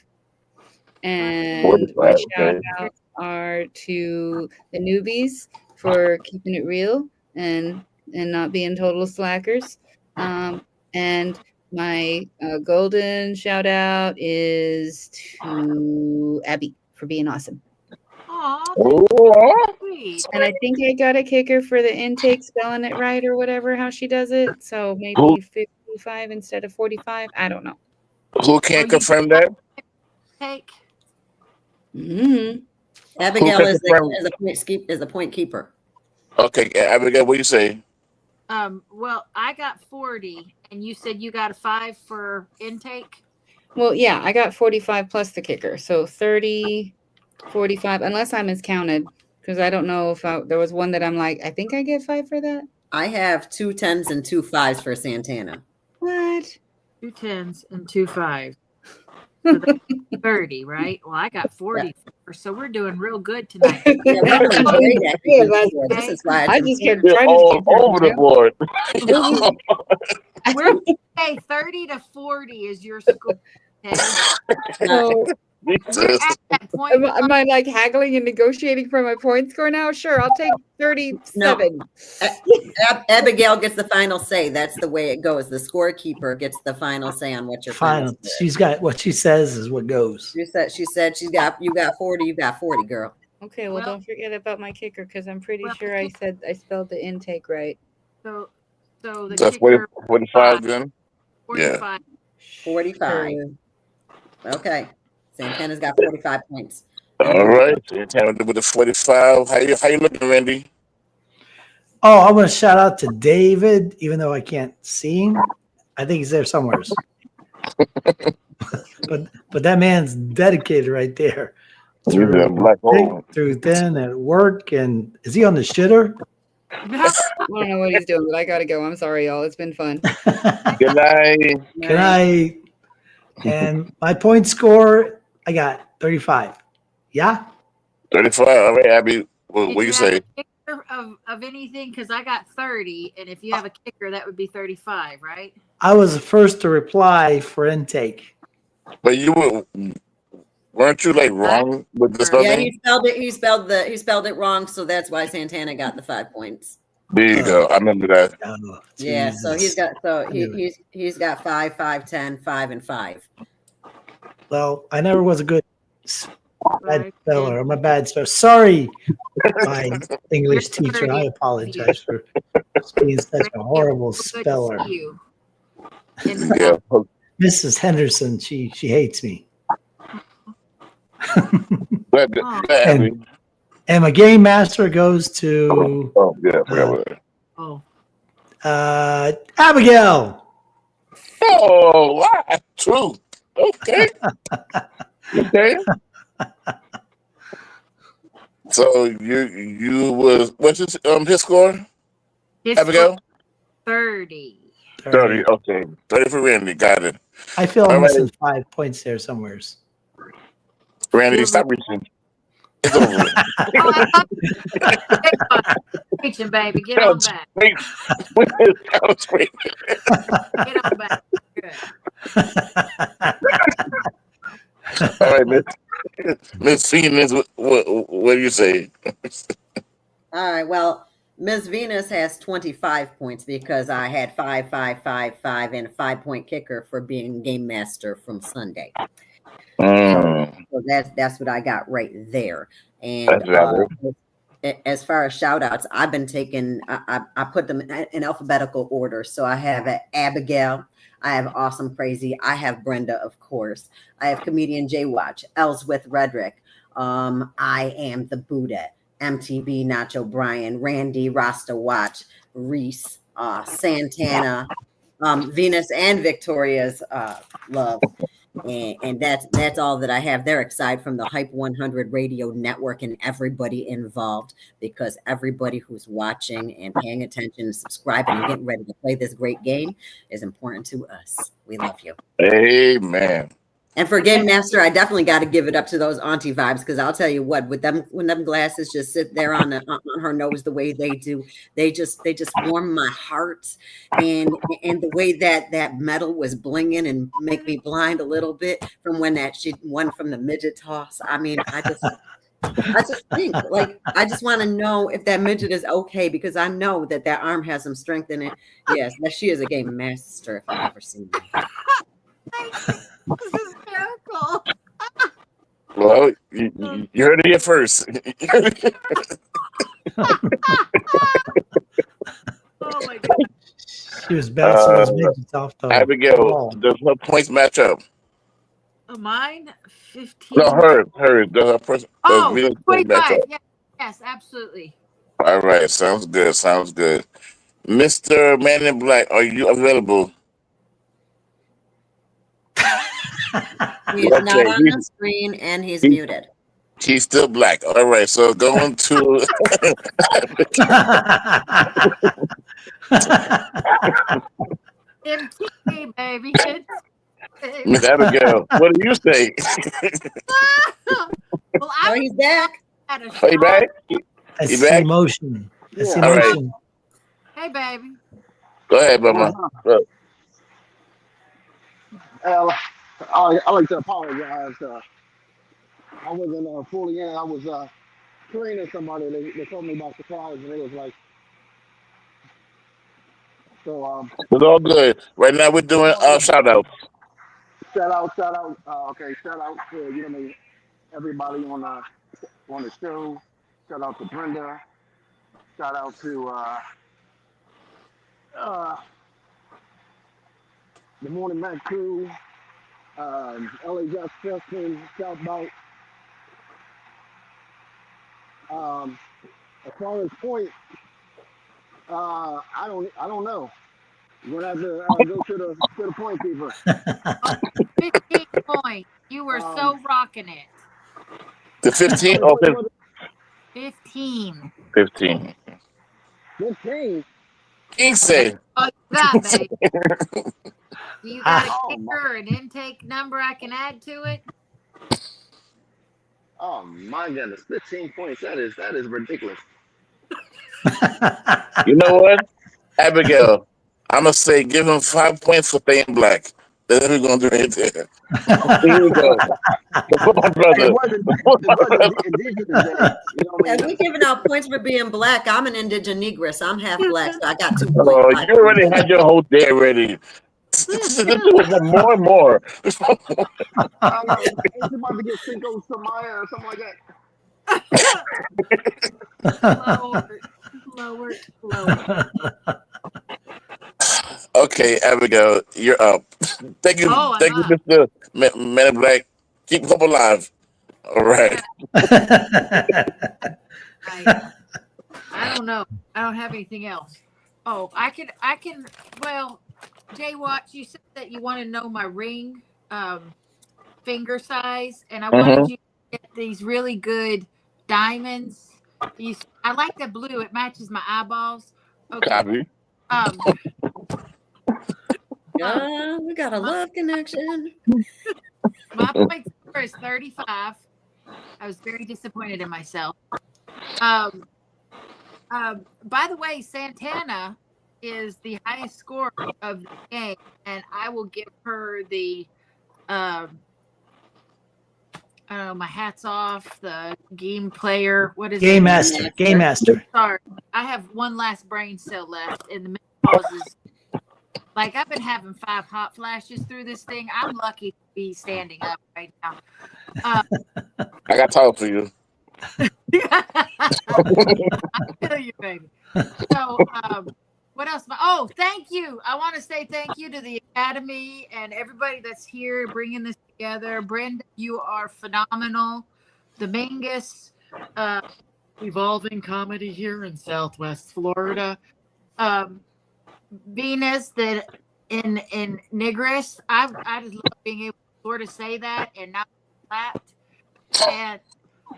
Speaker 6: And my
Speaker 9: 45,
Speaker 6: shout
Speaker 9: okay.
Speaker 6: outs are to the newbies for keeping it real and not being total slackers. And my golden shout out is to Abby for being awesome.
Speaker 4: Aw,
Speaker 9: Oh,
Speaker 4: sweet.
Speaker 6: And I think I got a kicker for the intake spelling it right or whatever, how she does it. So maybe
Speaker 9: Who?
Speaker 6: 55 instead of 45. I don't know.
Speaker 9: Who can't confirm that?
Speaker 4: Take.
Speaker 6: Mm-hmm.
Speaker 3: Abigail
Speaker 9: can
Speaker 3: is
Speaker 9: confirm?
Speaker 3: the point keeper.
Speaker 9: Okay, Abigail, what do you say?
Speaker 4: Well, I got 40, and you said you got a 5 for intake.
Speaker 6: Well, yeah, I got 45 plus the kicker. So 30, 45, unless I miscounted, because I don't know if there was one that I'm like, I think I get 5 for that.
Speaker 3: I have 2 10s and 2 5s for Santana.
Speaker 6: What?
Speaker 4: 2 10s and 2 5s. So that's 30, right? Well, I got 44, so we're doing real good tonight.
Speaker 3: Yeah, we're doing great at it. This is why
Speaker 6: I just kept
Speaker 9: You're
Speaker 6: trying
Speaker 9: all
Speaker 6: to
Speaker 9: over the board.
Speaker 4: We're okay. 30 to 40 is your score. Okay?
Speaker 6: So,
Speaker 4: We're
Speaker 9: Jesus.
Speaker 4: at that point.
Speaker 6: am I like haggling and negotiating for my point score now? Sure, I'll take 37.
Speaker 3: Abigail gets the final say. That's the way it goes. The scorekeeper gets the final say on what your final
Speaker 7: Final.
Speaker 3: score is.
Speaker 7: She's got what she says is what goes.
Speaker 3: She said you got 40, you got 40, girl.
Speaker 6: Okay, well,
Speaker 4: Well-
Speaker 6: don't forget about my kicker because I'm pretty
Speaker 4: Well,
Speaker 6: sure I said I spelled the intake right.
Speaker 4: So the
Speaker 9: That's
Speaker 4: kicker
Speaker 9: 45 then?
Speaker 4: 45.
Speaker 3: 45.
Speaker 6: Sure.
Speaker 3: Okay. Santana's got 45 points.
Speaker 9: All right. Santana with the 45. How you looking, Randy?
Speaker 7: Oh, I want to shout out to David, even though I can't see him. I think he's there somewhere. but that man's dedicated right there.
Speaker 9: He's in a black hole.
Speaker 7: Through thin at work, and is he on the shitter?
Speaker 6: I don't know what he's doing, but I gotta go. I'm sorry, y'all. It's been fun.
Speaker 9: Good night.
Speaker 7: Can I? And my point score, I got 35. Yeah.
Speaker 9: 35. All right, Abby. What
Speaker 4: Did
Speaker 9: you
Speaker 4: have
Speaker 9: say?
Speaker 4: a kicker of anything? Because I got 30, and if you have a kicker, that would be 35, right?
Speaker 7: I was the first to reply for intake.
Speaker 9: But you were Weren't you like wrong with the
Speaker 3: Yeah,
Speaker 9: spelling?
Speaker 3: he spelled it wrong, so that's why Santana got the 5 points.
Speaker 9: There you go. I remember that.
Speaker 7: Oh,
Speaker 3: Yeah, so he's
Speaker 7: Jesus.
Speaker 3: got he's got 5, 5, 10, 5, and 5.
Speaker 7: Well, I never was a good bad speller. I'm a bad speller. Sorry, my English teacher. I apologize for being such a horrible speller.
Speaker 9: Yeah.
Speaker 7: Mrs. Henderson, she hates me. And my game master goes to Abigail.
Speaker 9: Oh, wow. True. Okay. Okay. So you was what's his score? Abigail?
Speaker 4: 30.
Speaker 9: 30. Okay. 30 for Randy. Got it.
Speaker 7: I feel I'm missing 5 points there somewhere.
Speaker 9: Randy, stop reaching. It's over.
Speaker 4: Reaching, baby. Get on back. Get on back. Good.
Speaker 9: All right, Miss Venus, what do you say?
Speaker 3: All right. Well, Miss Venus has 25 points because I had 5, 5, 5, 5, and a 5-point kicker for being game master from Sunday. So that's what I got right there. And as far as shout outs, I've been taking, I put them in alphabetical order. So I have Abigail, I have Awesome Crazy, I have Brenda, of course, I have comedian Jay Watch, Ellsworth Redrick, I am the Buddha, MTV Nacho Brian, Randy Rasta Watch, Reese, Santana, Venus and Victoria's love. And that's all that I have there, aside from the Hype 100 radio network and everybody involved, because everybody who's watching and paying attention and subscribing and getting ready to play this great game is important to us. We love you.
Speaker 9: Amen.
Speaker 3: And for Game Master, I definitely got to give it up to those auntie vibes, because I'll tell you what, with them, when them glasses just sit there on her nose the way they do, they just warm my heart, and the way that metal was blinging and make me blind a little bit from when she won from the midget toss. I mean, I just think, like, I just want to know if that midget is okay, because I know that arm has some strength in it. Yes, that she is a Game Master if I've ever seen her.
Speaker 4: This is miracle.
Speaker 9: Well, you heard it here first.
Speaker 4: Oh my God.
Speaker 7: She was bouncing those midgets off the
Speaker 9: Abigail,
Speaker 7: wall.
Speaker 9: does her points match up?
Speaker 4: Mine 15.
Speaker 9: No, her. Does her person?
Speaker 4: Oh,
Speaker 9: Venus points match
Speaker 4: 25.
Speaker 9: up?
Speaker 4: Yes, absolutely.
Speaker 9: All right, sounds good. Sounds good. Mr. Man in Black, are you available?
Speaker 3: He's not on the screen and he's muted.
Speaker 9: He's still black. All right, so going to
Speaker 4: MTV, baby.
Speaker 9: Miss Abigail, what do you say?
Speaker 4: Well,
Speaker 3: he's back.
Speaker 9: Are you back?
Speaker 7: It's
Speaker 9: back?
Speaker 7: emotion. It's
Speaker 9: Yeah.
Speaker 7: emotion.
Speaker 4: Hey, baby.
Speaker 9: Go ahead, Mama.
Speaker 5: I like to apologize. I wasn't fully in. I was training somebody. They told me about surprise, and it was like, so.
Speaker 9: It's all good. Right now, we're doing shout outs.
Speaker 5: Shout out. Okay, shout out to everybody on the show. Shout out to Brenda. Shout out to the Morning Mac crew. LA Justin, shout out. As far as points, I don't know. We're gonna have to go to the point keeper.
Speaker 4: 15 points. You were so rocking it.
Speaker 9: The 15? Oh,
Speaker 4: 15.
Speaker 9: 15.
Speaker 5: 15.
Speaker 9: He said.
Speaker 4: Oh, you got, baby. You got a kicker or an intake number I can add to it?
Speaker 5: Oh my goodness, 15 points. That is ridiculous.
Speaker 9: You know what, Abigail? I'm gonna say give him 5 points for staying black. That's what we're gonna do right there. Here we go. For my
Speaker 5: It
Speaker 9: brother.
Speaker 5: wasn't indigenous day. You know what I
Speaker 3: And
Speaker 5: mean?
Speaker 3: we giving out points for being black. I'm an indigenous. I'm half black, so I got 2
Speaker 9: Oh,
Speaker 3: points.
Speaker 9: you already had your whole day ready. Let's do more and more.
Speaker 5: It's about to get Cinco de Mayo or something like that.
Speaker 4: Lower.
Speaker 9: Okay, Abigail, you're up. Thank you,
Speaker 4: Oh,
Speaker 9: thank
Speaker 4: I'm
Speaker 9: you,
Speaker 4: up.
Speaker 9: Mr. Man in Black. Keep hope alive. All right.
Speaker 4: I don't know. I don't have anything else. Oh, I can. Well, Jay Watch, you said that you want to know my ring finger size, and I wanted you to get these really good diamonds. I like the blue. It matches my eyeballs. Okay.
Speaker 9: Copy.
Speaker 3: We got a love connection.
Speaker 4: My point score is 35. I was very disappointed in myself. By the way, Santana is the highest score of the game, and I will give her the I don't know, my hat's off, the game player. What is
Speaker 7: Game
Speaker 4: it?
Speaker 7: master. Game master.
Speaker 4: Sorry. I have one last brain cell left, and the menopause is like I've been having 5 hot flashes through this thing. I'm lucky to be standing up right now.
Speaker 9: I got time for you.
Speaker 4: I feel you, baby. So, what else? Oh, thank you. I want to say thank you to the Academy and everybody that's here bringing this together. Brenda, you are phenomenal. The Mingus, evolving comedy here in Southwest Florida. Venus, that in Nigris, I just love being able to sort of say that and not clapped. And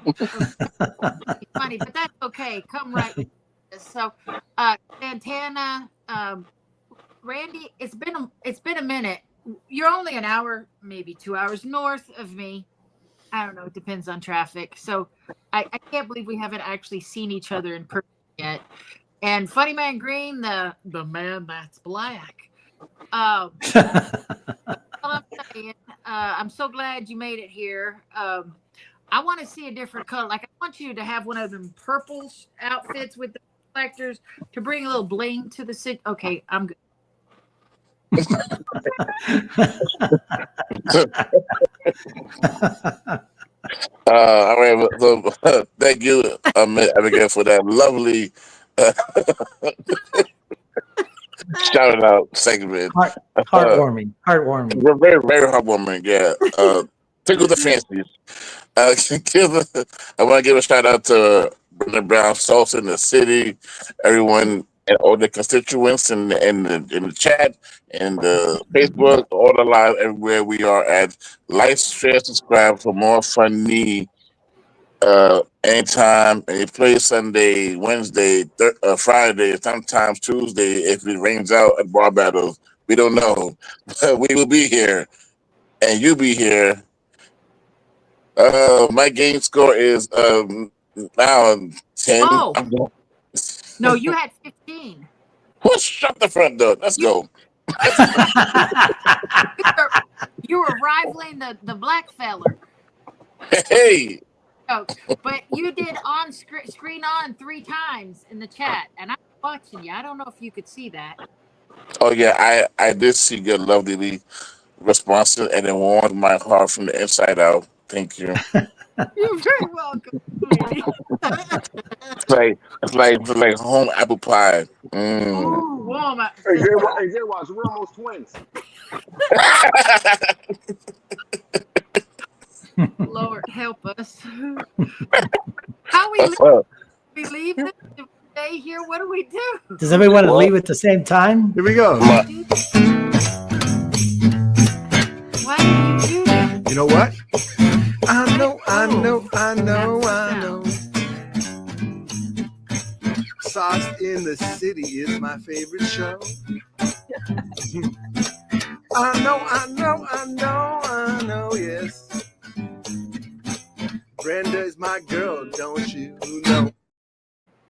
Speaker 4: it's funny, but that's okay. Come right with this. So, Santana, Randy, it's been a minute. You're only an hour, maybe 2 hours north of me. I don't know. It depends on traffic. So, I can't believe we haven't actually seen each other in person yet. And Funny Man Green, the man that's black. All I'm saying, I'm so glad you made it here. I want to see a different color. Like I want you to have one of them purple outfits with the reflectors to bring a little bling to the city. Okay, I'm good.
Speaker 9: All right. So, thank you, Abigail, for that lovely shout out segment.
Speaker 7: Heartwarming. Heartwarming.
Speaker 9: We're very, very heartwarming. Yeah. Tickle the fancies. I want to give a shout out to Brenda Brown, Salsa in the City, everyone and all the constituents in the chat and the Facebook, all the live everywhere. We are at like, share, subscribe for more funny. Anytime, any place, Sunday, Wednesday, Friday, sometimes Tuesday if it rains out at bar battles. We don't know, but we will be here, and you be here. My game score is now 10.
Speaker 4: Oh.
Speaker 9: I'm going.
Speaker 4: No, you had 15.
Speaker 9: Well, shut the front door. Let's go.
Speaker 4: You were rivaling the black feller.
Speaker 9: Hey.
Speaker 4: Oh, but you did on screen on 3 times in the chat, and I'm watching you. I don't know if you could see that.
Speaker 9: Oh yeah, I did see your lovely responses, and it warmed my heart from the inside out. Thank you.
Speaker 4: You're very welcome.
Speaker 9: It's like home apple pie.
Speaker 4: Ooh, Walmart.
Speaker 5: Hey, Jay Watch, we're almost twins.
Speaker 4: Lord help us. How we leave this? Do we stay here? What do we do?
Speaker 7: Does everybody want to leave at the same time?
Speaker 1: Here we go.
Speaker 4: Why do you do that?
Speaker 1: You know what? I know. Sauce in the City is my favorite show. I know, yes. Brenda is my girl, don't you know?